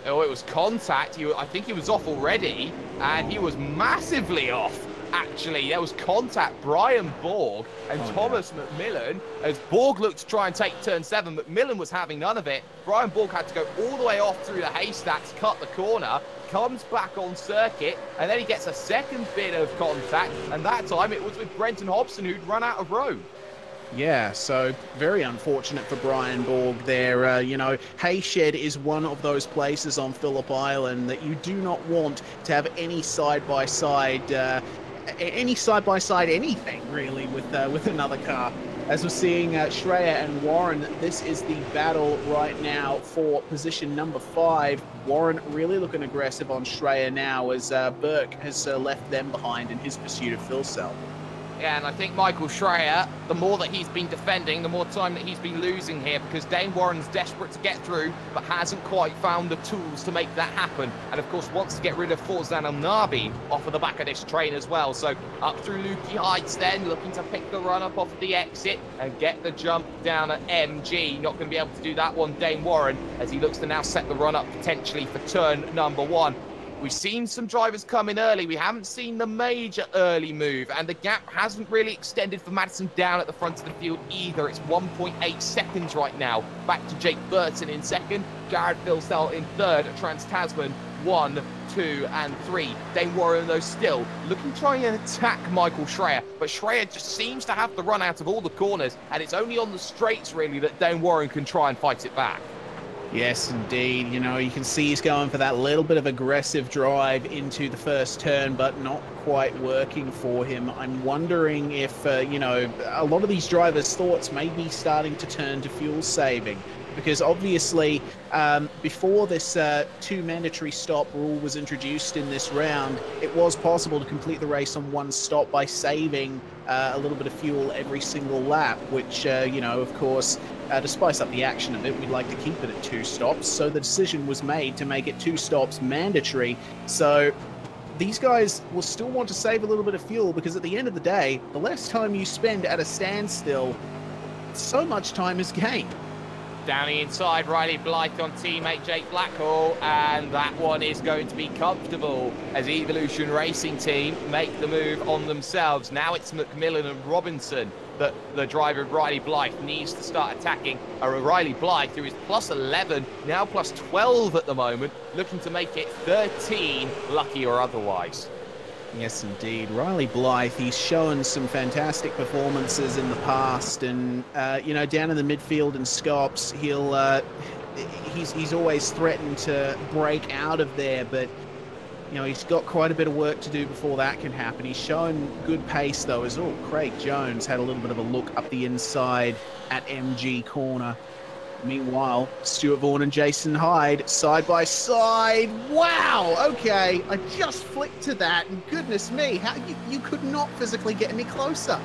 Oh, it was contact. I think he was off already, and he was massively off. Actually, there was contact. Brian Borg and Thomas McMillan, as Borg looked to try and take turn 7. McMillan was having none of it. Brian Borg had to go all the way off through the haystacks, cut the corner, comes back on circuit, and then he gets a second bit of contact, and that time it was with Brenton Hobson, who'd run out of road. Yeah, so very unfortunate for Brian Borg there. You know, Hayshed is one of those places on Phillip Island that you do not want to have any side-by-side anything really with another car. As we're seeing Shreya and Warren, this is the battle right now for position number 5. Warren really looking aggressive on Shreya now, as Burke has left them behind in his pursuit of Phil Cell. Yeah, and I think Michael Schreier, the more that he's been defending, the more time that he's been losing here, because Dane Warren's desperate to get through, but hasn't quite found the tools to make that happen. And of course, wants to get rid of Forzan Al-Nabi off of the back of this train as well. So up through Lukey Heights then, looking to pick the run up off of the exit and get the jump down at MG. Not going to be able to do that one, Dane Warren, as he looks to now set the run up potentially for turn number 1. We've seen some drivers come in early. We haven't seen the major early move, and the gap hasn't really extended for Madison down at the front of the field either. It's 1.8 seconds right now. Back to Jake Burton in second, Jared Philsell in third, Trans-Tasman 1, 2, and 3. Dane Warren, though, still looking to try and attack Michael Schreier, but Schreier just seems to have the run out of all the corners, and it's only on the straights, really, that Dane Warren can try and fight it back. Yes, indeed. You know, you can see he's going for that little bit of aggressive drive into the first turn, but not quite working for him. I'm wondering if, you know, a lot of these drivers' thoughts may be starting to turn to fuel saving. Because obviously, before this 2 mandatory stop rule was introduced in this round, it was possible to complete the race on 1 stop by saving a little bit of fuel every single lap, which, you know, of course, to spice up the action a bit, we'd like to keep it at 2 stops. So the decision was made to make it 2 stops mandatory. So these guys will still want to save a little bit of fuel, because at the end of the day, the less time you spend at a standstill, so much time is gained. Down the inside, Riley Blythe on teammate Jake Blackhall, and that one is going to be comfortable as Evolution Racing Team make the move on themselves. Now it's McMillan and Robinson that the driver Riley Blythe needs to start attacking. Riley Blythe, who is plus 11, now plus 12 at the moment, looking to make it 13, lucky or otherwise. Yes, indeed. Riley Blythe, he's shown some fantastic performances in the past, and, you know, down in the midfield in Scops, he's always threatened to break out of there, but, you know, he's got quite a bit of work to do before that can happen. He's shown good pace, though, as Craig Jones had a little bit of a look up the inside at MG corner. Meanwhile, Stuart Vaughan and Jason Hyde side by side. Wow, okay, I just flicked to that, and goodness me, how you could not physically get any closer.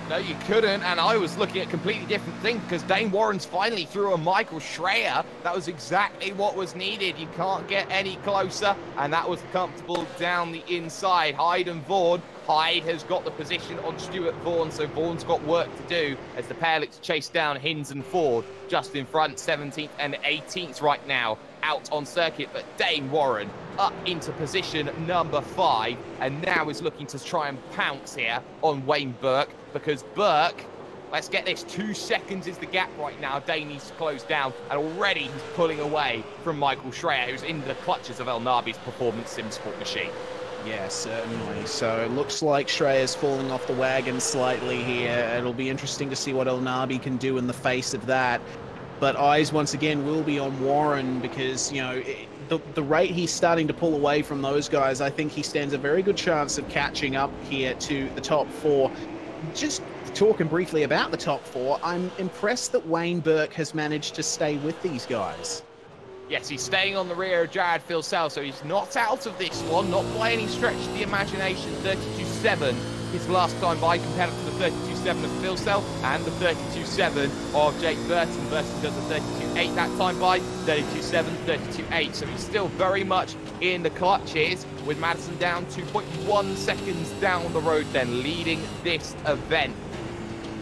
No, you couldn't, and I was looking at a completely different thing, because Dane Warren's finally threw a Michael Schreier. That was exactly what was needed. You can't get any closer, and that was comfortable down the inside. Hyde and Vaughan. Hyde has got the position on Stuart Vaughan, so Vaughan's got work to do as the pair look to chase down Hinds and Ford just in front, 17th and 18th right now out on circuit. But Dane Warren up into position number 5, and now is looking to try and pounce here on Wayne Burke, because Burke, let's get this, 2 seconds is the gap right now. Dane needs to close down, and already he's pulling away from Michael Schreier, who's in the clutches of El Nabi's performance sim sport machine. Yeah, certainly. So it looks like Schreier's falling off the wagon slightly here. It'll be interesting to see what El Nabi can do in the face of that. But eyes once again will be on Warren, because, you know, the rate he's starting to pull away from those guys, I think he stands a very good chance of catching up here to the top 4. Just talking briefly about the top 4, I'm impressed that Wayne Burke has managed to stay with these guys. Yes, he's staying on the rear of Jared Philsell, so he's not out of this one, not by any stretch of the imagination. 32.7 his last time by, compared to the 32.7 of Philsell and the 32.7 of Jake Burton. Burton does a 32.8 that time by, 32.7, 32.8. So he's still very much in the clutches, with Madison down 2.1 seconds down the road then, leading this event.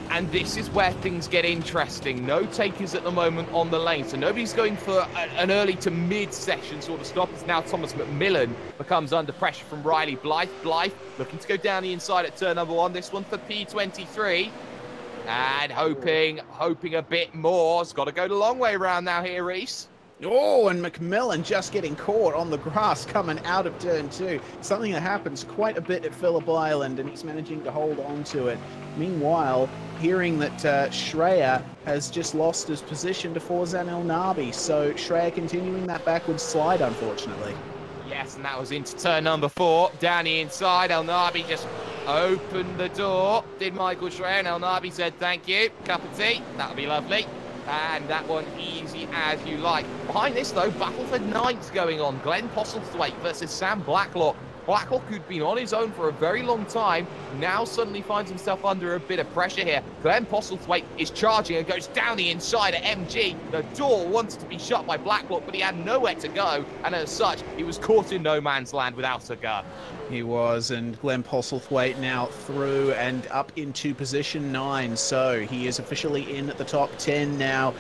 And this is where things get interesting. No takers at the moment on the lane, so nobody's going for an early to mid-session sort of stop. It's now Thomas McMillan becomes under pressure from Riley Blythe. Blythe looking to go down the inside at turn number 1. This one for P23. And hoping a bit more. It's got to go the long way around now here, Reese. Oh, and McMillan just getting caught on the grass coming out of turn 2. Something that happens quite a bit at Phillip Island, and he's managing to hold on to it. Meanwhile, hearing that Schreier has just lost his position to Forzan El Nabi, so Schreier continuing that backwards slide, unfortunately. Yes, and that was into turn number 4. Down the inside, El Nabi just opened the door. Did Michael Schreier, and El Nabi said, thank you, cup of tea, that'll be lovely. And that one easy as you like. Behind this, though, battle for 9th going on. Glenn Postlethwaite versus Sam Blacklock. Blacklock, who'd been on his own for a very long time, now suddenly finds himself under a bit of pressure here. Glenn Postlethwaite is charging and goes down the inside at MG. The door wanted to be shut by Blacklock, but he had nowhere to go. And as such, he was caught in no man's land without a gun. He was, and Glenn Postlethwaite now through and up into position 9, so he is officially in the top 10 now.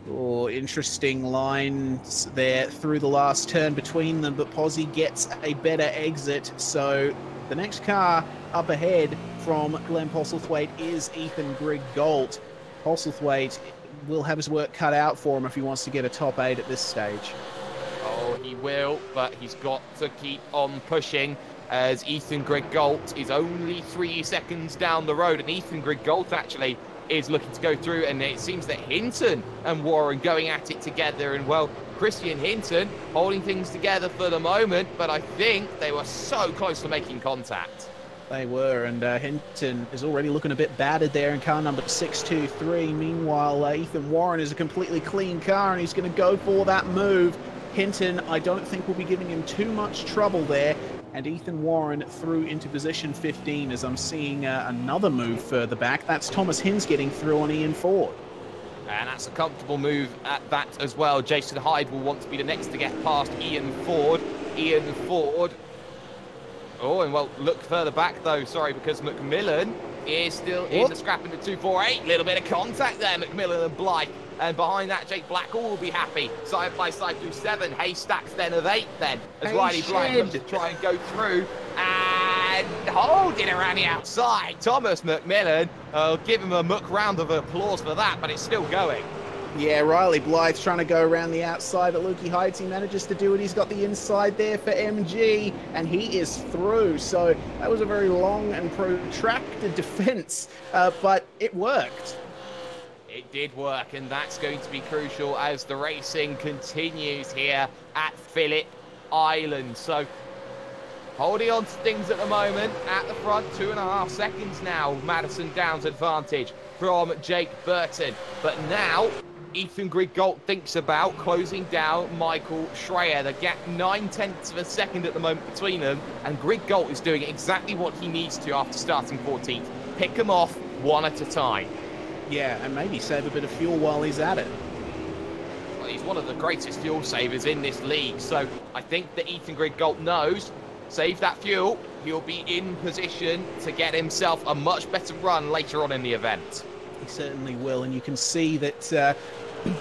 Oh, interesting lines there through the last turn between them, but Posy gets a better exit, so the next car up ahead from Glenn Postlethwaite is Ethan Grigg-Gault. Postlethwaite will have his work cut out for him if he wants to get a top 8 at this stage. Oh, he will, but he's got to keep on pushing, as Ethan Grigg-Gault is only 3 seconds down the road, and Ethan Grigg-Gault actually is looking to go through, and it seems that Hinton and Warren going at it together, and well, Christian Hinton holding things together for the moment, but I think they were so close to making contact. They were, and Hinton is already looking a bit battered there in car number 623. Meanwhile, Ethan Warren is a completely clean car, and he's going to go for that move. Hinton, I don't think, will be giving him too much trouble there. And Ethan Warren through into position 15 as I'm seeing another move further back. That's Thomas Hinds getting through on Ian Ford. And that's a comfortable move at that as well. Jason Hyde will want to be the next to get past Ian Ford. Ian Ford. Oh, and well, look further back though, sorry, because McMillan is still in the scrap in the 248. Little bit of contact there, McMillan and Blythe. And behind that, Jake Blackall will be happy. Side by side through 7. Haystacks then of 8 then. As Riley Blythe comes to try and go through. And holding around the outside. Thomas McMillan. I'll give him a muck round of applause for that, but it's still going. Yeah, Riley Blythe's trying to go around the outside, but Lukey Heights, he manages to do it. He's got the inside there for MG, and he is through. So that was a very long and protracted defense, but it worked. It did work, and that's going to be crucial as the racing continues here at Phillip Island. So holding on to things at the moment at the front, 2.5 seconds now. Madison Downs advantage from Jake Burton. But now Ethan Griggolt thinks about closing down Michael Schreier. The gap 9/10 of a second at the moment between them, and Griggolt is doing exactly what he needs to after starting 14th. Pick them off one at a time. Yeah, and maybe save a bit of fuel while he's at it. Well, he's one of the greatest fuel savers in this league, so I think that Ethan Griggolt knows, save that fuel, he'll be in position to get himself a much better run later on in the event. He certainly will, and you can see that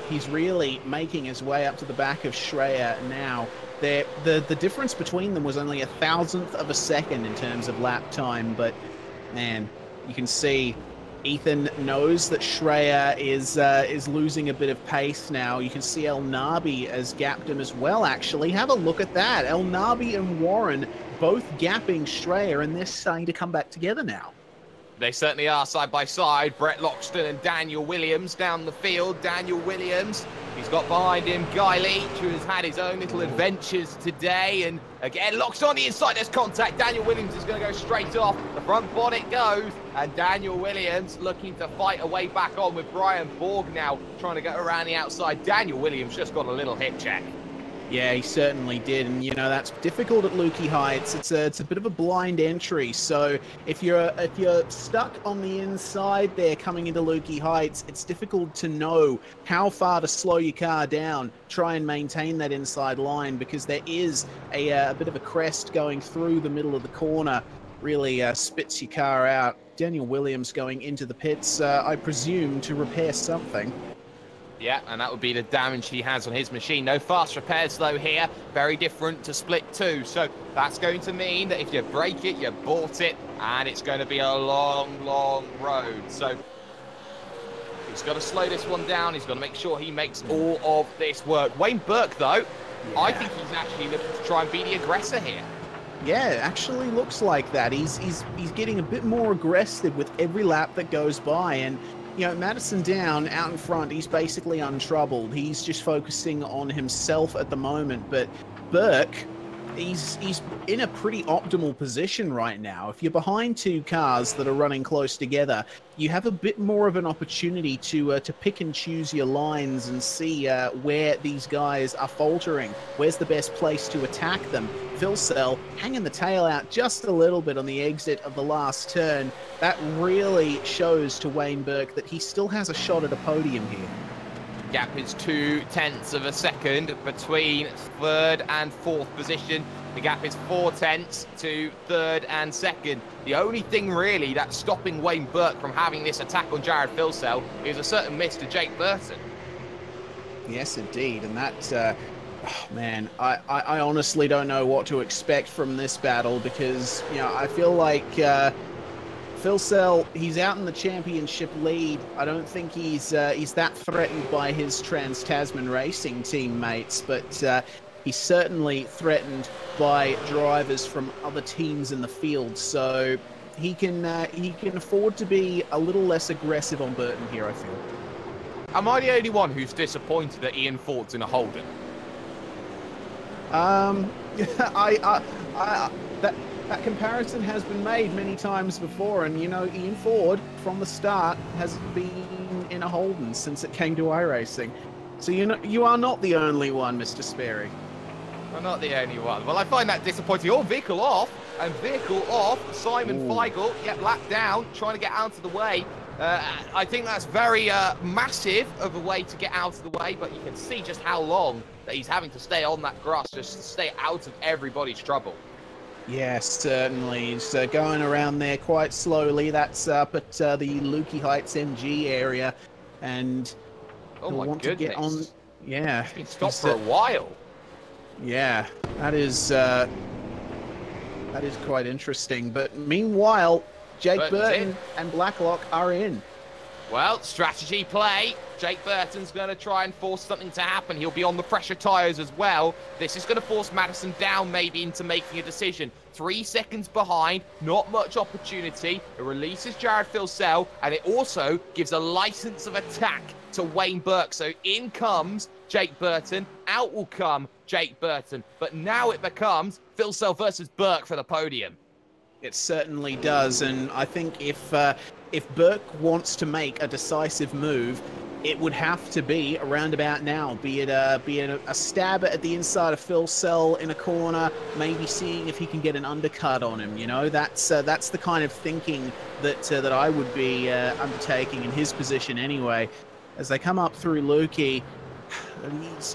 he's really making his way up to the back of Schreier now. The difference between them was only 1,000th of a second in terms of lap time, but man, you can see Ethan knows that Schreier is losing a bit of pace now. You can see El Nabi has gapped him as well, actually. Have a look at that. El Nabi and Warren both gapping Schreier, and they're starting to come back together now. They certainly are, side by side. Brett Loxton and Daniel Williams down the field. Daniel Williams, he's got behind him Guy Leach, who has had his own little adventures today. And again, Loxton on the inside, there's contact. Daniel Williams is going to go straight off. The front bonnet goes, and Daniel Williams looking to fight a way back on with Brian Borg now, trying to get around the outside. Daniel Williams just got a little hip check. Yeah, he certainly did, and you know that's difficult at Lukey Heights. It's a bit of a blind entry, so if you're stuck on the inside there coming into Lukey Heights, it's difficult to know how far to slow your car down, try and maintain that inside line, because there is a bit of a crest going through the middle of the corner. Really spits your car out. Daniel Williams going into the pits, I presume, to repair something. Yeah, and that would be the damage he has on his machine. No fast repairs, though, here. Very different to Split 2. So that's going to mean that if you break it, you bought it, and it's going to be a long, long road. So he's got to slow this one down. He's got to make sure he makes all of this work. Wayne Burke, though, yeah. I think he's actually looking to try and be the aggressor here. Yeah, it actually looks like that. He's getting a bit more aggressive with every lap that goes by, and you know, Madison Down out in front, he's basically untroubled. He's just focusing on himself at the moment. But Burke, he's in a pretty optimal position right now. If you're behind two cars that are running close together, you have a bit more of an opportunity to pick and choose your lines and see where these guys are faltering. Where's the best place to attack them? Phil Sell hanging the tail out just a little bit on the exit of the last turn. That really shows to Wayne Burke that he still has a shot at a podium here. Gap is 0.2 of a second between third and fourth position. The gap is 0.4 to third and second. The only thing really that's stopping Wayne Burke from having this attack on Jared Philsell is a certain miss to Jake Burton. Yes, indeed. And that, oh, man, I honestly don't know what to expect from this battle, because, you know, I feel like Philsell, he's out in the championship lead. I don't think he's that threatened by his Trans-Tasman Racing teammates, but he's certainly threatened by drivers from other teams in the field. So he can afford to be a little less aggressive on Burton here, I feel. Am I the only one who's disappointed that Ian Ford's in a Holden? That comparison has been made many times before, and you know, Ian Ford from the start has been in a Holden since it came to iRacing. So you know, you are not the only one, Mr. Sperry. I'm not the only one. Well, I find that disappointing. Oh, vehicle off, and vehicle off. Simon Feigl, yep, lap down, trying to get out of the way I think that's very massive of a way to get out of the way, but you can see just how long that he's having to stay on that grass just to stay out of everybody's trouble. Yes, certainly. He's going around there quite slowly. That's up at the Lukey Heights MG area, and Oh he'll my want goodness. to get on. Yeah, He's been stopped for a while. yeah, that is quite interesting. But meanwhile, Jake Burton and Blacklock are in. Well, strategy play. Jake Burton's going to try and force something to happen. He'll be on the fresher tyres as well. This is going to force Madison down maybe into making a decision. 3 seconds behind, not much opportunity. It releases Jared Filsell, and it also gives a license of attack to Wayne Burke. So in comes Jake Burton, out will come Jake Burton. But now it becomes Filsell versus Burke for the podium. It certainly does, and I think if Burke wants to make a decisive move, it would have to be around about now. Be it a stab at the inside of Filsell in a corner, maybe seeing if he can get an undercut on him. You know, that's the kind of thinking that I would be undertaking in his position anyway. As they come up through Lukey,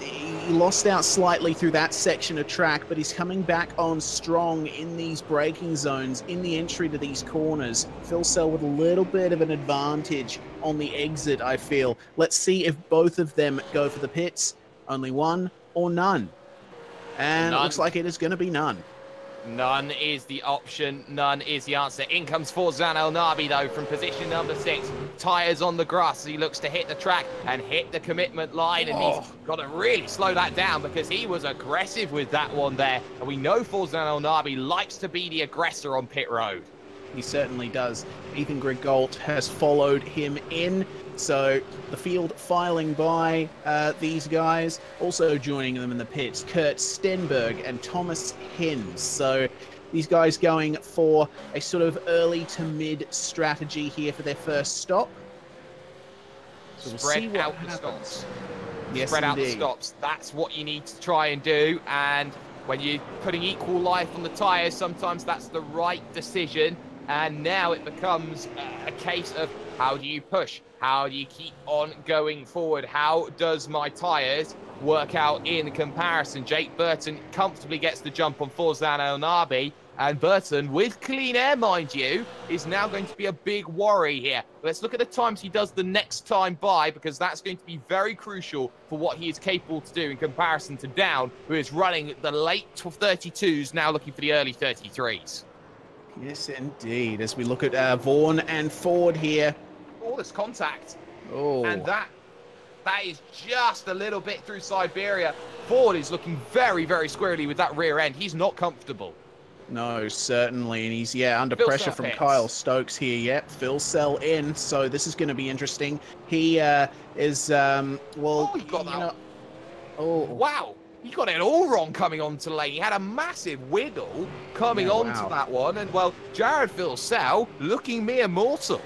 he lost out slightly through that section of track, but he's coming back on strong in these braking zones, in the entry to these corners. Filsell with a little bit of an advantage on the exit, I feel. Let's see if both of them go for the pits. Only one or none. And it looks like it is going to be none. None is the option. None is the answer. In comes Forzan El Nabi, though, from position number 6. Tyres on the grass as he looks to hit the track and hit the commitment line. And he's got to really slow that down because he was aggressive with that one there. And we know Forzan El Nabi likes to be the aggressor on pit road. He certainly does. Ethan Grigault has followed him in. So the field filing by these guys. Also joining them in the pits, Kurt Stenberg and Thomas Hins. So these guys going for a sort of early to mid strategy here for their first stop. So we'll see what happens. The stops. Yes, Spread out the indeed. stops. That's what you need to try and do. And when you're putting equal life on the tyres, sometimes that's the right decision. And now it becomes a case of how do you push? How do you keep on going forward? How does my tyres work out in comparison? Jake Burton comfortably gets the jump on Forzan El Nabi. And Burton, with clean air, mind you, is now going to be a big worry here. Let's look at the times he does the next time by, because that's going to be very crucial for what he is capable to do in comparison to Down, who is running the late 32s, now looking for the early 33s. Yes, indeed. As we look at Vaughan and Ford here. All this contact. Oh. And that is just a little bit through Siberia. Ford is looking very, very squarely with that rear end. He's not comfortable. No, certainly. And he's, under pressure from Kyle Stokes here. Yep, Filsell in. So this is going to be interesting. He is, well, he got that. Oh. Wow. He got it all wrong coming onto the lane. He had a massive wiggle coming onto that one. And, well, Jared Filsell looking mere mortal.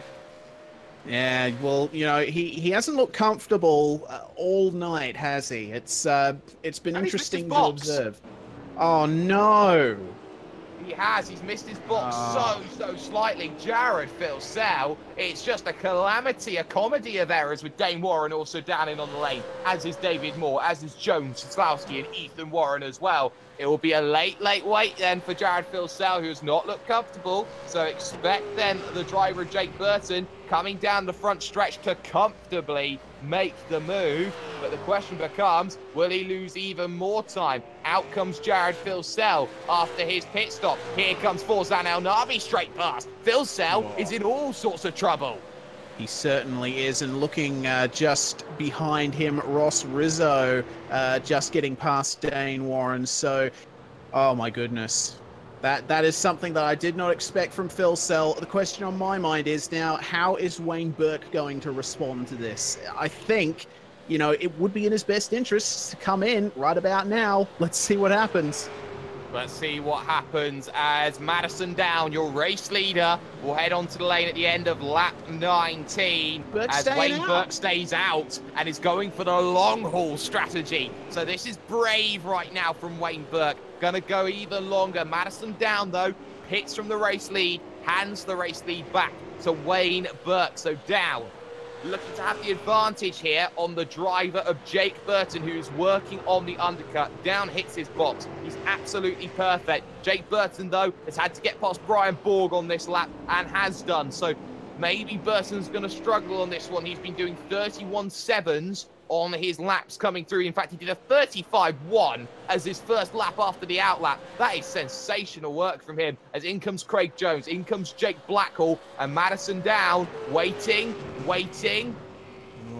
Yeah, well, he hasn't looked comfortable all night, has he? It's been interesting to observe. Oh, no. He has. He's missed his box so slightly. Jared Filsell, it's just a calamity, a comedy of errors with Dane Warren also down in on the lane, as is David Moore, as is Jones, Slowski, and Ethan Warren as well. It will be a late wait then for Jared Filsell, who has not looked comfortable. So expect then the driver, Jake Burton, coming down the front stretch to comfortably make the move. But the question becomes, will he lose even more time? Out comes Jared Filsell after his pit stop. Here comes Forzan El Nabi straight past. Filsell is in all sorts of trouble. He certainly is, and looking just behind him, Ross Rizzo just getting past Dane Warren. So, oh my goodness. That is something that I did not expect from Filsell. The question on my mind is now, how is Wayne Burke going to respond to this? I think, it would be in his best interests to come in right about now. Let's see what happens. Let's see what happens as Madison Down, your race leader, will head onto the lane at the end of lap 19 as Wayne Burke stays out and is going for the long haul strategy. So this is brave right now from Wayne Burke. Going to go even longer. Madison Down, though, pits from the race lead. hands the race lead back to Wayne Burke. So down, looking to have the advantage here on the driver of Jake Burton, who's working on the undercut. Down hits his box. He's absolutely perfect. Jake Burton, though, has had to get past Brian Borg on this lap and has done. So maybe Burton's going to struggle on this one. He's been doing 31.7s on his laps coming through. In fact, he did a 35.1 as his first lap after the outlap. That is sensational work from him. As in comes Craig Jones, in comes Jake Blackhall, and Madison down, waiting,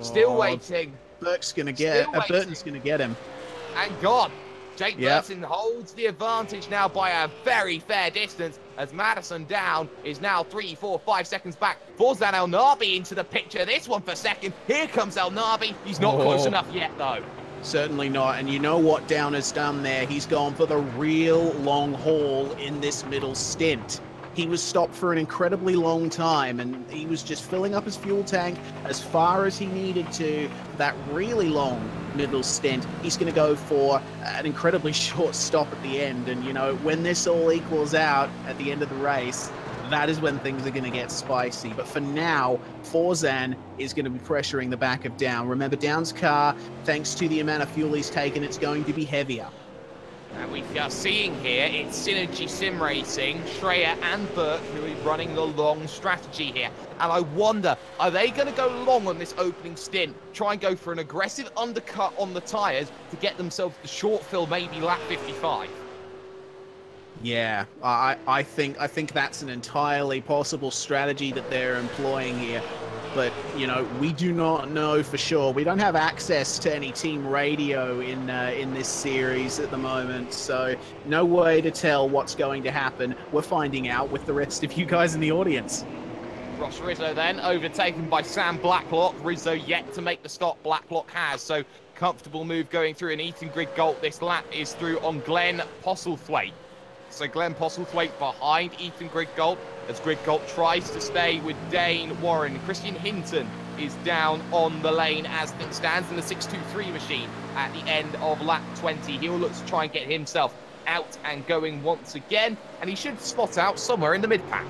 still waiting. Burke's going to get, Burton's going to get him. And gone. Jake Burton holds the advantage now by a very fair distance, as Madison down is now 3, 4, 5 seconds back. Forzan El Nabi into the picture. This one for second. Here comes El Nabi. He's not close enough yet, though. Certainly not. And you know what Down has done there? He's gone for the real long haul in this middle stint. He was stopped for an incredibly long time, and he was just filling up his fuel tank as far as he needed to. That really long middle stint, he's going to go for an incredibly short stop at the end. And, you know, when this all equals out at the end of the race, that is when things are going to get spicy. But for now, Forzan is going to be pressuring the back of Down. Remember, Down's car, thanks to the amount of fuel he's taken, it's going to be heavier. And we are seeing here, it's Synergy Sim Racing, Schreier and Burke who are running the long strategy here. And I wonder, are they going to go long on this opening stint, try and go for an aggressive undercut on the tyres to get themselves the short fill, maybe lap 55? Yeah, I think that's an entirely possible strategy that they're employing here. But, you know, we do not know for sure. We don't have access to any team radio in this series at the moment, so no way to tell what's going to happen. We're finding out with the rest of you guys in the audience. Ross Rizzo then overtaken by Sam Blacklock. Rizzo yet to make the stop. Blacklock has, so comfortable move going through. And Ethan Griggolt this lap is through on Glenn Postlethwaite. So Glenn Postlethwaite behind Ethan Griggolt as Griggolt tries to stay with Dane Warren. Christian Hinton is down on the lane as things stands in the 623 machine at the end of lap 20. He'll look to try and get himself out and going once again, and he should spot out somewhere in the mid-pack.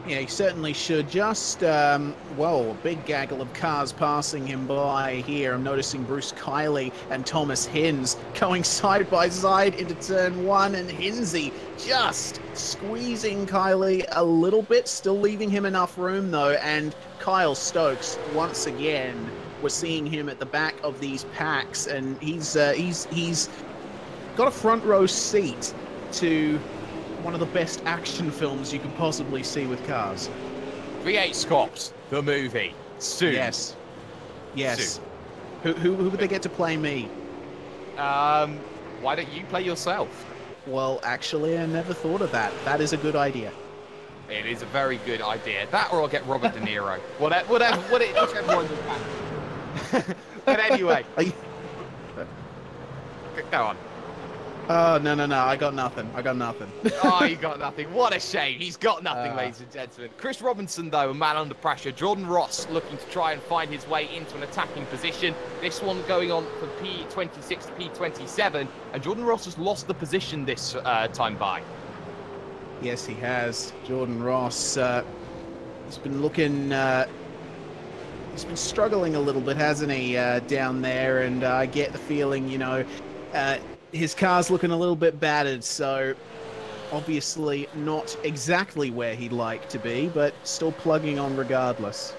Yeah, he certainly should. Just, well, a big gaggle of cars passing him by here. I'm noticing Bruce Kiley and Thomas Hinz going side by side into turn one, and Hinsey just squeezing Kiley a little bit, still leaving him enough room, though. And Kyle Stokes, once again, we're seeing him at the back of these packs, and he's got a front row seat to one of the best action films you could possibly see with cars. V8SCOPS, the movie. Soon. Yes. Yes. Soon. Who would they get to play me? Why don't you play yourself? Well, actually, I never thought of that. That is a good idea. It is a very good idea. That, or I'll get Robert De Niro. Whichever one's the plan. But anyway. Go on. Oh, no. I got nothing. Oh, you got nothing. What a shame. He's got nothing, ladies and gentlemen. Chris Robinson, though, a man under pressure. Jordan Ross looking to try and find his way into an attacking position. This one going on from P26 to P27. And Jordan Ross has lost the position this time by. Yes, he has. Jordan Ross, he's been looking... he's been struggling a little bit, hasn't he, down there? And I get the feeling, you know... his car's looking a little bit battered, so obviously not exactly where he'd like to be, but still plugging on regardless.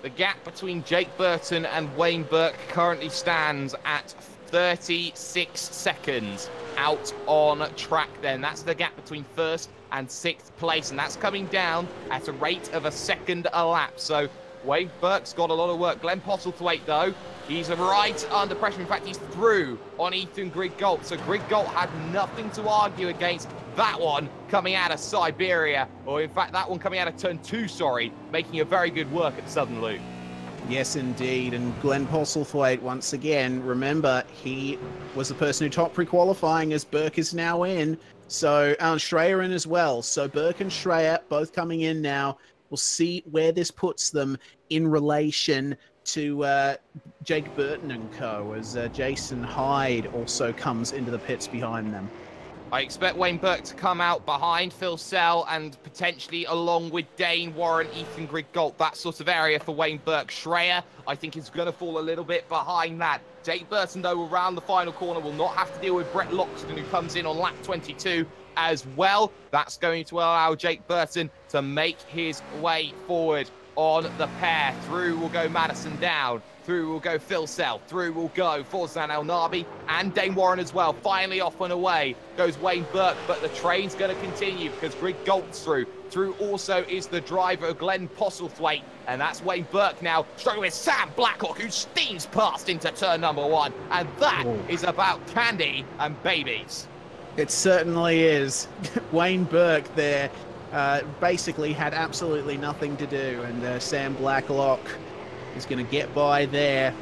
The gap between Jake Burton and Wayne Burke currently stands at 36 seconds out on track then. That's the gap between first and sixth place, and that's coming down at a rate of a second a lap. So Wayne Burke's got a lot of work. Glenn Postlethwaite, though, he's right under pressure. In fact, he's through on Ethan Griggolt. So Griggolt had nothing to argue against. That one coming out of Siberia, or in fact, that one coming out of turn 2, sorry, making a very good work at Southern Loop. Yes, indeed. And Glenn Postlethwaite, once again, remember, he was the person who topped pre-qualifying as Burke is now in. So, and Schreier in as well. So Burke and Schreier both coming in now. We'll see where this puts them in relation to Jake Burton and co, as Jason Hyde also comes into the pits behind them. I expect Wayne Burke to come out behind Phil Sell and potentially along with Dane Warren, Ethan Griggolt, that sort of area for Wayne Burke. Schreier, I think, is going to fall a little bit behind that. Jake Burton, though, around the final corner, will not have to deal with Brett Loxton, who comes in on lap 22 as well. That's going to allow Jake Burton to make his way forward on the pair. Through will go Madison Down. Through will go Phil Sell. Through will go Forzan El Nabi and Dane Warren as well. Finally off and away goes Wayne Burke, but the train's going to continue because Greg Golt's through. Through also is the driver, Glenn Postlethwaite, and that's Wayne Burke now struggling with Sam Blacklock, who steams past into turn number 1, and that is about candy and babies. It certainly is. Wayne Burke there basically had absolutely nothing to do, and Sam Blacklock is going to get by there.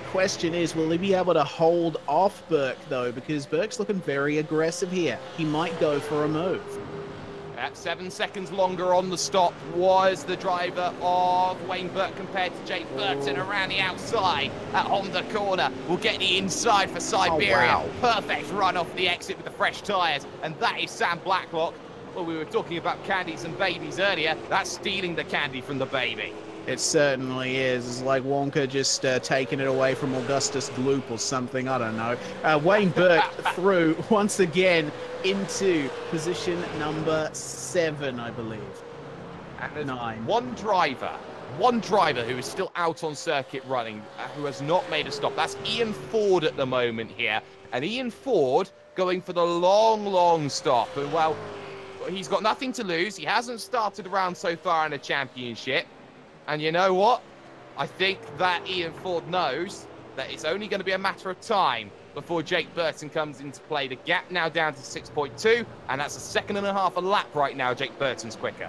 Question is, will he be able to hold off Burke, though? Because Burke's looking very aggressive here. He might go for a move. At 7 seconds longer on the stop was the driver of Wayne Burke compared to Jake Burton around the outside at Honda corner. We'll get the inside for Siberia. Oh, wow. Perfect run off the exit with the fresh tyres. And that is Sam Blacklock. Well, we were talking about candies and babies earlier. That's stealing the candy from the baby. It certainly is. It's like Wonka just taking it away from Augustus Gloop or something. I don't know. Wayne Burke through once again into position number 7, I believe. And there's 9. one driver who is still out on circuit running, who has not made a stop. That's Ian Ford at the moment here. And Ian Ford going for the long stop. And, well, he's got nothing to lose. He hasn't started around so far in the championship. And you know what? I think that Ian Ford knows that it's only going to be a matter of time before Jake Burton comes into play. The gap now down to 6.2, and that's a second and a half a lap right now. Jake Burton's quicker.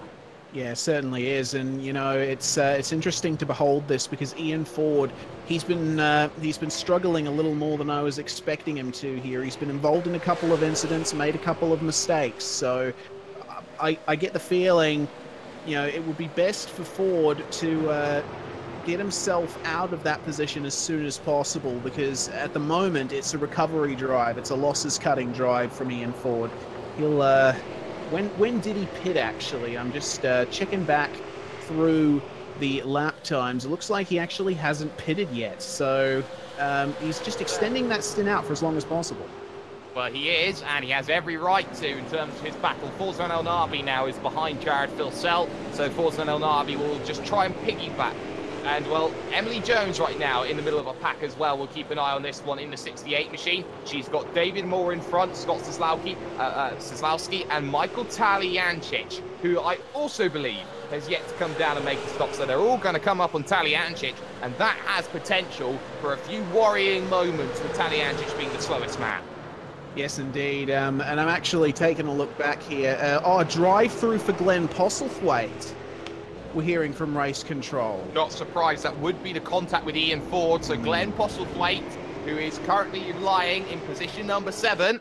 Yeah, certainly is, and you know it's interesting to behold this because Ian Ford, he's been struggling a little more than I was expecting him to here. He's been involved in a couple of incidents, made a couple of mistakes, so I get the feeling, you know, it would be best for Ford to get himself out of that position as soon as possible because at the moment it's a recovery drive, it's a losses cutting drive from Ian Ford. He'll when did he pit actually? I'm just checking back through the lap times. It looks like he actually hasn't pitted yet, so he's just extending that stint out for as long as possible. Well, he is, and he has every right to in terms of his battle. Forzan El Nabi now is behind Jared Phil Sell, so Forzan El Nabi will just try and piggyback. And, well, Emily Jones right now in the middle of a pack as well. We'll keep an eye on this one in the 68 machine. She's got David Moore in front, Scott Szyslowski, and Michael Talyancic, who I also believe has yet to come down and make a stop. So they're all going to come up on Talyancic, and that has potential for a few worrying moments with Talyancic being the slowest man. Yes, indeed. And I'm actually taking a look back here. Drive-through for Glenn Postlethwaite. We're hearing from race control. Not surprised. That would be the contact with Ian Ford. So Glenn Postlethwaite, who is currently lying in position number 7.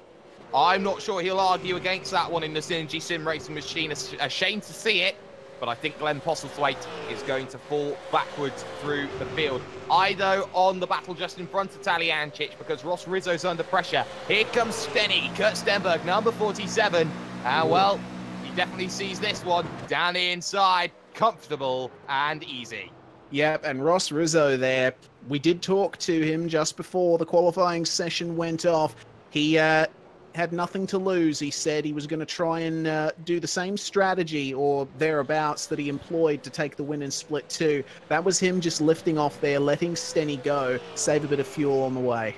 I'm not sure he'll argue against that one in the Synergy Sim Racing Machine. A shame to see it. But I think Glenn Postlethwaite is going to fall backwards through the field. Ido on the battle just in front of Talyancic because Ross Rizzo's under pressure. Here comes Stenny, Kurt Stenberg, number 47. And, well, he definitely sees this one down the inside. Comfortable and easy. Yep, and Ross Rizzo there. We did talk to him just before the qualifying session went off. He had nothing to lose. He said he was going to try and do the same strategy or thereabouts that he employed to take the win in Split 2. That was him just lifting off there, letting Stenny go, save a bit of fuel on the way.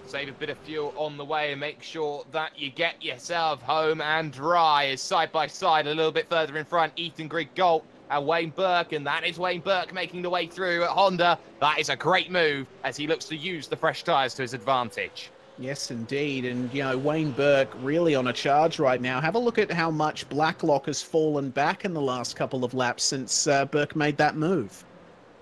Save a bit of fuel on the way and make sure that you get yourself home and dry. As side by side, a little bit further in front, Ethan Griggolt and Wayne Burke, and that is Wayne Burke making the way through at Honda. That is a great move as he looks to use the fresh tyres to his advantage. Yes, indeed. And, you know, Wayne Burke really on a charge right now. Have a look at how much Blacklock has fallen back in the last couple of laps since Burke made that move.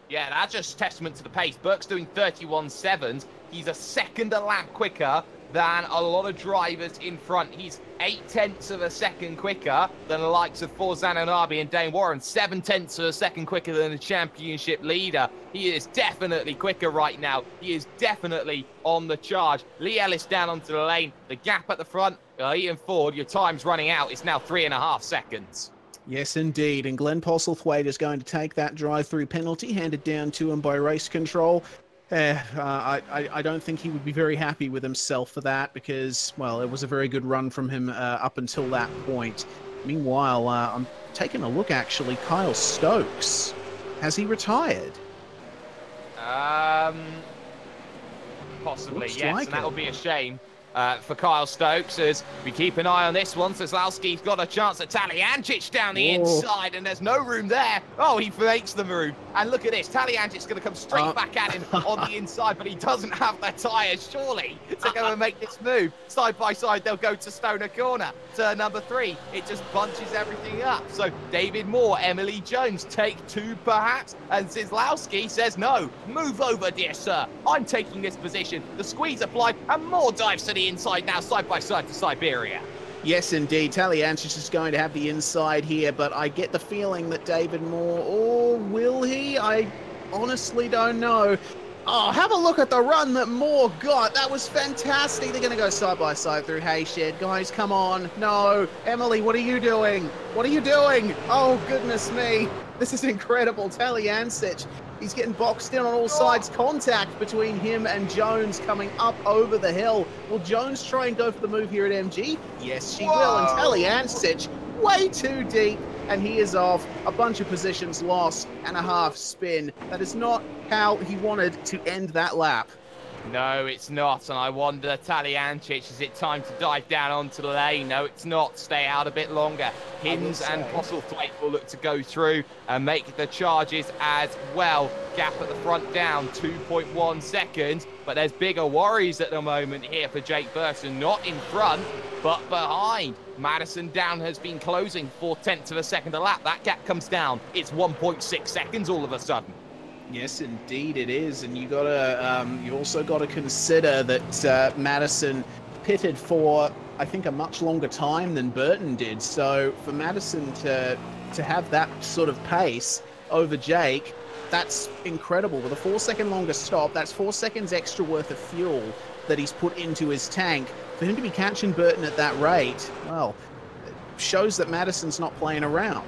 Yeah, that's just testament to the pace. Burke's doing 31.7s. He's a second a lap quicker than a lot of drivers in front. He's 0.8 of a second quicker than the likes of Forzan Anabi and Dane Warren, 0.7 of a second quicker than the championship leader. He is definitely quicker right now. He is definitely on the charge. Lee Ellis down onto the lane. The gap at the front, Ian Ford, your time's running out. It's now 3.5 seconds. Yes, indeed. And Glenn Postlethwaite is going to take that drive-through penalty handed down to him by race control. I don't think he would be very happy with himself for that because, well, it was a very good run from him up until that point. Meanwhile, I'm taking a look, actually. Kyle Stokes. Has he retired? Possibly, Looks yes, like and that it. would be a shame for Kyle Stokes as we keep an eye on this one. Zaslowski's got a chance at Taliancic down the inside, and there's no room there. Oh, he makes the room. And look at this, Taliancic's going to come straight back at him on the inside, but he doesn't have the tyres, surely, to go and make this move. Side by side, they'll go to Stoner Corner. Turn number 3, it just bunches everything up. So David Moore, Emily Jones, take 2 perhaps, and Zaslowski says, no, move over, dear sir. I'm taking this position. The squeeze applied, and Moore dives to the inside now, side by side to Siberia. Yes, indeed. Taliancic is going to have the inside here, but I get the feeling that David Moore, or will he? I honestly don't know. Oh, have a look at the run that Moore got. That was fantastic. They're going to go side by side through Hayshed. Guys, come on. No. Emily, what are you doing? What are you doing? Oh, goodness me. This is incredible. Taliancic, he's getting boxed in on all sides. Contact between him and Jones coming up over the hill. Will Jones try and go for the move here at MG? Yes, she will. And Taliancic, way too deep. And he is off. A bunch of positions lost and a half spin. That is not how he wanted to end that lap. No, it's not. And I wonder, Taliancic, is it time to dive down onto the lane? No, it's not. Stay out a bit longer. Hinds and Postlethwaite will look to go through and make the charges as well. Gap at the front down, 2.1 seconds. But there's bigger worries at the moment here for Jake Burton. Not in front, but behind. Madison Down has been closing 0.4 of a second a lap. That gap comes down. It's 1.6 seconds all of a sudden. Yes, indeed it is, and you also got to consider that Madison pitted for, I think, a much longer time than Burton did. So for Madison to have that sort of pace over Jake, that's incredible. With a 4-second longer stop, that's 4 seconds extra worth of fuel that he's put into his tank. For him to be catching Burton at that rate, well, it shows that Madison's not playing around.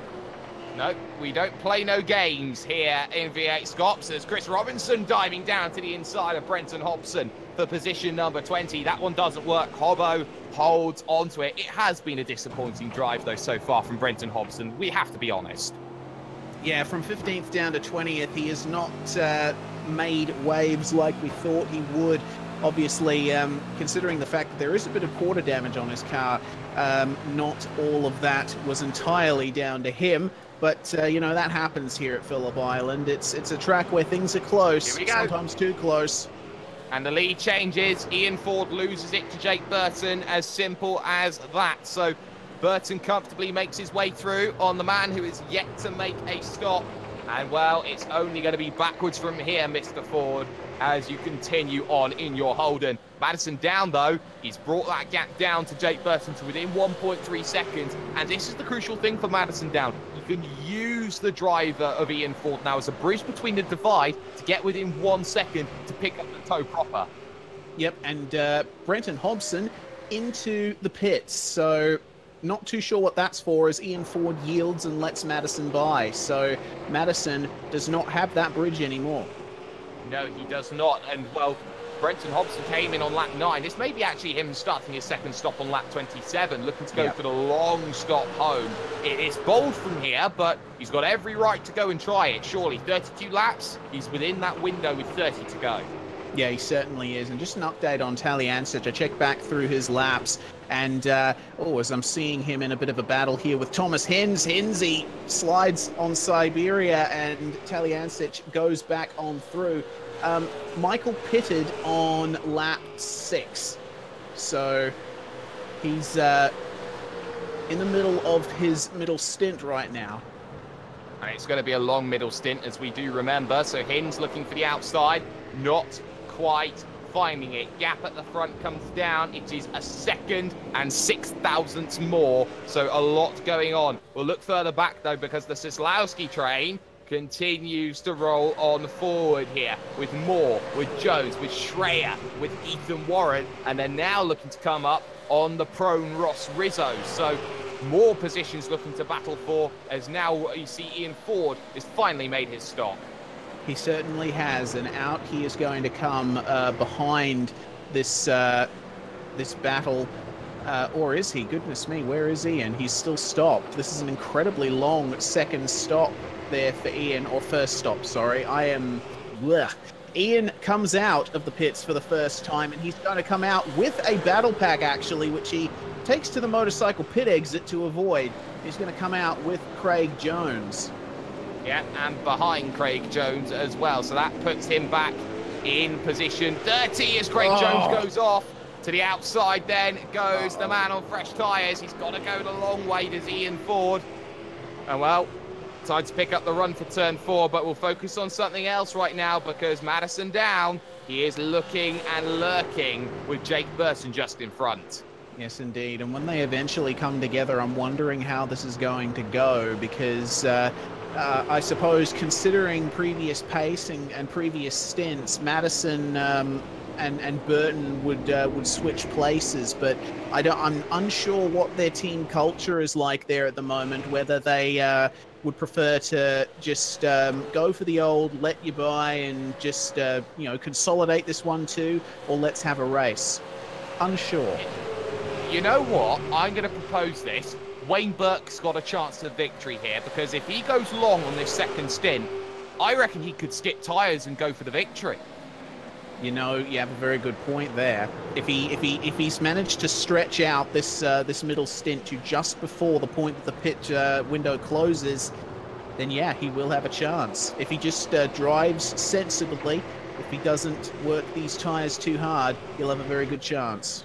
No, we don't play no games here in V8SCOPS. There's Chris Robinson diving down to the inside of Brenton Hobson for position number 20. That one doesn't work. Hobbo holds onto it. It has been a disappointing drive, though, so far from Brenton Hobson. We have to be honest. Yeah, from 15th down to 20th, he has not made waves like we thought he would. Obviously, considering the fact that there is a bit of quarter damage on his car, not all of that was entirely down to him. But, you know, that happens here at Phillip Island. It's a track where things are close, Here we go. sometimes too close. And the lead changes. Ian Ford loses it to Jake Burton. As simple as that. So Burton comfortably makes his way through on the man who is yet to make a stop. And, well, it's only going to be backwards from here, Mr. Ford, as you continue on in your Holden. Madison Down, though, he's brought that gap down to Jake Burton to within 1.3 seconds. And this is the crucial thing for Madison Down. You can use the driver of Ian Ford now as a bridge between the divide to get within 1 second to pick up the toe proper. Yep, and Brenton Hobson into the pits. So not too sure what that's for as Ian Ford yields and lets Madison by. So Madison does not have that bridge anymore. No, he does not. And, well, Brenton Hobson came in on lap 9. This may be actually him starting his second stop on lap 27, looking to go for the long stop home. It is bold from here, but he's got every right to go and try it, surely. 32 laps, he's within that window with 30 to go. Yeah, he certainly is. And just an update on Taliancic, I checked back through his laps, and as I'm seeing him in a bit of a battle here with Thomas Hinds, he slides on Siberia, and Taliancic goes back on through. Michael pitted on lap 6, so he's in the middle of his middle stint right now. And it's going to be a long middle stint, as we do remember. So Hinds looking for the outside, not quite finding it. Gap at the front comes down. It is a second and 6,000ths more, so a lot going on. We'll look further back, though, because the Cisłowski train continues to roll on forward here with Moore, with Jones, with Schreier, with Ethan Warren, and they're now looking to come up on the prone Ross Rizzo. So more positions looking to battle for, as now you see Ian Ford has finally made his stop. He certainly has, and out he is going to come behind this this battle. Or is he? Goodness me, where is Ian? He's still stopped. This is an incredibly long second stop there for Ian, or first stop, sorry. Ian comes out of the pits for the first time, and he's going to come out with a battle pack, actually, which he takes to the motorcycle pit exit to avoid. He's going to come out with Craig Jones. Yeah, and behind Craig Jones as well. So that puts him back in position 30 as Craig Jones goes off. To the outside then goes the man on fresh tyres. He's got to go the long way, does Ian Ford. And well, time to pick up the run for turn 4, but we'll focus on something else right now because Madison down. He is looking and lurking with Jake Burton just in front. Yes, indeed. And when they eventually come together, I'm wondering how this is going to go because I suppose considering previous pace and previous stints, Madison and Burton would switch places, but I'm unsure what their team culture is like there at the moment, whether they would prefer to just go for the old let you by and just consolidate this 1-2, or let's have a race. Unsure. You know what? I'm going to propose this. Wayne Burke's got a chance of victory here because if he goes long on this second stint, I reckon he could skip tyres and go for the victory. You know, you have a very good point there. If he's managed to stretch out this this middle stint to just before the point that the pit window closes, then yeah, he will have a chance. If he just drives sensibly, if he doesn't work these tyres too hard, he'll have a very good chance.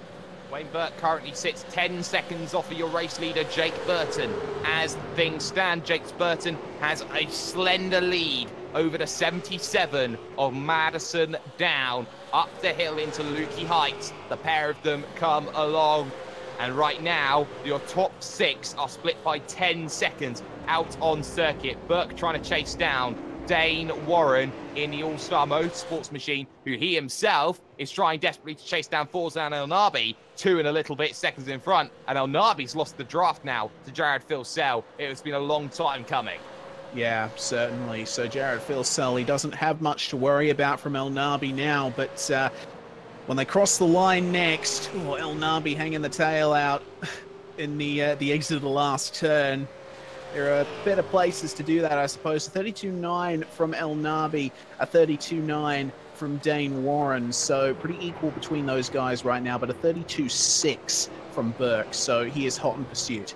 Wayne Burke currently sits 10 seconds off of your race leader, Jake Burton. As things stand, Jake Burton has a slender lead over the 77 of Madison down, up the hill into Lukey Heights. The pair of them come along. And right now, your top 6 are split by 10 seconds out on circuit. Burke trying to chase down Dane Warren in the All-Star Motorsports machine, who he himself is trying desperately to chase down Forzan Elnabi, 2 and a little bit seconds in front. And Elnabi's lost the draft now to Jared Filsell. It has been a long time coming. Yeah, certainly. So Jared Filsell, he doesn't have much to worry about from Elnabi now, but when they cross the line next, Elnabi hanging the tail out in the exit of the last turn. There are better places to do that, I suppose. A 32.9 from Elnabi, a 32.9 from Dane Warren. So pretty equal between those guys right now, but a 32.6 from Burke. So he is hot in pursuit.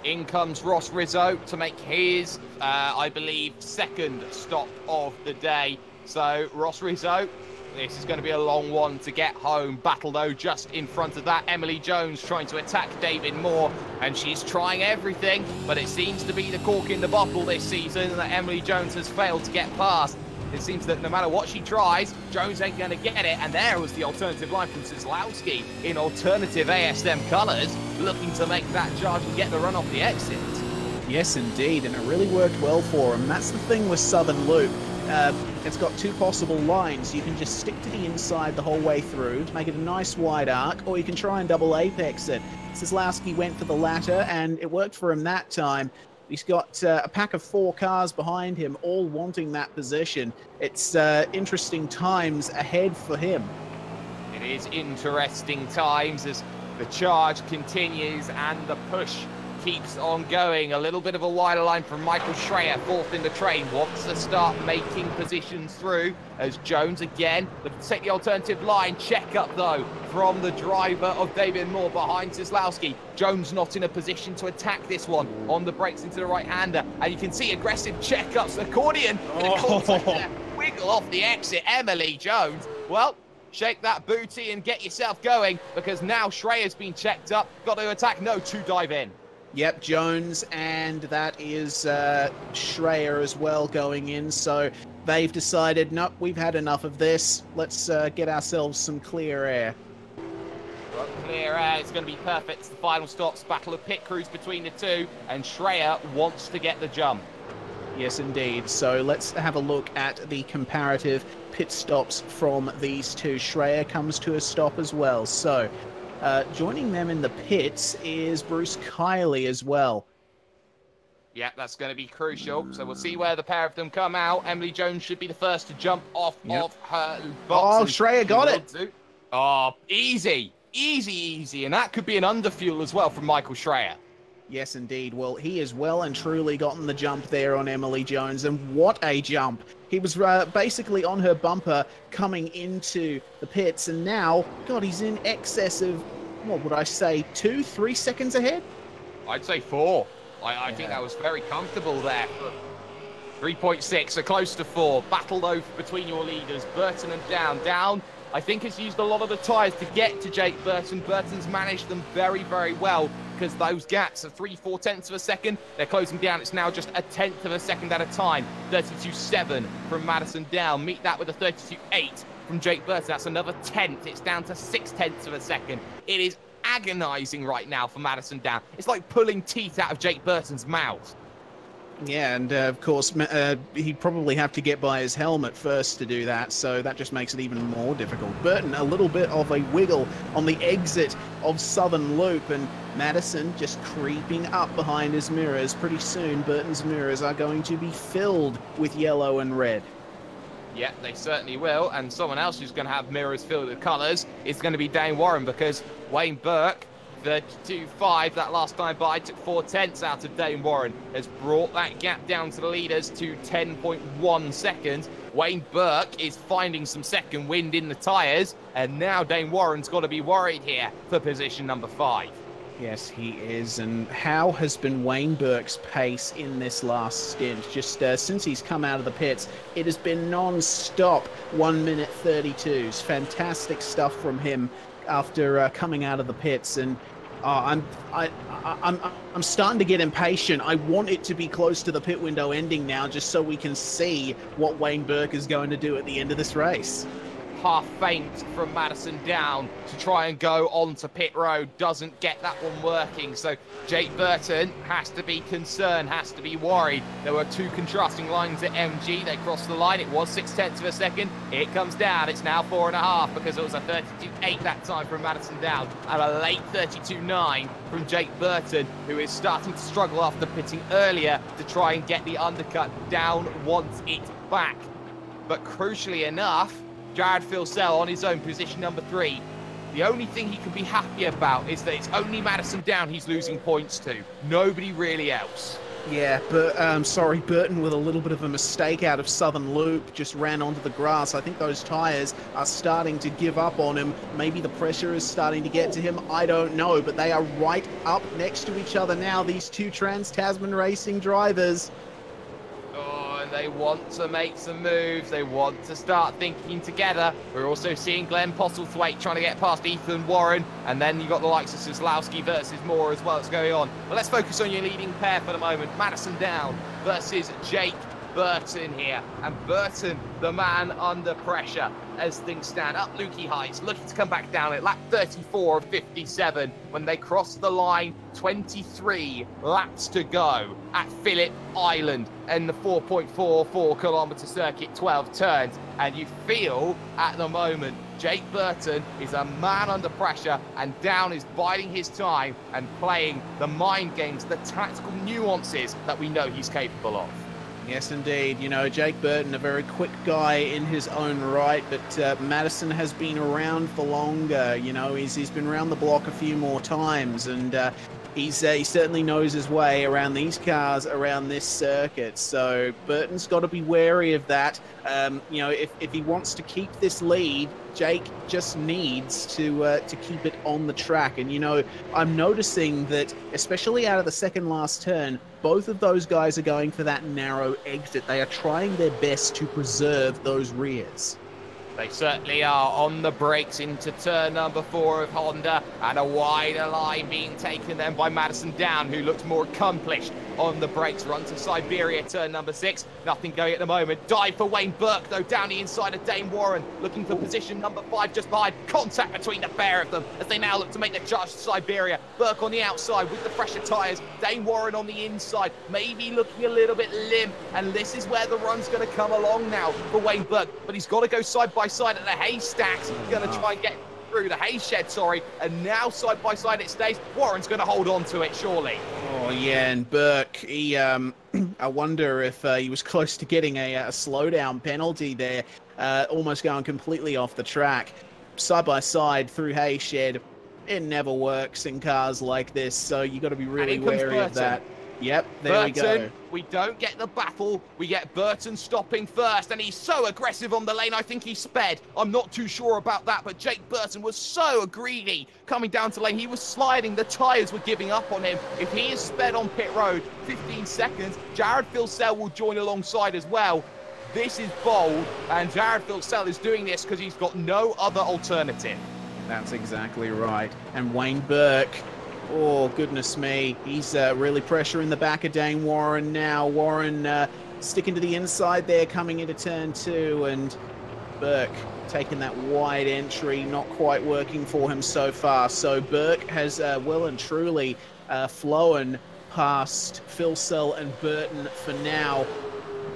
In comes Ross Rizzo to make his, I believe, second stop of the day. So Ross Rizzo, this is going to be a long one to get home. Battle, though, just in front of that. Emily Jones trying to attack David Moore, and she's trying everything, but it seems to be the cork in the bottle this season that Emily Jones has failed to get past. It seems that no matter what she tries, Jones ain't going to get it, and there was the alternative line from Cisłowski in alternative ASM colours, looking to make that charge and get the run off the exit. Yes, indeed, and it really worked well for him. That's the thing with Southern Loop. It's got 2 possible lines. You can just stick to the inside the whole way through, make it a nice wide arc, or you can try and double apex it. Cisłowski went for the latter, and it worked for him that time. He's got a pack of 4 cars behind him, all wanting that position. It's interesting times ahead for him. It is interesting times as the charge continues and the push keeps on going. A little bit of a wider line from Michael Schreier, 4th in the train, wants to start making positions through as Jones again looking to take the alternative line. Check up though from the driver of David Moore behind Cisłowski. Jones not in a position to attack this one on the brakes into the right-hander, and you can see aggressive check-ups, accordion, wiggle off the exit. Emily Jones, well, shake that booty and get yourself going, because now Schreier's been checked up, got to attack, no, to dive in. Yep, Jones, and that is Schreier as well going in. So they've decided, nope, we've had enough of this. Let's get ourselves some clear air. Well, clear air is going to be perfect. It's the final stops, battle of pit crews between the two, and Schreier wants to get the jump. Yes, indeed. So let's have a look at the comparative pit stops from these two. Schreier comes to a stop as well. So joining them in the pits is Bruce Kiley as well. Yeah, that's going to be crucial. So we'll see where the pair of them come out. Emily Jones should be the first to jump off of her box. Oh, Schreier got it. Oh, easy. Easy. And that could be an underfuel as well from Michael Schreier. Yes, indeed. Well, he has well and truly gotten the jump there on Emily Jones, and what a jump. He was basically on her bumper coming into the pits, and now, God, he's in excess of, what would I say, 2-3 seconds ahead? I'd say 4. I think that was very comfortable there. 3.6, so close to 4. Battle though between your leaders, Burton and Down. Down, I think, has used a lot of the tyres to get to Jake Burton. Burton's managed them very, very well because those gaps are 3-4 tenths of a second. They're closing down. It's now just a tenth of a second at a time. 32.7 from Madison Down. Meet that with a 32.8 from Jake Burton. That's another tenth. It's down to 6 tenths of a second. It is agonizing right now for Madison Down. It's like pulling teeth out of Jake Burton's mouth. Yeah, and of course, he'd probably have to get by his helmet first to do that, so that just makes it even more difficult. Burton, a little bit of a wiggle on the exit of Southern Loop, and Madison just creeping up behind his mirrors. Pretty soon, Burton's mirrors are going to be filled with yellow and red. Yeah, they certainly will, and someone else who's going to have mirrors filled with colours is going to be Dane Warren, because Wayne Burke, 32.5, that last time by, took 4 tenths out of Dane Warren, has brought that gap down to the leaders to 10.1 seconds. Wayne Burke is finding some second wind in the tyres, and now Dane Warren's got to be worried here for position number 5. Yes, he is. And how has been Wayne Burke's pace in this last stint? Just since he's come out of the pits, it has been non-stop 1 minute 32s. Fantastic stuff from him after coming out of the pits. And I'm starting to get impatient. I want it to be close to the pit window ending now, just so we can see what Wayne Burke is going to do at the end of this race. Half feint from Madison Down to try and go onto pit road, doesn't get that one working, so Jake Burton has to be concerned, has to be worried. There were 2 contrasting lines at MG. They crossed the line. It was 6 tenths of a second. It comes down. It's now 4.5 because it was a 32.8 that time from Madison Down and a late 32.9 from Jake Burton, who is starting to struggle after pitting earlier to try and get the undercut. Down wants it back, but crucially enough, Jared Filsell on his own, position number 3. The only thing he can be happy about is that it's only Madison Down he's losing points to. Nobody really else. Yeah, but sorry, Burton with a little bit of a mistake out of Southern Loop, just ran onto the grass. I think those tyres are starting to give up on him. Maybe the pressure is starting to get to him. I don't know, but they are right up next to each other now, these 2 Trans-Tasman Racing drivers. They want to make some moves. They want to start thinking together. We're also seeing Glenn Postlethwaite trying to get past Ethan Warren. And then you've got the likes of Suslowski versus Moore as well that's going on. But let's focus on your leading pair for the moment. Madison Down versus Jake Burton here. And Burton, the man under pressure as things stand. Up Lukey Heights, looking to come back down at lap 34 of 57 when they cross the line. 23 laps to go at Phillip Island and the 4.44 kilometre circuit, 12 turns. And you feel at the moment Jake Burton is a man under pressure, and Down is biding his time and playing the mind games, the tactical nuances that we know he's capable of. Yes, indeed. You know, Jake Burton, a very quick guy in his own right, but Madison has been around for longer. You know, he's been around the block a few more times, and he certainly knows his way around these cars, around this circuit. So Burton's got to be wary of that. You know, if he wants to keep this lead, Jake just needs to keep it on the track. And, you know, I'm noticing that, especially out of the second last turn, both of those guys are going for that narrow exit. They are trying their best to preserve those rears. They certainly are on the brakes into turn number 4 of Honda, and a wider line being taken then by Madison Down, who looks more accomplished on the brakes. Run to Siberia, turn number 6. Nothing going at the moment. Dive for Wayne Burke, though, down the inside of Dane Warren, looking for position number 5 just behind. Contact between the pair of them as they now look to make the charge to Siberia. Burke on the outside with the fresher tyres. Dane Warren on the inside, maybe looking a little bit limp, and this is where the run's going to come along now for Wayne Burke, but he's got to go side by side at the haystacks. He's going to try and get through the hay shed, sorry, and now side by side it stays. Warren's going to hold on to it, surely. Oh, yeah, and Burke, he, I wonder if he was close to getting a slowdown penalty there, almost going completely off the track. Side by side through hay shed, it never works in cars like this, so you got to be really wary of that. Yep, there we go. We don't get the battle. We get Burton stopping first, and he's so aggressive on the lane. I think he sped. I'm not too sure about that, but Jake Burton was so greedy coming down to lane. He was sliding. The tyres were giving up on him. If he is sped on pit road, 15 seconds, Jared Filsell will join alongside as well. This is bold, and Jared Filsell is doing this because he's got no other alternative. That's exactly right. And Wayne Burke, oh, goodness me. He's really pressuring the back of Dane Warren now. Warren sticking to the inside there, coming into turn 2, and Burke taking that wide entry, not quite working for him so far. So Burke has well and truly flown past Filsell and Burton for now.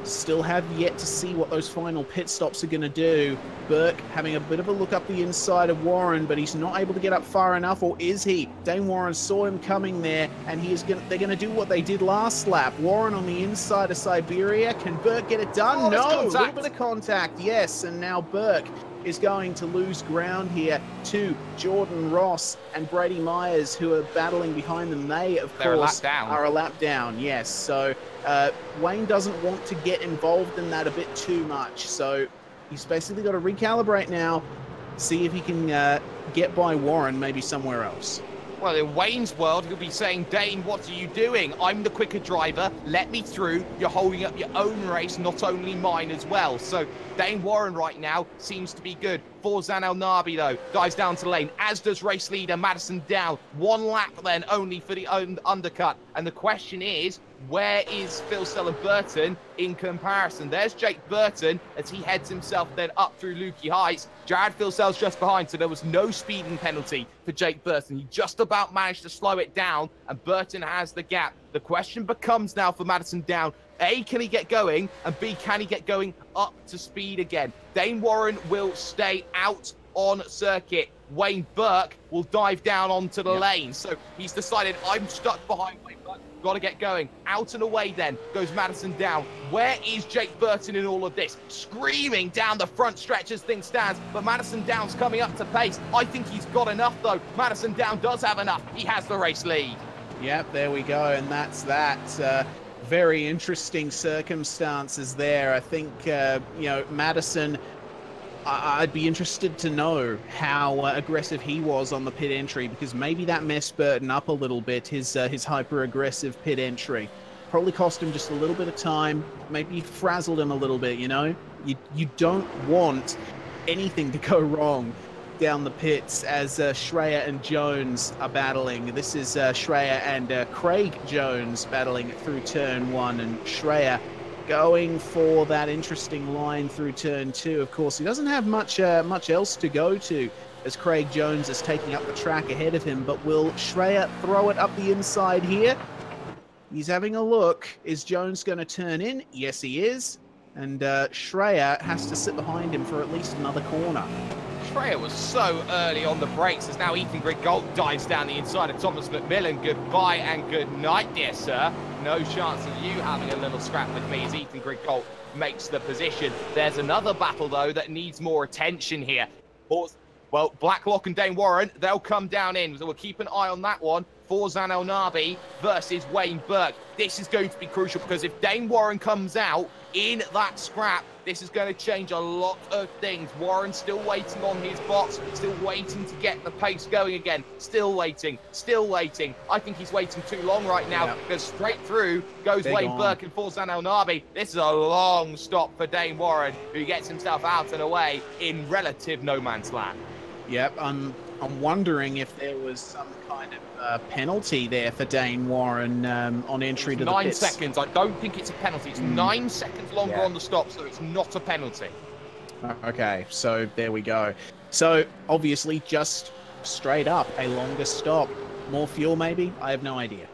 Still have yet to see what those final pit stops are going to do. Burke having a bit of a look up the inside of Warren, but he's not able to get up far enough, or is he? Dane Warren saw him coming there, and they're going to do what they did last lap. Warren on the inside of Siberia. Can Burke get it done? Oh, no, a little bit of contact, yes, and now Burke is going to lose ground here to Jordan Ross and Brady Myers, who are battling behind them. They, of course, are a lap down, yes. So Wayne doesn't want to get involved in that a bit too much. So he's basically got to recalibrate now, see if he can get by Warren maybe somewhere else. Well, in Wayne's world, he'll be saying, Dane, what are you doing? I'm the quicker driver. Let me through. You're holding up your own race, not only mine as well. So Dane Warren right now seems to be good. Forzan El Nabi, though, dives down to the lane, as does race leader Madison Down. 1 lap then only for the undercut. And the question is, where is Filsell and Burton in comparison? There's Jake Burton as he heads himself then up through Lukey Heights. Jared Filsell's just behind, so there was no speeding penalty for Jake Burton. He just about managed to slow it down, and Burton has the gap. The question becomes now for Madison Down, A, can he get going? And B, can he get going up to speed again? Dane Warren will stay out on circuit. Wayne Burke will dive down onto the lane. So he's decided, I'm stuck behind Wayne Burke. Got to get going. Out and away then goes Madison Down. Where is Jake Burton in all of this? Screaming down the front stretch as things stands, but Madison Down's coming up to pace. I think he's got enough, though. Madison Down does have enough. He has the race lead. Yep, there we go, and that's that. Very interesting circumstances there. I think, you know, Madison, I'd be interested to know how aggressive he was on the pit entry, because maybe that messed Burton up a little bit, his hyper-aggressive pit entry. Probably cost him just a little bit of time, maybe frazzled him a little bit, you know? You don't want anything to go wrong down the pits as Schreier and Jones are battling. This is Schreier and Craig Jones battling through turn 1, and Schreier going for that interesting line through turn 2. Of course, he doesn't have much else to go to as Craig Jones is taking up the track ahead of him, but will Schreier throw it up the inside here? He's having a look. Is Jones going to turn in? Yes, he is. And Schreier has to sit behind him for at least another corner. Schreier was so early on the brakes as now Ethan Grigalt dives down the inside of Thomas McMillan. Goodbye and good night, dear sir. No chance of you having a little scrap with me as Ethan Grigalt makes the position. There's another battle, though, that needs more attention here. Well, Blacklock and Dane Warren, they'll come down in, so we'll keep an eye on that one. Forzan El Nabi versus Wayne Burke. This is going to be crucial, because if Dane Warren comes out, in that scrap. This is going to change a lot of things. Warren's still waiting on his box, still waiting to get the pace going again. Still waiting, still waiting. I think he's waiting too long right now, because straight through goes Wayne Burke and Forzan El Nabi. This is a long stop for Dane Warren, who gets himself out and away in relative no man's land. Yep, I'm wondering if there was some kind of penalty there for Dane Warren on entry to the pits. 9 seconds. I don't think it's a penalty. It's 9 seconds longer on the stop, so it's not a penalty. Okay, so there we go. So obviously just straight up a longer stop. More fuel maybe? I have no idea.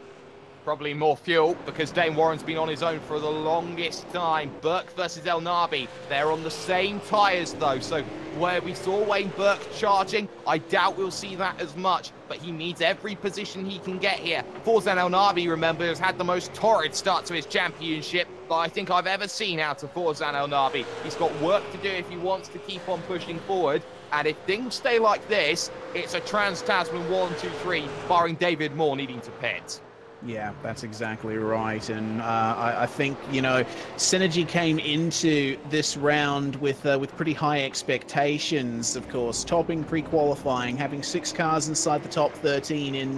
Probably more fuel, because Dane Warren's been on his own for the longest time. Burke versus El Nabi. They're on the same tyres, though. So where we saw Wayne Burke charging, I doubt we'll see that as much. But he needs every position he can get here. Forzan El Nabi, remember, has had the most torrid start to his championship that I think I've ever seen out of Forzan El Nabi. He's got work to do if he wants to keep on pushing forward. And if things stay like this, it's a Trans-Tasman 1, 2, 3, barring David Moore needing to pit. Yeah, that's exactly right. And I think, you know, Synergy came into this round with pretty high expectations, of course, topping pre-qualifying, having 6 cars inside the top 13 in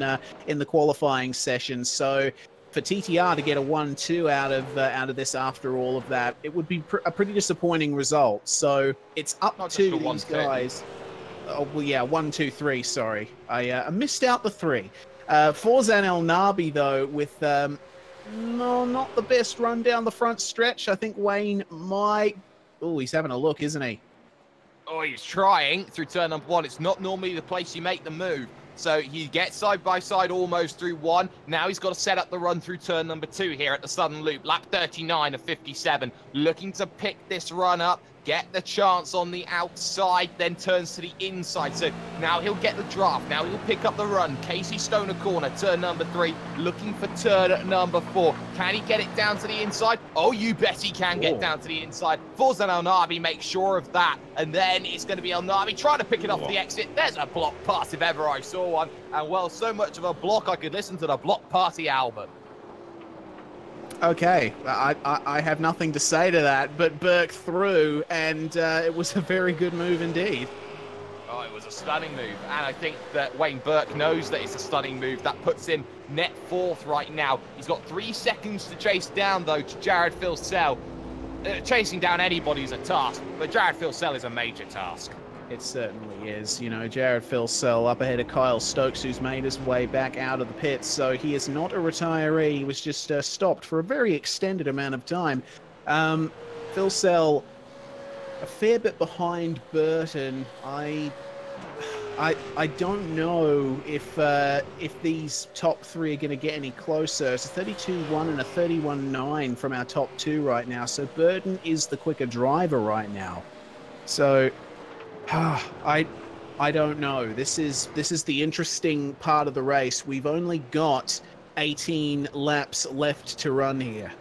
the qualifying session. So for TTR to get a 1-2 out of this after all of that, it would be a pretty disappointing result. So it's up to these guys. Oh, well, yeah, 1, 2, 3, sorry. I missed out the 3. Forzan El Nabi, though, with no, not the best run down the front stretch. I think Wayne might... Oh, he's having a look, isn't he? Oh, he's trying through turn number 1. It's not normally the place you make the move. So he gets side by side almost through 1. Now he's got to set up the run through turn number 2 here at the Southern Loop. Lap 39 of 57. Looking to pick this run up. Get the chance on the outside, then turns to the inside. So now he'll get the draft. Now he'll pick up the run. Casey Stoner corner, turn number 3. Looking for turn number 4. Can he get it down to the inside? Oh, you bet he can get down to the inside. Forzan El Nabi makes sure of that. And then it's going to be El Nabi trying to pick it off the exit. There's a block pass if ever I saw one. And well, so much of a block, I could listen to the Block Party album. Okay, I have nothing to say to that, but Burke through, and it was a very good move indeed. Oh, it was a stunning move, and I think that Wayne Burke knows that it's a stunning move. That puts him net 4th right now. He's got 3 seconds to chase down, though, to Jared Filsell. Chasing down anybody is a task, but Jared Filsell is a major task. It certainly is. You know, Jared Filsell up ahead of Kyle Stokes, who's made his way back out of the pits. So he is not a retiree. He was just stopped for a very extended amount of time. Filsell, a fair bit behind Burton. I don't know if these top 3 are going to get any closer. It's a 32-1 and a 31-9 from our top 2 right now. So Burton is the quicker driver right now. So... I don't know. This is the interesting part of the race. We've only got 18 laps left to run here.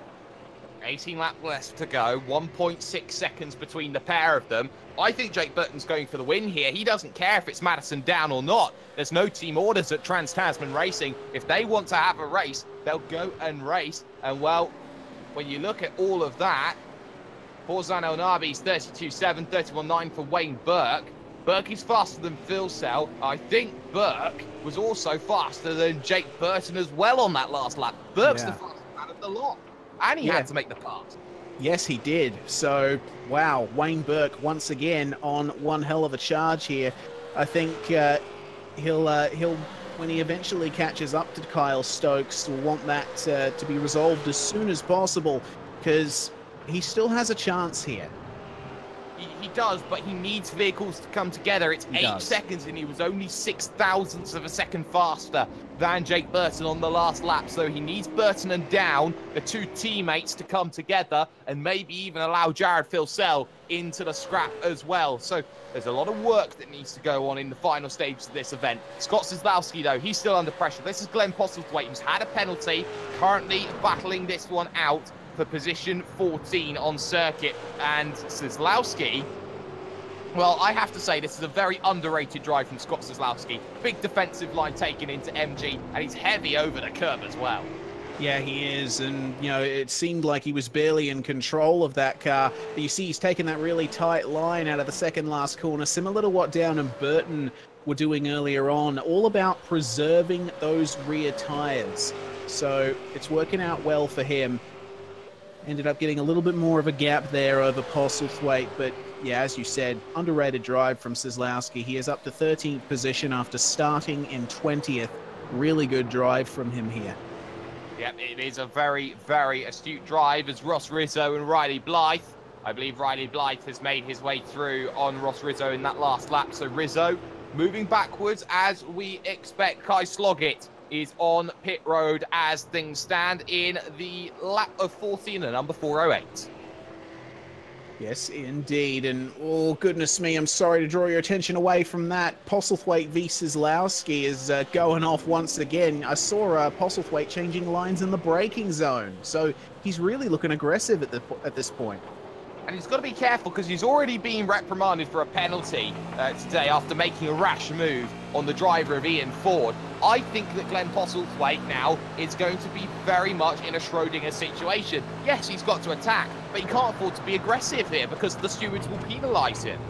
18 laps left to go. 1.6 seconds between the pair of them. I think Jake Burton's going for the win here. He doesn't care if it's Madison down or not. There's no team orders at Trans-Tasman Racing. If they want to have a race, they'll go and race. And well, when you look at all of that, Forzan El Nabi's 32.7, 31.9 for Wayne Burke. Burke is faster than Filsell. I think Burke was also faster than Jake Burton as well on that last lap. Burke's the fastest man of the lot. And he had to make the pass. Yes, he did. So, wow, Wayne Burke once again on one hell of a charge here. I think he'll when he eventually catches up to Kyle Stokes, will want that to be resolved as soon as possible, because he still has a chance here. He does, but he needs vehicles to come together. It's 8 seconds, and he was only 0.06 of a second faster than Jake Burton on the last lap. So he needs Burton and Down, the 2 teammates, to come together and maybe even allow Jared Filsell into the scrap as well. So there's a lot of work that needs to go on in the final stages of this event. Scott Zizlowski, though, he's still under pressure. This is Glenn Postlethwaite, who's had a penalty, currently battling this one out for position 14 on circuit. And Zizlowski, well, I have to say this is a very underrated drive from Scott Zizlowski. Big defensive line taken into MG, and he's heavy over the curb as well. Yeah, he is, and you know, it seemed like he was barely in control of that car. But you see, he's taken that really tight line out of the second last corner, similar to what Down and Burton were doing earlier on, all about preserving those rear tires. So it's working out well for him. Ended up getting a little bit more of a gap there over Postlethwaite, but yeah, as you said, underrated drive from Kozlowski. He is up to 13th position after starting in 20th. Really good drive from him here. Yep, it is a very, very astute drive as Ross Rizzo and Riley Blythe. I believe Riley Blythe has made his way through on Ross Rizzo in that last lap. So Rizzo moving backwards as we expect. Kai Sloggett is on pit road as things stand in the lap of 14, the number 408. Yes, indeed. And oh, goodness me, I'm sorry to draw your attention away from that. Postlethwaite v. Kozlowski is going off once again. I saw Postlethwaite changing lines in the braking zone. So he's really looking aggressive at this point. And he's got to be careful because he's already been reprimanded for a penalty today after making a rash move on the driver of Ian Ford. I think that Glenn Postlethwaite now is going to be very much in a Schrodinger situation. Yes, he's got to attack, but he can't afford to be aggressive here because the stewards will penalise him.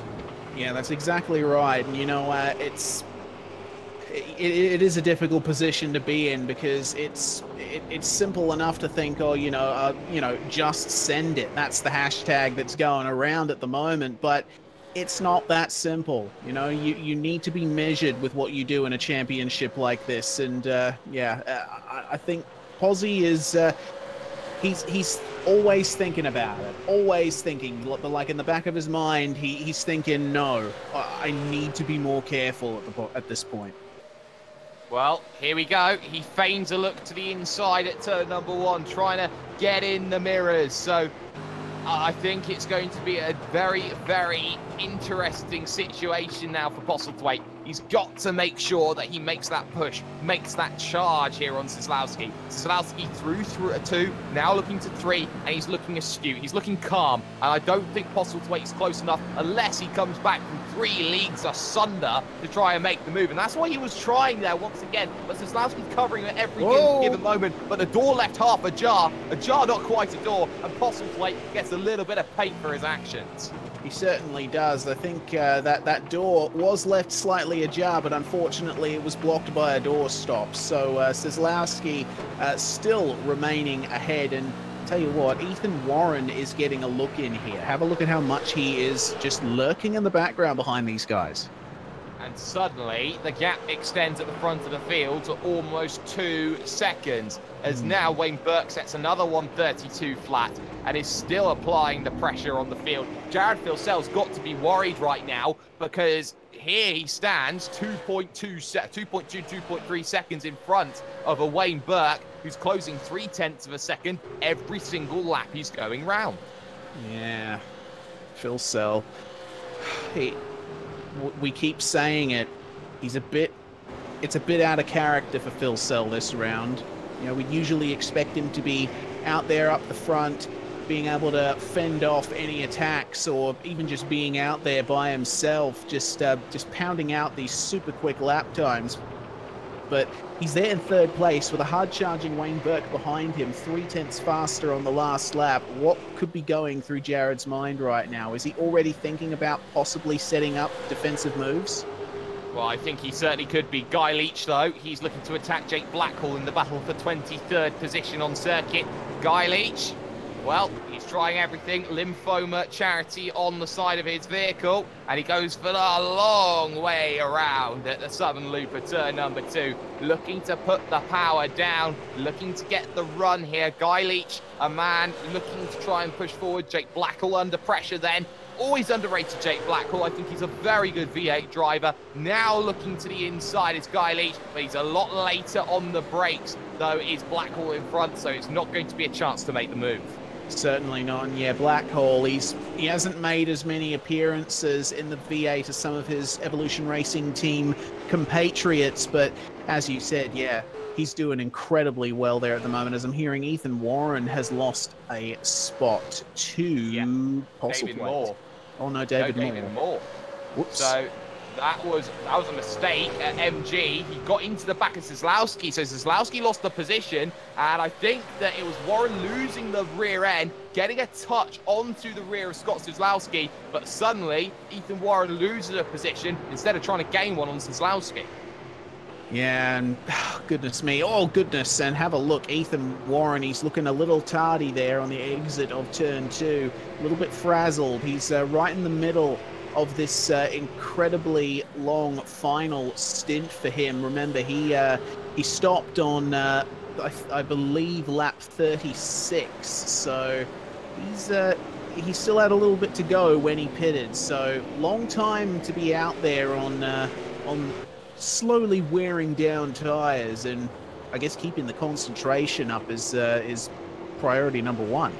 Yeah, that's exactly right. And, you know, it is a difficult position to be in because it's simple enough to think, oh, you know, just send it. That's the hashtag that's going around at the moment, but it's not that simple. You know, you need to be measured with what you do in a championship like this. And I think Posy is he's always thinking about it, always thinking, like in the back of his mind, he's thinking, no, I need to be more careful at this point. Well, here we go. He feigns a look to the inside at turn number 1, trying to get in the mirrors. So I think it's going to be a very, very interesting situation now for Postlethwaite. He's got to make sure that he makes that push, makes that charge here on Kozlowski. Kozlowski through a 2, now looking to 3, and he's looking astute. He's looking calm, and I don't think Postlethwaite's close enough unless he comes back from 3 leagues asunder to try and make the move. And that's what he was trying there once again. But Kozlowski's covering at every given moment, but the door left half ajar, not quite a door, and Postlethwaite gets a little bit of paint for his actions. He certainly does. I think that door was left slightly ajar, but unfortunately it was blocked by a door stop. So Kozlowski still remaining ahead. And tell you what, Ethan Warren is getting a look in here. Have a look at how much he is just lurking in the background behind these guys. And suddenly, the gap extends at the front of the field to almost 2 seconds, as now Wayne Burke sets another 132 flat and is still applying the pressure on the field. Jared Filsell's got to be worried right now because here he stands 2.3 seconds in front of a Wayne Burke who's closing 0.3 of a second every single lap he's going round. Yeah, Filsell. We keep saying it. It's a bit out of character for Filsell this round. You know, we usually expect him to be out there up the front, being able to fend off any attacks, or even just being out there by himself, just pounding out these super quick lap times. But he's there in 3rd place with a hard-charging Wayne Burke behind him, 0.3 faster on the last lap. What could be going through Jared's mind right now? Is he already thinking about possibly setting up defensive moves? Well, I think he certainly could be. Guy Leach, though, he's looking to attack Jake Blackhall in the battle for 23rd position on circuit. Guy Leach, well, he's trying everything. Lymphoma charity on the side of his vehicle, and he goes for the long way around at the southern loop of turn number 2, looking to put the power down, looking to get the run here. Guy Leach, a man looking to try and push forward. Jake Blackhall under pressure then. Always underrated Jake Blackhall. I think he's a very good V8 driver. Now looking to the inside is Guy Leach, but he's a lot later on the brakes, though is Blackhall in front, so it's not going to be a chance to make the move. Certainly not. And yeah, Blackhall, he hasn't made as many appearances in the V8 as some of his Evolution Racing Team compatriots, but as you said, yeah, he's doing incredibly well there at the moment. As I'm hearing, Ethan Warren has lost a spot to David Moore. Oh no, David Moore. Whoops. So That was a mistake at MG. He got into the back of Kozlowski, so Kozlowski lost the position, and I think that it was Warren losing the rear end, getting a touch onto the rear of Scott Kozlowski, but suddenly Ethan Warren loses a position instead of trying to gain one on Kozlowski. Yeah, and goodness me, oh goodness, and have a look, Ethan Warren, he's looking a little tardy there on the exit of turn 2, a little bit frazzled. He's right in the middle of this incredibly long final stint for him. Remember, he stopped on, I believe, lap 36, so he still had a little bit to go when he pitted, so long time to be out there on slowly wearing down tires, and I guess keeping the concentration up is priority number one.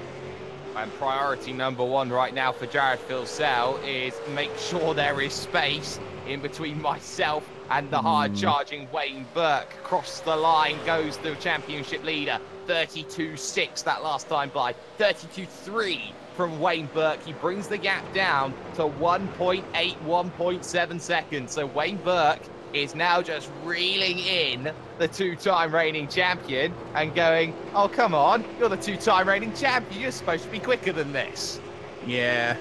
And priority number one right now for Jared Filsell is make sure there is space in between myself and the hard-charging Wayne Burke. Across the line goes the championship leader, 32.6 that last time by, 32.3 from Wayne Burke. He brings the gap down to 1.8, 1.7 seconds. So Wayne Burke is now just reeling in the two-time reigning champion and going, oh, come on, you're the two-time reigning champion. You're supposed to be quicker than this. Yeah,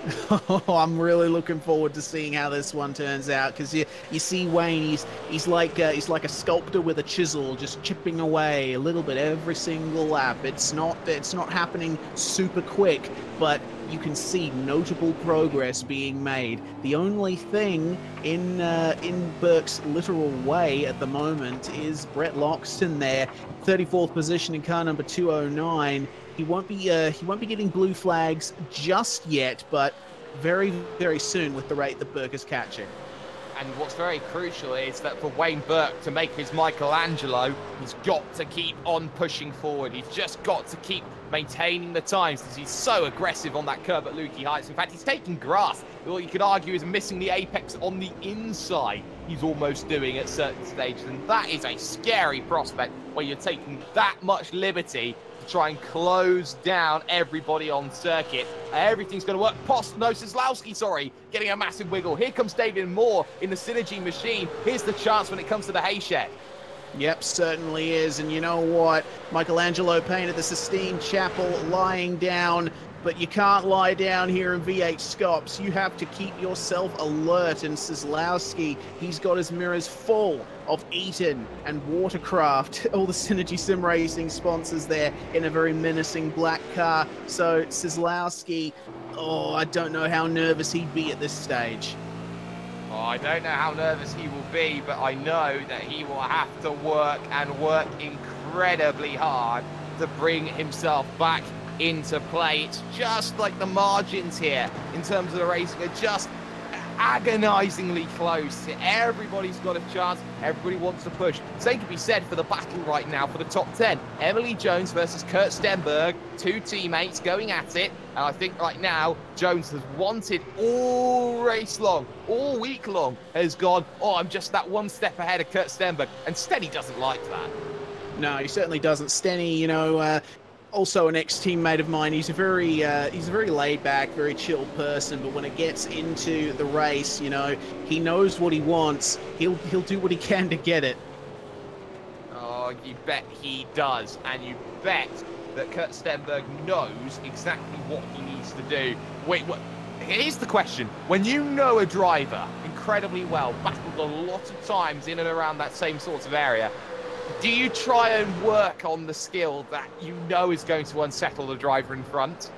I'm really looking forward to seeing how this one turns out, because you see Wayne, he's like a sculptor with a chisel, just chipping away a little bit every single lap. It's not happening super quick, but you can see notable progress being made. The only thing in Burke's literal way at the moment is Brett Loxton there, 34th position in car number 209. He won't be getting blue flags just yet, but very, very soon with the rate that Burke is catching. And what's very crucial is that for Wayne Burke to make his Michelangelo, he's got to keep on pushing forward. He's just got to keep maintaining the times, because he's so aggressive on that curb at Lukey Heights. In fact, he's taking grass. What you could argue is missing the apex on the inside. He's almost doing at certain stages, and that is a scary prospect when you're taking that much liberty to try and close down everybody on circuit. Everything's going to work. Kozlowski, sorry, getting a massive wiggle. Here comes David Moore in the Synergy machine. Here's the chance when it comes to the hay shed. Yep, certainly is. And you know what? Michelangelo painted the Sistine Chapel lying down, but you can't lie down here in V8SCOPS. You have to keep yourself alert. And Kozlowski, he's got his mirrors full of Eaton and Watercraft, all the Synergy Sim Racing sponsors there in a very menacing black car. So Kozlowski, oh, I don't know how nervous he'd be at this stage. Oh, I don't know how nervous he will be, but I know that he will have to work and work incredibly hard to bring himself back into play. It's just like the margins here in terms of the racing are just agonizingly close. Everybody's got a chance. Everybody wants to push. Same can be said for the battle right now for the top 10. Emily Jones versus Kurt Stenberg, two teammates going at it. And I think right now, Jones has wanted all race long, all week long, has gone, oh, I'm just that one step ahead of Kurt Stenberg. And Stenny doesn't like that. No, he certainly doesn't. Stenny, you know, also an ex-teammate of mine. He's a very laid-back, very chilled person. But when it gets into the race, you know, he knows what he wants. He'll do what he can to get it. Oh, you bet he does, and you bet that Kurt Stenberg knows exactly what he needs to do. Wait, what? Here's the question: when you know a driver incredibly well, battled a lot of times in and around that same sort of area, do you try and work on the skill that you know is going to unsettle the driver in front?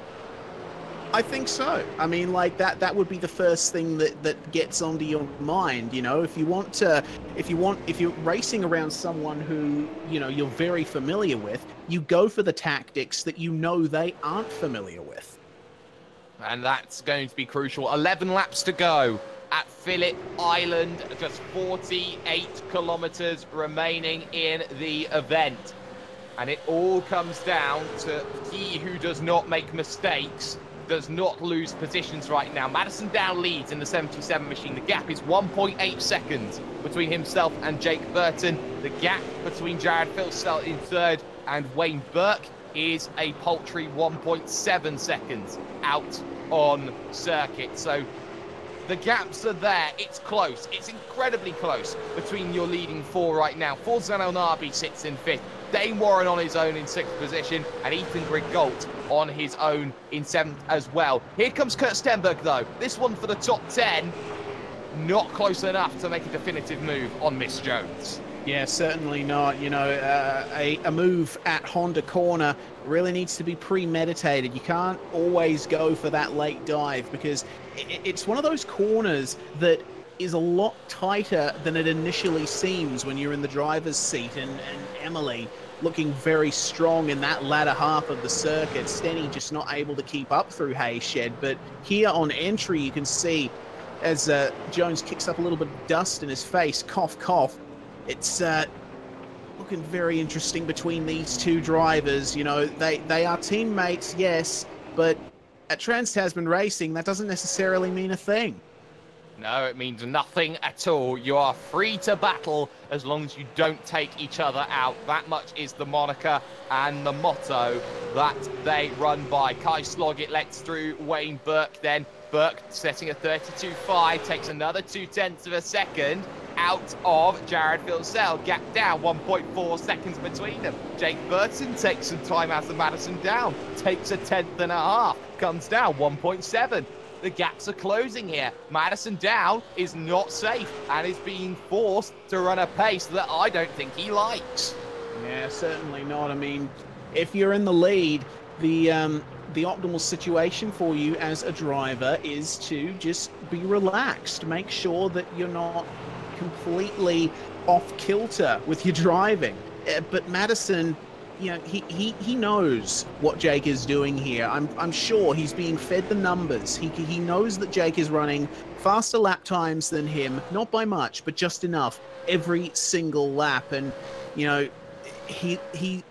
I think so. I mean, like that would be the first thing that gets onto your mind, you know. If you're racing around someone who, you know, you're very familiar with, you go for the tactics that you know they aren't familiar with. And that's going to be crucial. 11 laps to go at Phillip Island, just 48 kilometers remaining in the event. And it all comes down to he who does not make mistakes does not lose positions right now. Madison Down leads in the 77 machine. The gap is 1.8 seconds between himself and Jake Burton. The gap between Jared Filsell in third and Wayne Burke is a paltry 1.7 seconds out on circuit. So The gaps are there. It's close. It's incredibly close between your leading four right now. Forzan El Nabi sits in 5th. Dane Warren on his own in 6th position, and Ethan Grigault on his own in 7th as well. Here comes Kurt Stenberg, though. This one for the top 10. Not close enough to make a definitive move on Miss Jones. Yeah, certainly not. You know, a move at Honda corner really needs to be premeditated. You can't always go for that late dive because it's one of those corners that is a lot tighter than it initially seems when you're in the driver's seat. And Emily looking very strong in that latter half of the circuit. Stenny just not able to keep up through Hayshed. But here on entry, you can see as Jones kicks up a little bit of dust in his face, cough, cough. It's looking very interesting between these two drivers. You know, they are teammates, yes, but at Trans-Tasman Racing, that doesn't necessarily mean a thing. No, it means nothing at all. You are free to battle as long as you don't take each other out. That much is the moniker and the motto that they run by. Kai Sloggett lets through Wayne Burke then. Burke setting a 32.5, takes another 0.2 of a second out of Jared Filsell. Gap down, 1.4 seconds between them. Jake Burton takes some time out of Madison Down, takes a 1/10.5, comes down 1.7. The gaps are closing here. Madison Down is not safe and is being forced to run a pace that I don't think he likes. Yeah, certainly not. I mean, if you're in the lead, the optimal situation for you as a driver is to just be relaxed. Make sure that you're not completely off kilter with your driving. But Madison, you know, he knows what Jake is doing here. I'm sure he's being fed the numbers. He knows that Jake is running faster lap times than him, not by much, but just enough every single lap. And you know, he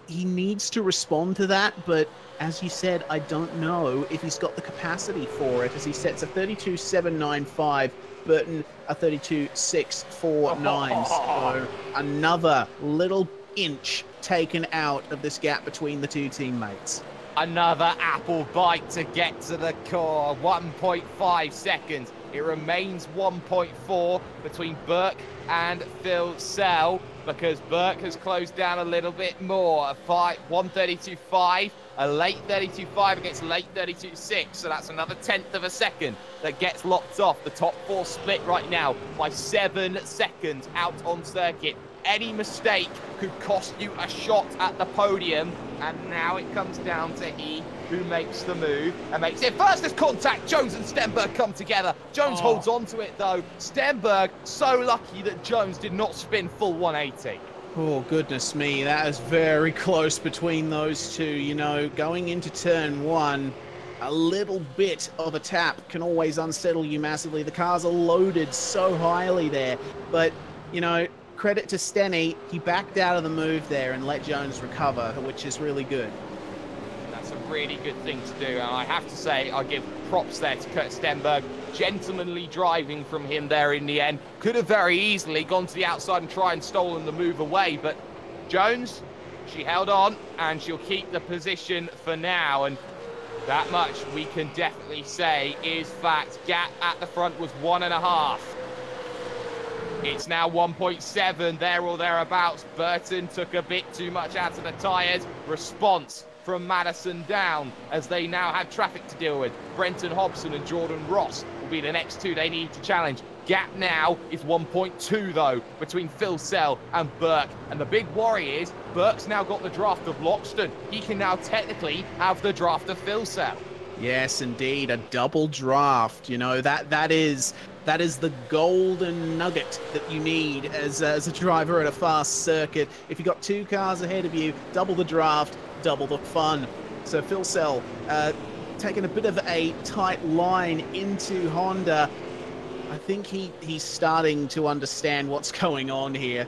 needs to respond to that. But as you said, I don't know if he's got the capacity for it, as he sets a 32.795. Burton a 32.649. So another little inch taken out of this gap between the two teammates. Another apple bite to get to the core. 1.5 seconds. It remains 1.4 between Burke and Phil Sell, because Burke has closed down a little bit more. 1:32.5, a late 32.5 against late 32.6, so that's another 1/10 of a second that gets locked off. The top four split right now by 7 seconds out on circuit. Any mistake could cost you a shot at the podium, and now it comes down to he who makes the move and makes it. First, there's contact. Jones and Stenberg come together. Jones holds on to it, though. Stenberg so lucky that Jones did not spin full 180. Oh, goodness me. That is very close between those two. You know, going into turn one, a little bit of a tap can always unsettle you massively. The cars are loaded so highly there. But, you know, credit to Stenny, he backed out of the move there and let Jones recover, which is really good. That's a really good thing to do, and I have to say, I give props there to Kurt Stenberg. Gentlemanly driving from him there in the end. Could have very easily gone to the outside and tried and stolen the move away, but Jones, she held on, and she'll keep the position for now, and that much we can definitely say is fact. Gap at the front was 1.5. It's now 1.7 there or thereabouts. Burton took a bit too much out of the tyres. Response from Madison Down as they now have traffic to deal with. Brenton Hobson and Jordan Ross will be the next two they need to challenge. Gap now is 1.2 though between Phil Sell and Burke. And the big worry is Burke's now got the draft of Loxton. He can now technically have the draft of Phil Sell. Yes, indeed, a double draft. You know, that is the golden nugget that you need as a driver at a fast circuit. If you've got two cars ahead of you, double the draft, double the fun. So Phil Sell taking a bit of a tight line into Honda. I think he's starting to understand what's going on here.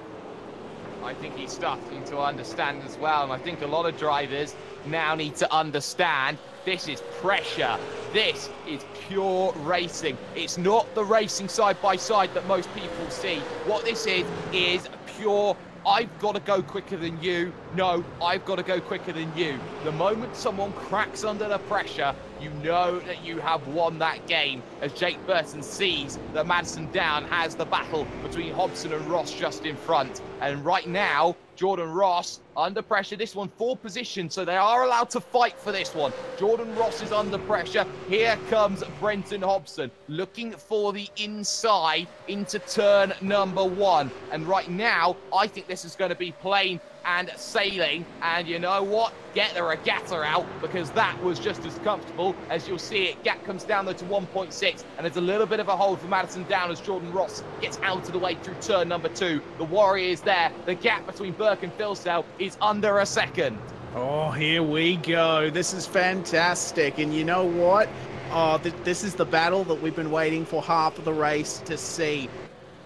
I think he's starting to understand as well, and I think a lot of drivers now need to understand this is pressure. This is pure racing. It's not the racing side by side that most people see. What this is pure I've got to go quicker than you. No, I've got to go quicker than you. The moment someone cracks under the pressure, you know that you have won that game, as Jake Burton sees that Madison Down has the battle between Hobson and Ross just in front. And right now, Jordan Ross under pressure. This one for position, so they are allowed to fight for this one. Jordan Ross is under pressure. Here comes Brenton Hobson looking for the inside into turn number 1. And right now, I think this is going to be plain and sailing. And you know what? Get the regatta out, because that was just as comfortable as you'll see it. Gap comes down though to 1.6, and there's a little bit of a hold for Madison Down as Jordan Ross gets out of the way through turn number 2. The Warrior is there. The gap between Burke and Philsell is under a second. Oh, here we go. This is fantastic. And you know what? Oh, this is the battle that we've been waiting for half of the race to see.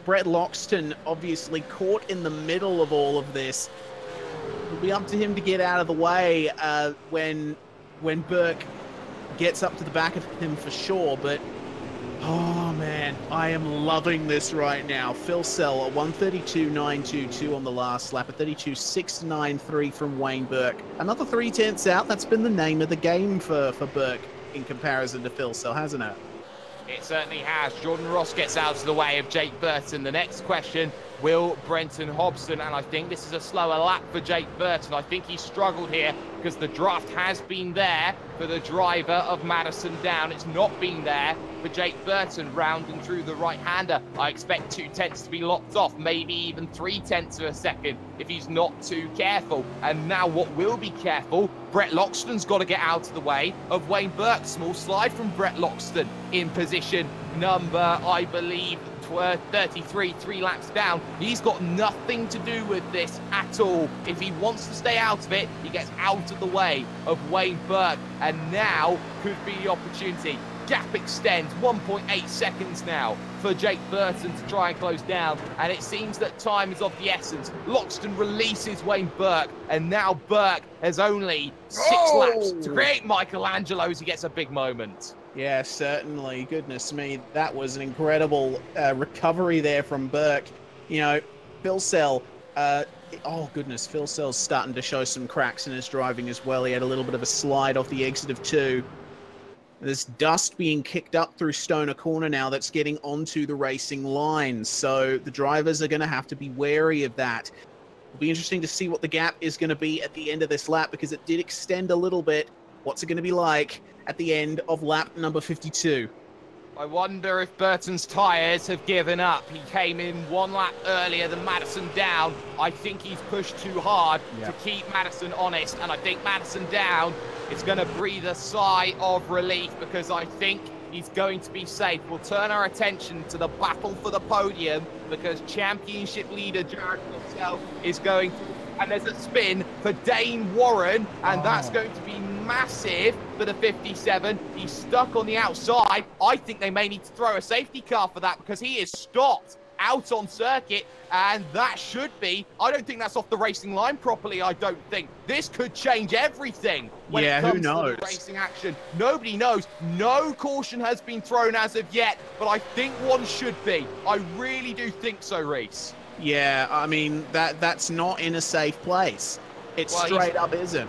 Brett Loxton obviously caught in the middle of all of this. It'll be up to him to get out of the way when Burke gets up to the back of him for sure. But, oh man, I am loving this right now. Philsell, a 132.922 on the last lap, a 32.693 from Wayne Burke. Another 3/10 out. That's been the name of the game for Burke in comparison to Philsell, hasn't it? It certainly has. Jordan Ross gets out of the way of Jake Burton. The next question, will Brenton Hobson? And I think this is a slower lap for Jake Burton. I think he struggled here because the draft has been there for the driver of Madison Down. It's not been there for Jake Burton rounding through the right-hander. I expect 2/10 to be locked off, maybe even 3/10 of a second if he's not too careful. And now what will be careful, Brett Loxton's got to get out of the way of Wayne Burke. Small slide from Brett Loxton in position number, I believe, 33, 3 laps down. He's got nothing to do with this at all. If he wants to stay out of it, he gets out of the way of Wayne Burke. And now could be the opportunity. Gap extends 1.8 seconds now for Jake Burton to try and close down. And it seems that time is of the essence. Loxton releases Wayne Burke. And now Burke has only 6 laps to create Michelangelo as he gets a big moment. Yeah, certainly. Goodness me, that was an incredible recovery there from Burke. You know, Philsell, oh goodness, Philsell's starting to show some cracks in his driving as well. He had a little bit of a slide off the exit of 2. There's dust being kicked up through Stoner Corner now that's getting onto the racing line. So the drivers are going to have to be wary of that. It'll be interesting to see what the gap is going to be at the end of this lap, because it did extend a little bit. What's it going to be like at the end of lap number 52? I wonder if Burton's tyres have given up. He came in 1 lap earlier than Madison Down. I think he's pushed too hard to keep Madison honest, and I think Madison Down is going to breathe a sigh of relief, because I think he's going to be safe. We'll turn our attention to the battle for the podium, because championship leader Jared Philsell is going to, and there's a spin for Dane Warren, and that's going to be massive for the 57. He's stuck on the outside. I think they may need to throw a safety car for that, because he is stopped out on circuit, and that should be, I don't think that's off the racing line properly. I don't think this could change everything when it comes to the racing action. Nobody knows. No caution has been thrown as of yet, but I think one should be. I really do think so, Reese. Yeah, I mean, that's not in a safe place. It straight up isn't.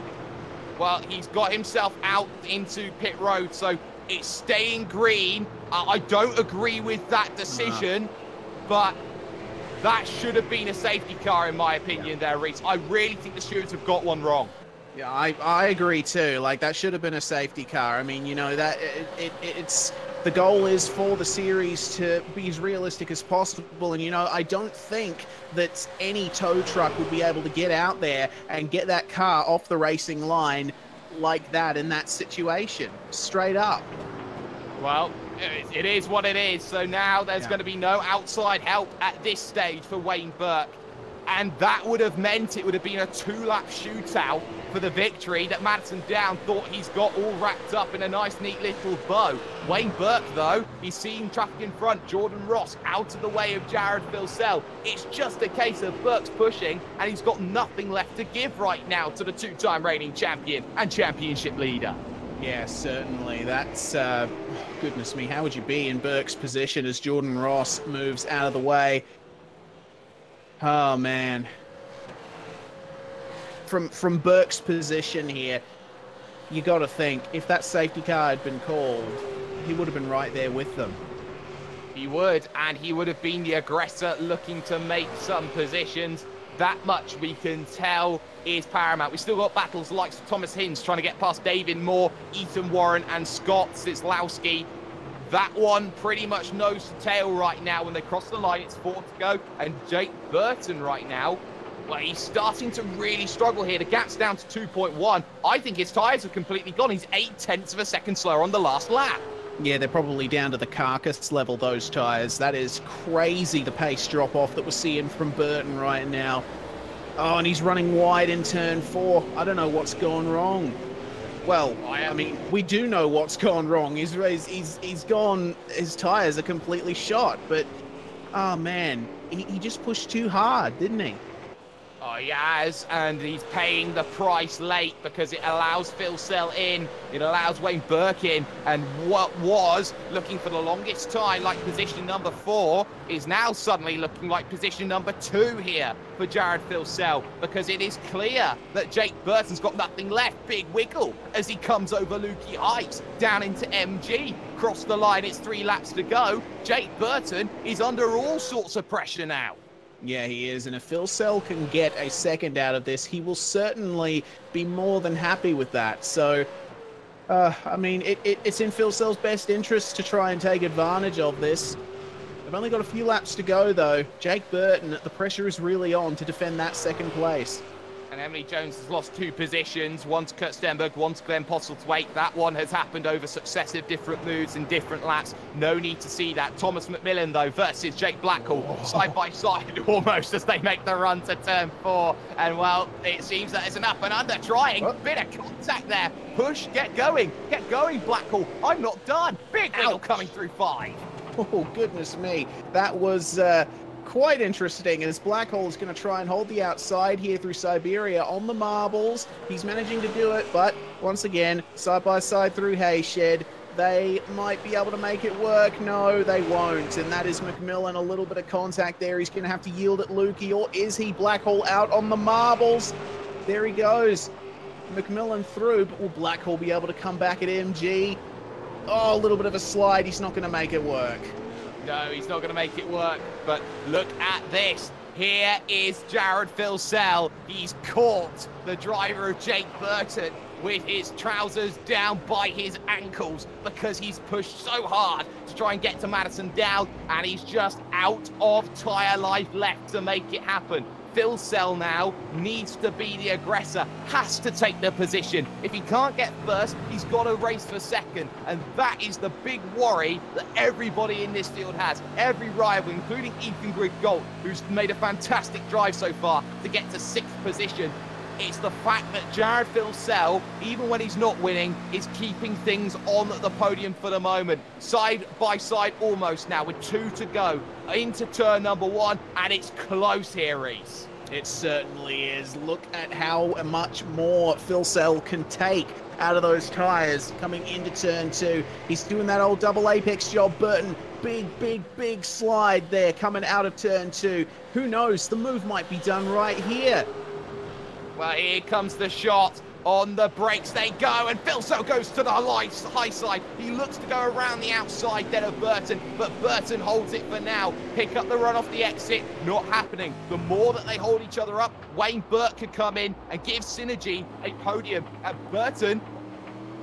Well, he's got himself out into pit road, so it's staying green. I don't agree with that decision, but that should have been a safety car, in my opinion, there, Reese. I really think the stewards have got one wrong. Yeah, I agree too. Like, that should have been a safety car. I mean, you know, that it's the goal is for the series to be as realistic as possible. And, you know, I don't think that any tow truck would be able to get out there and get that car off the racing line like that in that situation. Straight up. Well, it is what it is. So now there's going to be no outside help at this stage for Wayne Burke. And that would have meant it would have been a 2-lap shootout for the victory that Madison Down thought he's got all wrapped up in a nice, neat little bow. Wayne Burke, though, he's seen traffic in front. Jordan Ross out of the way of Jared Philsell. It's just a case of Burke's pushing, and he's got nothing left to give right now to the 2-time reigning champion and championship leader. Yeah, certainly. That's, goodness me, how would you be in Burke's position as Jordan Ross moves out of the way? Oh, man. from Burke's position here, you got to think if that safety car had been called, he would have been right there with them. He would, and he would have been the aggressor looking to make some positions. That much we can tell is paramount. We've still got battles like Thomas Hinds trying to get past David Moore, Ethan Warren, and Scott Sislowski. That one pretty much nose to tail right now. When they cross the line, it's 4 to go. And Jake Burton right now, well, he's starting to really struggle here. The gap's down to 2.1. I think his tyres are completely gone. He's 0.8 of a second slower on the last lap. Yeah, they're probably down to the carcass level, those tyres. That is crazy, the pace drop-off that we're seeing from Burton right now. Oh, and he's running wide in turn 4. I don't know what's gone wrong. Well, I mean, we do know what's gone wrong. He's gone, his tyres are completely shot, but, oh man, he just pushed too hard, didn't he? Oh, he has, and he's paying the price late because it allows Phil Sell in, it allows Wayne Burke in, and what was looking for the longest time like position number 4 is now suddenly looking like position number 2 here for Jared Phil Sell, because it is clear that Jake Burton's got nothing left. Big wiggle as he comes over Lukey Heights down into MG. Cross the line, it's 3 laps to go. Jake Burton is under all sorts of pressure now. Yeah, he is, and if Phil Sell can get a second out of this, he will certainly be more than happy with that. So, I mean, it's in Phil Sell's best interest to try and take advantage of this. They've only got a few laps to go, though. Jake Burton, the pressure is really on to defend that second place. And Emily Jones has lost 2 positions, one to Kurt Stenberg, one to Glenn Postlethwaite. That one has happened over successive different moves in different laps. No need to see that. Thomas McMillan, though, versus Jake Blackhall, side by side almost as they make the run to turn 4. And, well, it seems that it's an up and under trying. Bit of contact there. Push, get going, Blackhall. I'm not done. Big wheel coming through 5. Oh, goodness me. That was quite interesting, as Blackhall is going to try and hold the outside here through Siberia on the marbles. He's managing to do it, but once again, side by side through Hayshed. They might be able to make it work. No, they won't. And that is McMillan. A little bit of contact there. He's going to have to yield at Lukey, or is he? Blackhall out on the marbles. There he goes. McMillan through, but will Blackhall be able to come back at MG? Oh, a little bit of a slide. He's not going to make it work. No, he's not going to make it work, but look at this. Here is Jared Phil Sell. He's caught the driver of Jake Burton with his trousers down by his ankles because he's pushed so hard to try and get to Madison down, and he's just out of tyre life left to make it happen. Phil Sell now needs to be the aggressor, has to take the position. If he can't get first, he's got to race for second. And that is the big worry that everybody in this field has. Every rival, including Ethan Griggold, who's made a fantastic drive so far to get to 6th position. It's the fact that Jared Phil Sell, even when he's not winning, is keeping things on the podium for the moment. Side by side almost now with 2 to go into turn number 1, and it's close here, Reese. It certainly is. Look at how much more Phil Sell can take out of those tyres coming into turn 2. He's doing that old double apex job. Burton, big slide there coming out of turn 2. Who knows? The move might be done right here. Well, here comes the shot. On the brakes they go, and Phil Sell goes to the high side. He looks to go around the outside then of Burton, but Burton holds it for now. Pick up the run off the exit, not happening. The more that they hold each other up, Wayne Burke could come in and give Synergy a podium. And Burton,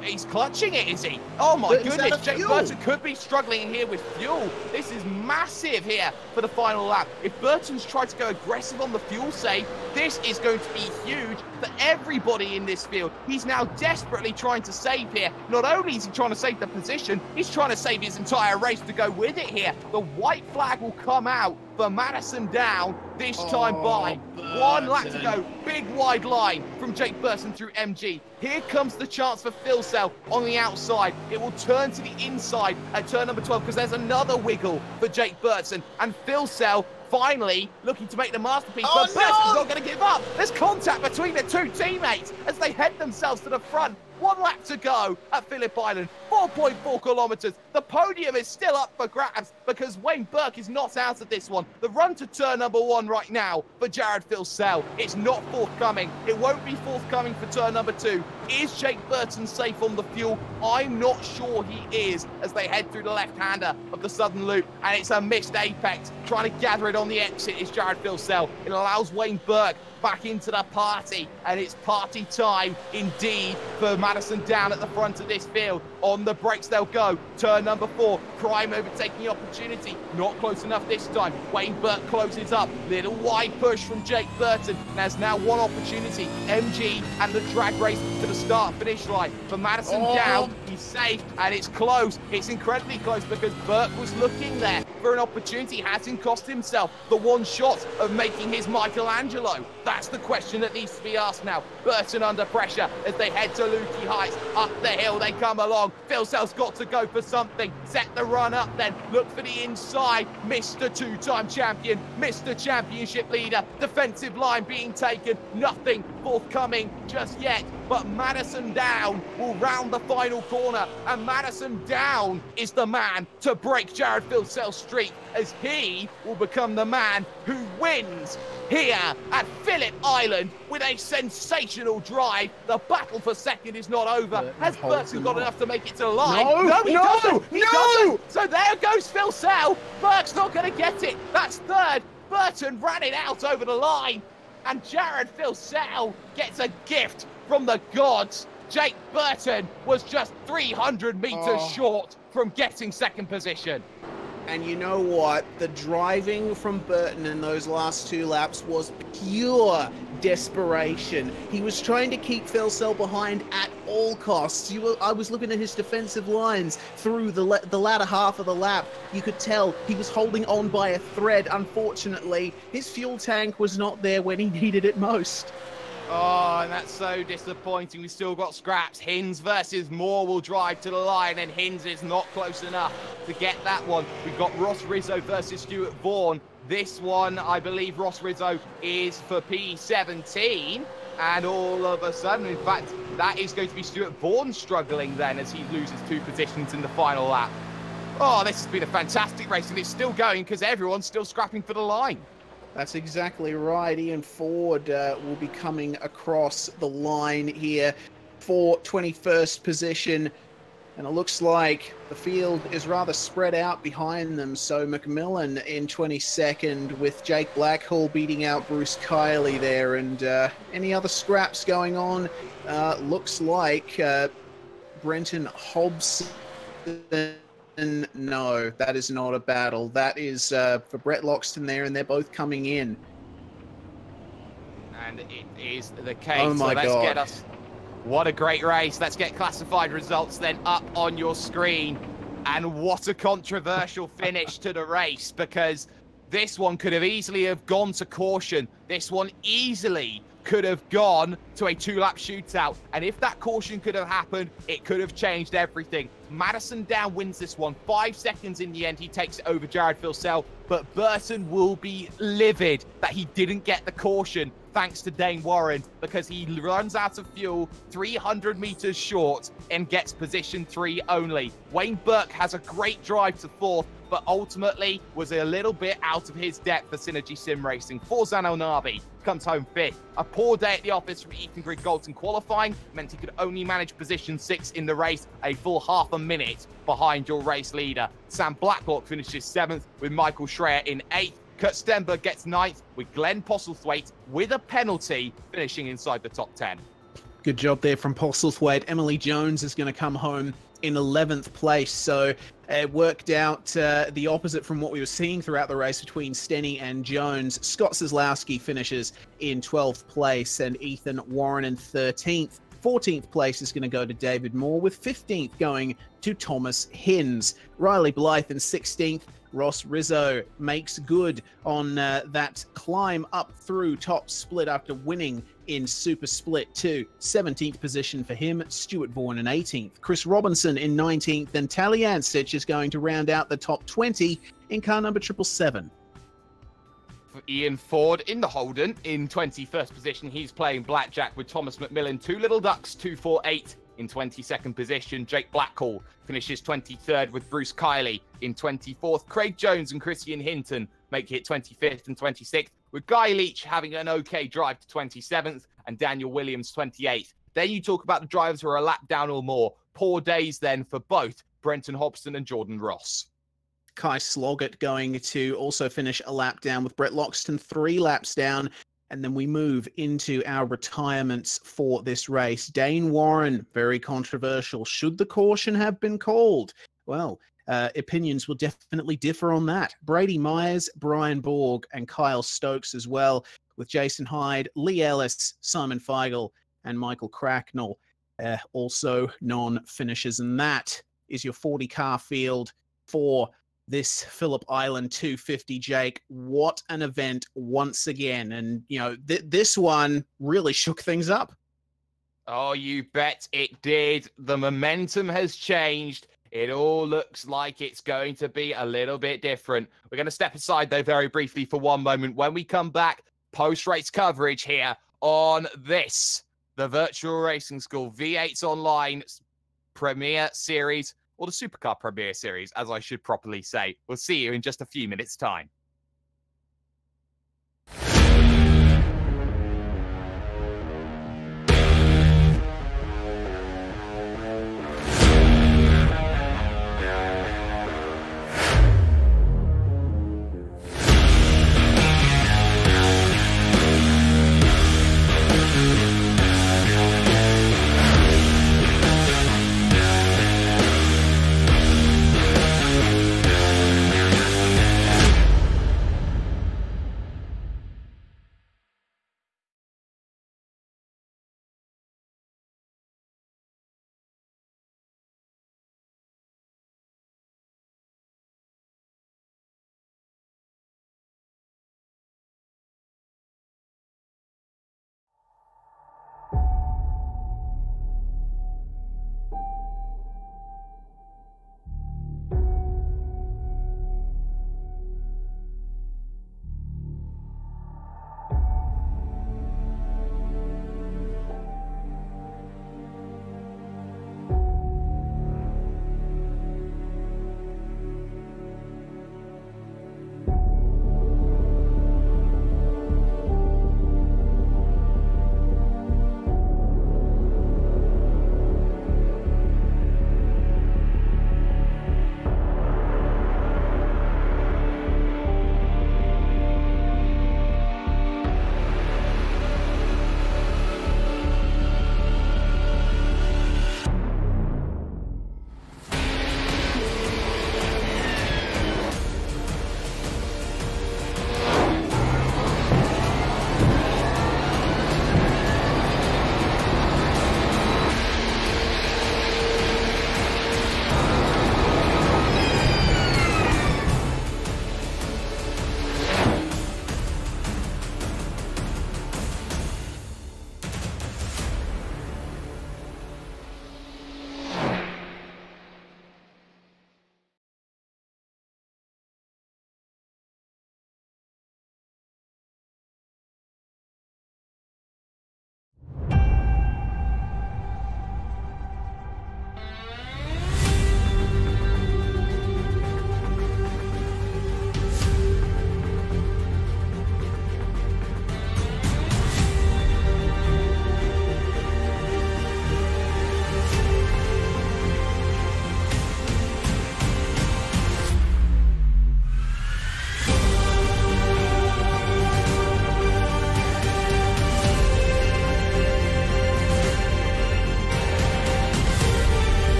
he's clutching it, is he? Oh my goodness, Jake Burton could be struggling here with fuel. This is massive here for the final lap. If Burton's tried to go aggressive on the fuel save, this is going to be huge for everybody in this field. He's now desperately trying to save here. Not only is he trying to save the position, he's trying to save his entire race to go with it here. The white flag will come out for Madison down this time by. Burton. 1 lap to go. Big wide line from Jake Burton through MG. Here comes the chance for Phil Sell on the outside. It will turn to the inside at turn number 12 because there's another wiggle for Jake Burton. And Phil Sell finally looking to make the masterpiece, but Burton's not going to give up. There's contact between the 2 teammates as they head themselves to the front. 1 lap to go at Phillip Island. 4.4 kilometers. The podium is still up for grabs because Wayne Burke is not out of this one. The run to turn number 1 right now for Jared Filsell, it's not forthcoming. It won't be forthcoming for turn number 2. Is Jake Burton safe on the fuel? I'm not sure he is as they head through the left-hander of the Southern Loop, and it's a missed apex. Trying to gather it on the exit is Jared Filsell. It allows Wayne Burke back into the party, and it's party time indeed for Madison Down at the front of this field. On the brakes they'll go. Turn number 4, Prime overtaking the opportunity. Not close enough this time. Wayne Burke closes up. Little wide push from Jake Burton. There's now one opportunity. MG and the drag race to the start-finish line. For Madison Down, he's safe, and it's close. It's incredibly close because Burke was looking there for an opportunity. Hasn't cost himself the one shot of making his Michelangelo. That's the question that needs to be asked now. Burton under pressure as they head to Lukey Heights. Up the hill they come along. Filsell's got to go for something. Set the run up then. Look for the inside. Mr. Two-time champion. Mr. Championship leader. Defensive line being taken. Nothing forthcoming just yet. But Madison Down will round the final corner. And Madison Down is the man to break Jared Filsell's streak as he will become the man who wins here at Phillip Island with a sensational drive. The battle for second is not over. Has Burton got enough to make it to the line? He doesn't. So there goes Filsell. Burke's not going to get it. That's third. Burton ran it out over the line. And Jared Filsell gets a gift from the gods. Jake Burton was just 300 meters short from getting second position. And you know what? The driving from Burton in those last 2 laps was pure desperation. He was trying to keep Filsell behind at all costs. I was looking at his defensive lines through the latter half of the lap. You could tell he was holding on by a thread. Unfortunately, his fuel tank was not there when he needed it most. Oh, and that's so disappointing. We've still got scraps. Hins versus Moore will drive to the line, and Hins is not close enough to get that one. We've got Ross Rizzo versus Stuart Vaughan. This one, I believe Ross Rizzo is for P17. And all of a sudden, in fact, that is going to be Stuart Vaughan struggling then as he loses 2 positions in the final lap. Oh, this has been a fantastic race, and it's still going because everyone's still scrapping for the line. That's exactly right. Ian Ford will be coming across the line here for 21st position. And it looks like the field is rather spread out behind them. So McMillan in 22nd with Jake Blackhall beating out Bruce Kiley there. And any other scraps going on? Looks like Brenton Hobson. No, that is not a battle. That is for Brett Loxton there, and they're both coming in. And it is the case. Oh my God. Let's get us... What a great race. Let's get classified results then up on your screen. And what a controversial finish to the race, because this one could have easily have gone to caution. This one easily could have gone to a 2-lap shootout. And if that caution could have happened, it could have changed everything. Madison Down wins this one. 5 seconds in the end, he takes it over Jared Filsell. But Burton will be livid that he didn't get the caution thanks to Dane Warren, because he runs out of fuel 300 meters short and gets position 3 only. Wayne Burke has a great drive to 4th, but ultimately was a little bit out of his depth for Synergy Sim Racing. Forzan Elnabi comes home 5th. A poor day at the office from Ethan Grigg-Galton qualifying meant he could only manage position 6 in the race, a full half a minute behind your race leader. Sam Blacklock finishes 7th with Michael Schreier in 8th. Kurt Stenberg gets 9th with Glenn Postlethwaite with a penalty finishing inside the top 10. Good job there from Postlethwaite. Emily Jones is going to come home in 11th place. So it worked out the opposite from what we were seeing throughout the race between Stenny and Jones. Scott Kozlowski finishes in 12th place and Ethan Warren in 13th. 14th place is going to go to David Moore, with 15th going to Thomas Hins. Riley Blythe in 16th. Ross Rizzo makes good on that climb up through top split after winning in Super Split 2. 17th position for him. Stuart Vaughan in 18th. Chris Robinson in 19th. And Tally Anstich is going to round out the top 20 in car number 777. For Ian Ford in the Holden in 21st position. He's playing blackjack with Thomas McMillan. 2 Little Ducks, 248 in 22nd position. Jake Blackhall finishes 23rd with Bruce Kiley in 24th. Craig Jones and Christian Hinton make it 25th and 26th, with Guy Leach having an okay drive to 27th and Daniel Williams 28th. Then you talk about the drivers who are a lap down or more. Poor days then for both Brenton Hobson and Jordan Ross. Kai Sloggett going to also finish a lap down, with Brett Loxton 3 laps down. And then we move into our retirements for this race. Dane Warren, very controversial. Should the caution have been called? Well, opinions will definitely differ on that. Brady Myers, Brian Borg, and Kyle Stokes as well, with Jason Hyde, Lee Ellis, Simon Feigl, and Michael Cracknell also non-finishers. And that is your 40-car field for this Phillip Island 250, Jake. What an event once again. And, you know, this one really shook things up. Oh, you bet it did. The momentum has changed. It all looks like it's going to be a little bit different. We're going to step aside, though, very briefly for one moment. When we come back, post-race coverage here on this, the Virtual Racing School V8's Online Premier Series, or the Supercar Premier Series, as I should properly say. We'll see you in just a few minutes' time.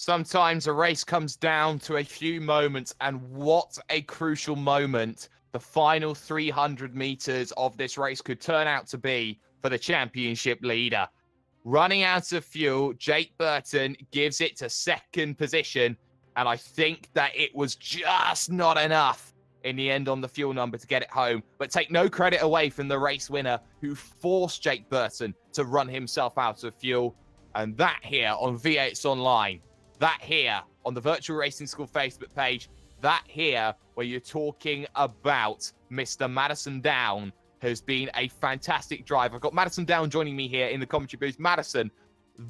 Sometimes a race comes down to a few moments, and what a crucial moment the final 300 meters of this race could turn out to be for the championship leader. Running out of fuel, Jake Burton gives it to second position, and I think that it was just not enough in the end on the fuel number to get it home. But take no credit away from the race winner who forced Jake Burton to run himself out of fuel. And that here on V8's Online, that here on the Virtual Racing School Facebook page, that here where you're talking about Mr. Madison Down has been a fantastic drive. I've got Madison Down joining me here in the commentary booth. Madison,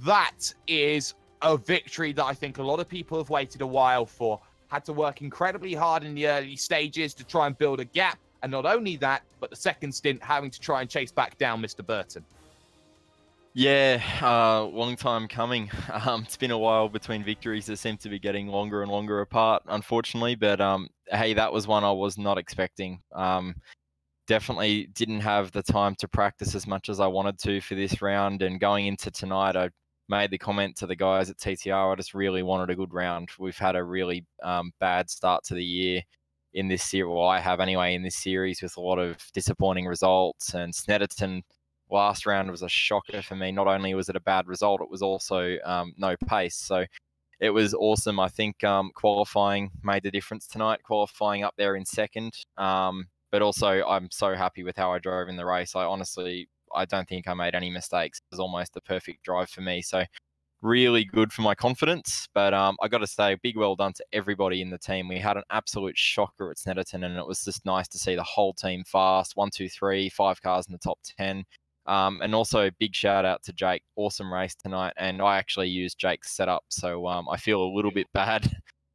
that is a victory that I think a lot of people have waited a while for. Had to work incredibly hard in the early stages to try and build a gap. And not only that, but the second stint having to try and chase back down Mr. Burton. Yeah, long time coming. It's been a while between victories that seem to be getting longer and longer apart, unfortunately. But hey, that was one I was not expecting. Definitely didn't have the time to practice as much as I wanted to for this round. And going into tonight, I made the comment to the guys at TTR, I just really wanted a good round. We've had a really bad start to the year in this series. Well, I have anyway in this series with a lot of disappointing results. And Snetterton last round was a shocker for me. Not only was it a bad result, it was also no pace. So it was awesome. I think qualifying made the difference tonight, qualifying up there in second. But also I'm so happy with how I drove in the race. I don't think I made any mistakes. It was almost the perfect drive for me. So really good for my confidence. But I got to say, big well done to everybody in the team. We had an absolute shocker at Snetterton, and it was just nice to see the whole team fast. 1, 2, 3, 5 cars in the top 10. And also big shout out to Jake. Awesome race tonight. And I actually used Jake's setup. So I feel a little bit bad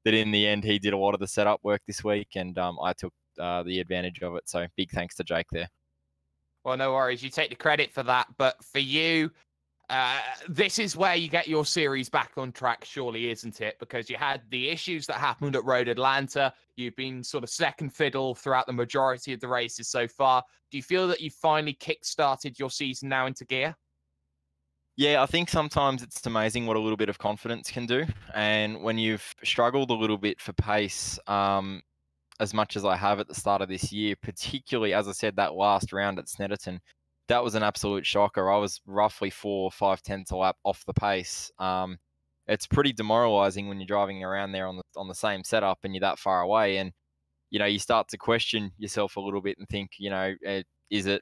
that in the end he did a lot of the setup work this week, and I took the advantage of it. So big thanks to Jake there. Well, no worries. You take the credit for that. But for you, this is where you get your series back on track, surely, isn't it? Because you had the issues that happened at Road Atlanta. You've been sort of second fiddle throughout the majority of the races so far. Do you feel that you finally kick-started your season now into gear? Yeah, I think sometimes it's amazing what a little bit of confidence can do. And when you've struggled a little bit for pace, as much as I have at the start of this year, particularly, as I said, that last round at Snetterton, that was an absolute shocker. I was roughly 4 or 5 tenths a lap off the pace. It's pretty demoralizing when you're driving around there on the same setup and you're that far away. And, you know, you start to question yourself a little bit and think, you know, is it,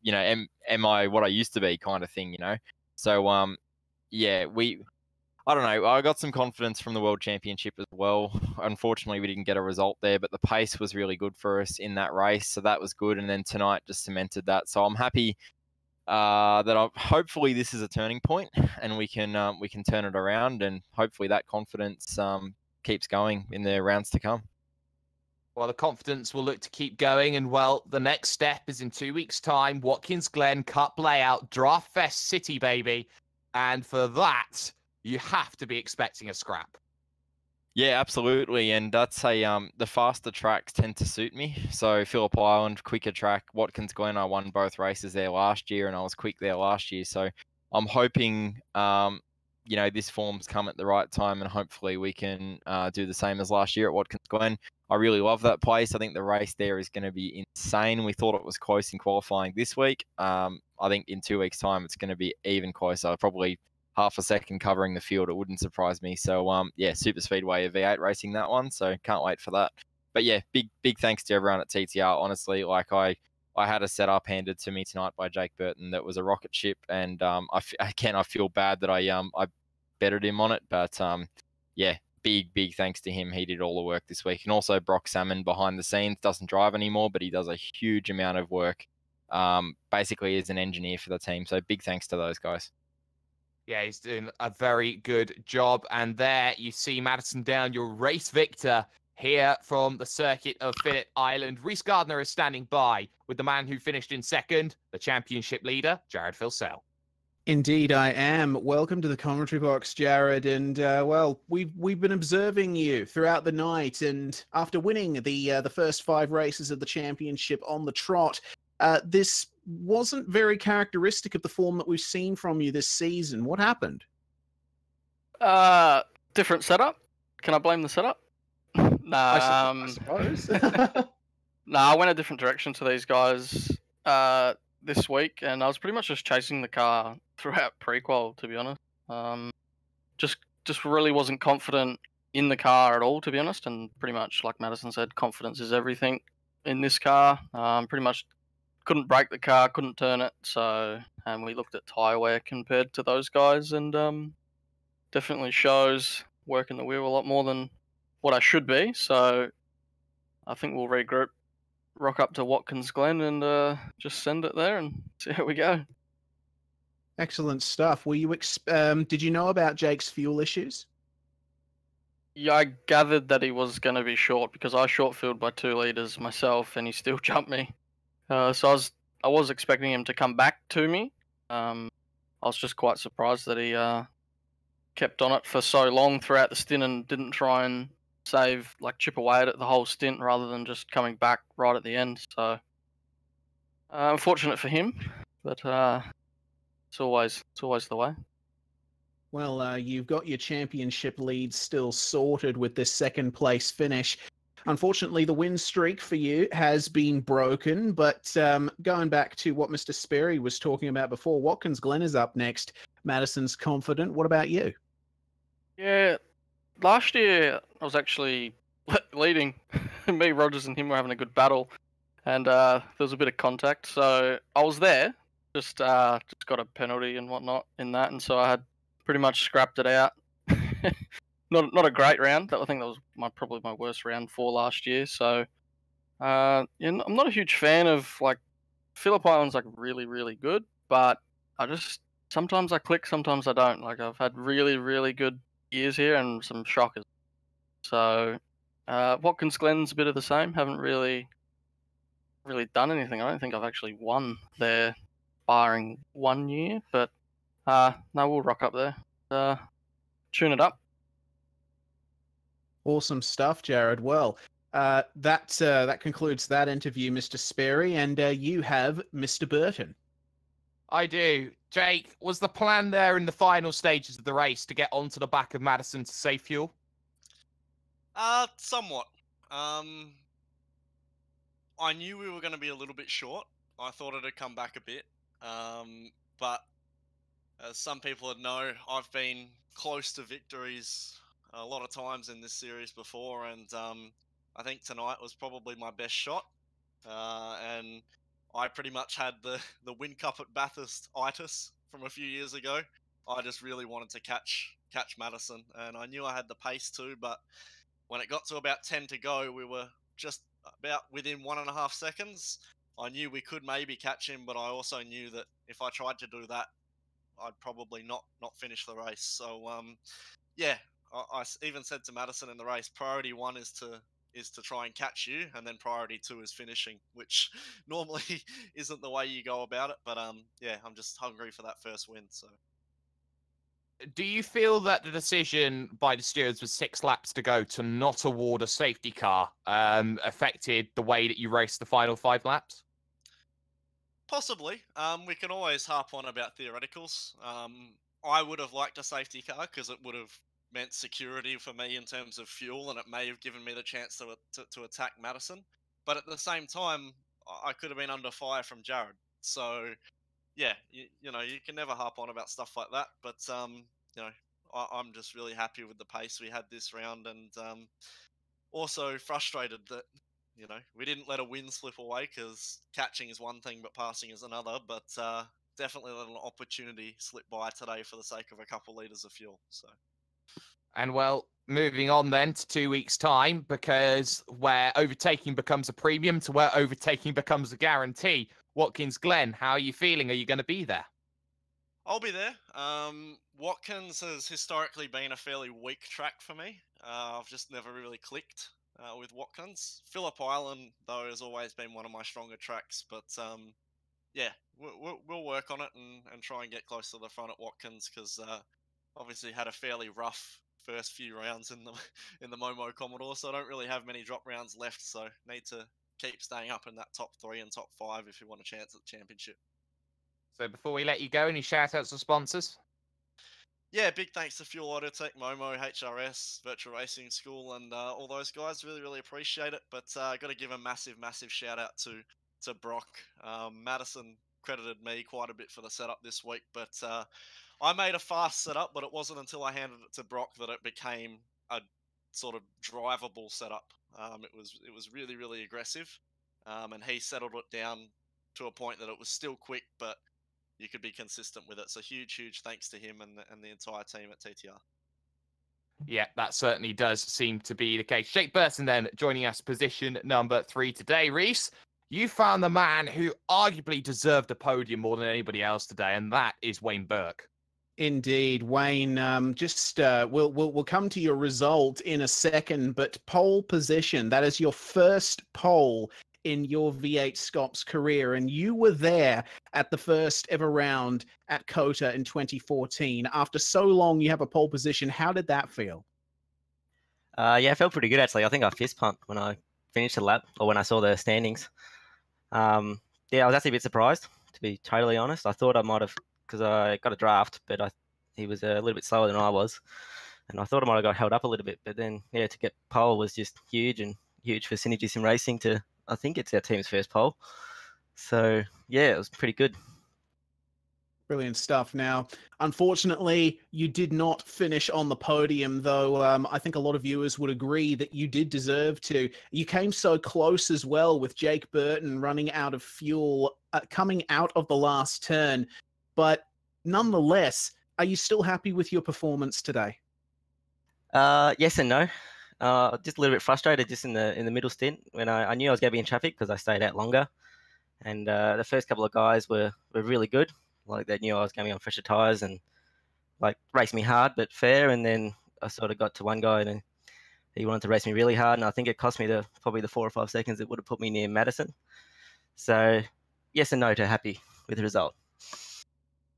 you know, am I what I used to be kind of thing, you know? So, yeah, I don't know. I got some confidence from the World Championship as well. Unfortunately, we didn't get a result there, but the pace was really good for us in that race, so that was good. And then tonight just cemented that. So I'm happy that hopefully this is a turning point, and we can turn it around, and hopefully that confidence keeps going in the rounds to come. Well, the confidence will look to keep going, and well, the next step is in 2 weeks' time. Watkins Glen Cup layout, Draft Fest City, baby, and for that, you have to be expecting a scrap. Yeah, absolutely. And that's the faster tracks tend to suit me. So Phillip Island, quicker track, Watkins Glen, I won both races there last year and I was quick there last year. So I'm hoping, you know, this form's come at the right time and hopefully we can do the same as last year at Watkins Glen. I really love that place. I think the race there is going to be insane. We thought it was close in qualifying this week. I think in 2 weeks' time, it's going to be even closer, probably half a second covering the field. It wouldn't surprise me. So, yeah, super speedway of V8 racing that one. So can't wait for that. But yeah, big thanks to everyone at TTR. Honestly, like I had a setup handed to me tonight by Jake Burton that was a rocket ship. And I feel bad that I bettered him on it. But yeah, big thanks to him. He did all the work this week. And also Brock Salmon behind the scenes doesn't drive anymore, but he does a huge amount of work basically as an engineer for the team. So big thanks to those guys. Yeah, he's doing a very good job. And there you see Madison Down, your race victor here from the circuit of Phillip Island. Reese Gardner is standing by with the man who finished in second, the championship leader, Jared Filsell. Indeed, I am. Welcome to the commentary box, Jared. And well, we've been observing you throughout the night, and after winning the first 5 races of the championship on the trot, this wasn't very characteristic of the form that we've seen from you this season. What happened? Different setup. Can I blame the setup? Nah, I suppose. Nah, I went a different direction to these guys this week, and I was pretty much just chasing the car throughout prequel, to be honest. Just really wasn't confident in the car at all, to be honest, and pretty much like Madison said, confidence is everything in this car. Pretty much couldn't brake the car, couldn't turn it, so and we looked at tyre wear compared to those guys, and definitely shows working the wheel a lot more than what I should be. So I think we'll regroup, rock up to Watkins Glen, and just send it there and see how we go. Excellent stuff. Were you did you know about Jake's fuel issues? Yeah, I gathered that he was going to be short because I short filled by 2 liters myself, and he still jumped me. So I was expecting him to come back to me. I was just quite surprised that he kept on it for so long throughout the stint and didn't try and chip away at it the whole stint rather than just coming back right at the end. So unfortunate for him, but it's always the way. Well, you've got your championship lead still sorted with this second place finish. Unfortunately, the win streak for you has been broken, but going back to what Mr. Sperry was talking about before, Watkins Glen is up next. Madison's confident. What about you? Yeah, last year I was actually leading. Me, Rogers, and him were having a good battle, and there was a bit of contact. So I was there, just got a penalty and whatnot in that, and so I had pretty much scrapped it out. Not a great round. I think that was probably my worst round for last year. So yeah, I'm not a huge fan of Phillip Island's really really good, but sometimes I click, sometimes I don't. I've had really really good years here and some shockers. So Watkins Glen's a bit of the same. Haven't really done anything. I don't think I've actually won there, barring 1 year. But no, we'll rock up there. Tune it up. Awesome stuff, Jared. Well, that concludes that interview, Mr. Sperry, and you have Mr. Burton. I do. Jake, was the plan there in the final stages of the race to get onto the back of Madison to save fuel? Somewhat. I knew we were going to be a little bit short. I thought it'd come back a bit. But as some people would know, I've been close to victories a lot of times in this series before, and I think tonight was probably my best shot. And I pretty much had the Win Cup at Bathurst-itis from a few years ago. I just really wanted to catch Madison, and I knew I had the pace too, but when it got to about 10 to go, we were just about within 1.5 seconds. I knew we could maybe catch him, but I also knew that if I tried to do that, I'd probably not finish the race. So yeah, I even said to Madison in the race, priority 1 is to try and catch you, and then priority 2 is finishing, which normally isn't the way you go about it. But yeah, I'm just hungry for that first win. So. Do you feel that the decision by the stewards with 6 laps to go to not award a safety car affected the way that you raced the final 5 laps? Possibly. We can always harp on about theoreticals. I would have liked a safety car because it would have meant security for me in terms of fuel, and it may have given me the chance to attack Madison. But at the same time, I could have been under fire from Jared. So yeah, you know, you can never harp on about stuff like that. But you know, I'm just really happy with the pace we had this round, and also frustrated that, you know, we didn't let a win slip away, because catching is one thing but passing is another. But definitely let an opportunity slip by today for the sake of a couple litres of fuel. So. And well, moving on then to 2 weeks' time, because where overtaking becomes a premium to where overtaking becomes a guarantee. Watkins Glen, how are you feeling? Are you going to be there? I'll be there. Watkins has historically been a fairly weak track for me. I've just never really clicked with Watkins. Phillip Island, though, has always been one of my stronger tracks. But yeah, we'll work on it and try and get close to the front at Watkins, because obviously had a fairly rough first few rounds in the Momo Commodore, so I don't really have many drop rounds left. So need to keep staying up in that top 3 and top 5 if you want a chance at the championship. So before we let you go, any shout outs to sponsors? Yeah, big thanks to Fuel Autotech, Momo, HRS, Virtual Racing School, and all those guys. Really, really appreciate it. But got to give a massive, massive shout out to Brock. Madison credited me quite a bit for the setup this week, but I made a fast setup, but it wasn't until I handed it to Brock that it became a sort of drivable setup. It was really, really aggressive, and he settled it down to a point that it was still quick, but you could be consistent with it. So huge, huge thanks to him and the entire team at TTR. Yeah, that certainly does seem to be the case. Jake Burton then joining us, position number 3 today. Reese, you found the man who arguably deserved a podium more than anybody else today, and that is Wayne Burke. Indeed, Wayne. We'll come to your result in a second, but pole position, that is your first pole in your V8SCOPS career, and you were there at the first ever round at COTA in 2014. After so long, you have a pole position. How did that feel? Yeah, it felt pretty good actually. I think I fist pumped when I finished the lap, or when I saw the standings. Yeah, I was actually a bit surprised, to be totally honest. I thought I might have, because I got a draft, but he was a little bit slower than I was, and I thought I might have got held up a little bit. But then, yeah, to get pole was just huge, and huge for Synergy Sim Racing to, I think it's our team's first pole. So yeah, it was pretty good. Brilliant stuff. Now, unfortunately, you did not finish on the podium, though I think a lot of viewers would agree that you did deserve to. You came so close as well, with Jake Burton running out of fuel, coming out of the last turn. But nonetheless, are you still happy with your performance today? Yes and no. Just a little bit frustrated just in the middle stint when I knew I was going to be in traffic because I stayed out longer. And the first couple of guys were really good. Like, they knew I was going on fresher tyres and like raced me hard but fair. And then I sort of got to one guy and he wanted to race me really hard, and I think it cost me probably the 4 or 5 seconds that would have put me near Madison. So yes and no to happy with the result.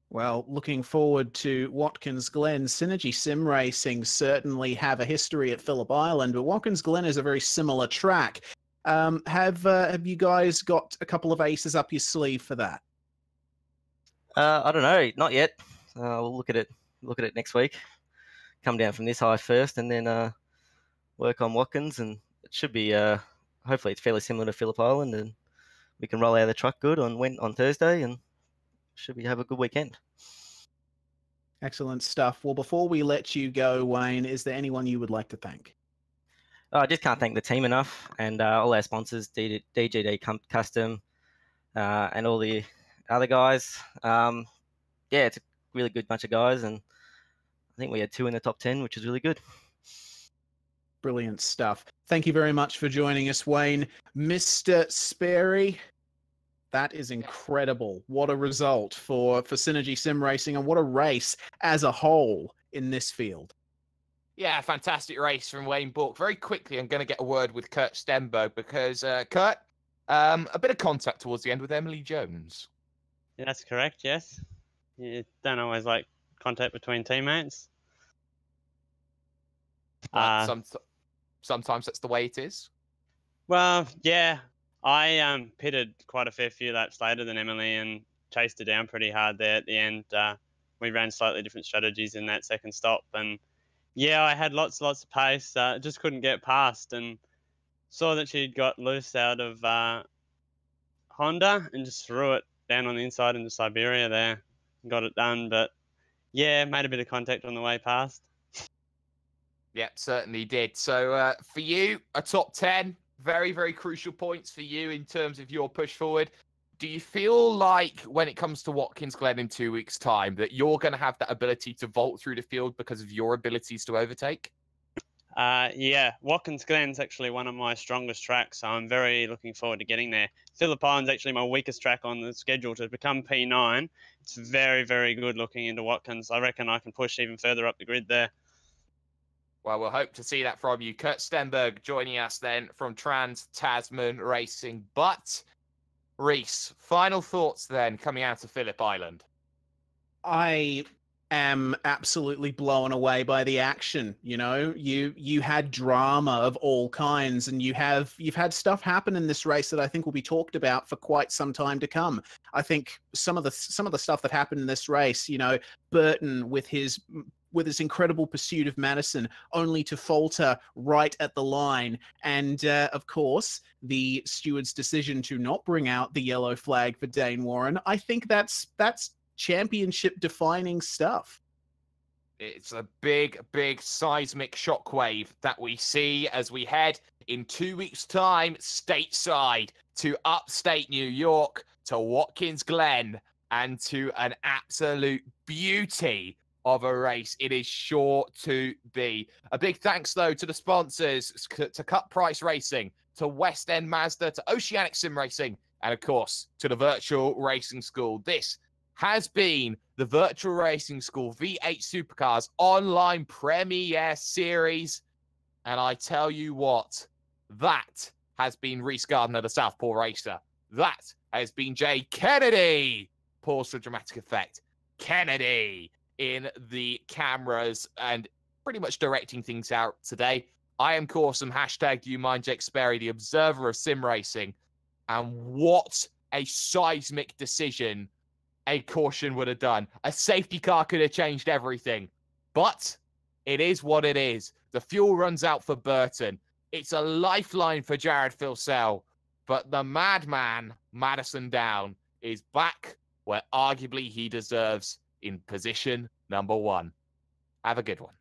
Well, looking forward to Watkins Glen. Synergy Sim Racing certainly have a history at Phillip Island, but Watkins Glen is a very similar track. Have you guys got a couple of aces up your sleeve for that? I don't know, not yet. We'll look at it next week. Come down from this high first, and then work on Watkins, and it should be hopefully it's fairly similar to Phillip Island, and we can roll out of the truck good on Thursday, and should we have a good weekend. Excellent stuff. Well, before we let you go, Wayne, is there anyone you would like to thank? I just can't thank the team enough, and all our sponsors, DGD Custom, and all the other guys. Yeah, it's a really good bunch of guys, and I think we had 2 in the top 10, which is really good. Brilliant stuff. Thank you very much for joining us, Wayne. Mr. Sperry, that is incredible. What a result for Synergy Sim Racing, and what a race as a whole in this field. Yeah, fantastic race from Wayne Burke. Very quickly, I'm going to get a word with Kurt Stenberg because, Kurt, a bit of contact towards the end with Emily Jones. Yeah, that's correct, yes. You don't always like contact between teammates. Sometimes that's the way it is. Well, yeah, I pitted quite a fair few laps later than Emily and chased her down pretty hard there at the end. We ran slightly different strategies in that second stop, and yeah, I had lots of pace. Just couldn't get past, and saw that she'd got loose out of Honda and just threw it down on the inside into Siberia there. Got it done, but yeah, made a bit of contact on the way past. Yeah, certainly did. So for you, a top 10, very, very crucial points for you in terms of your push forward. Do you feel like when it comes to Watkins Glen in 2 weeks' time that you're going to have that ability to vault through the field because of your abilities to overtake? Yeah, Watkins Glen's actually one of my strongest tracks, so I'm very looking forward to getting there. Phillip Island's actually my weakest track on the schedule to become P9. It's very, very good looking into Watkins. I reckon I can push even further up the grid there. Well, we'll hope to see that from you. Kurt Stenberg joining us then from Trans-Tasman Racing. But, Reese, final thoughts then coming out of Phillip Island. I am absolutely blown away by the action. You know, you had drama of all kinds, and you've had stuff happen in this race that I think will be talked about for quite some time to come. I think some of the stuff that happened in this race, you know, Burton with his with its incredible pursuit of Madison, only to falter right at the line. And of course, the steward's decision to not bring out the yellow flag for Dane Warren, I think that's championship defining stuff. It's a big, big seismic shockwave that we see as we head in 2 weeks' time stateside to upstate New York, to Watkins Glen, and to an absolute beauty of a race it is sure to be. A big thanks, though, to the sponsors, to Cut Price Racing, to West End Mazda, to Oceanic Sim Racing, and, of course, to the Virtual Racing School. This has been the Virtual Racing School V8 Supercars online premiere series. And I tell you what, that has been Reese Gardner, the Southpaw Racer. That has been Jay Kennedy. Pause for dramatic effect. Kennedy in the cameras and pretty much directing things out today. I am Corsum, hashtag Do You Mind Jake Sperry, the observer of sim racing. And what a seismic decision a caution would have done. A safety car could have changed everything. But it is what it is. The fuel runs out for Burton. It's a lifeline for Jared Filsell. But the madman, Madison Down, is back where arguably he deserves, in position number 1. Have a good one.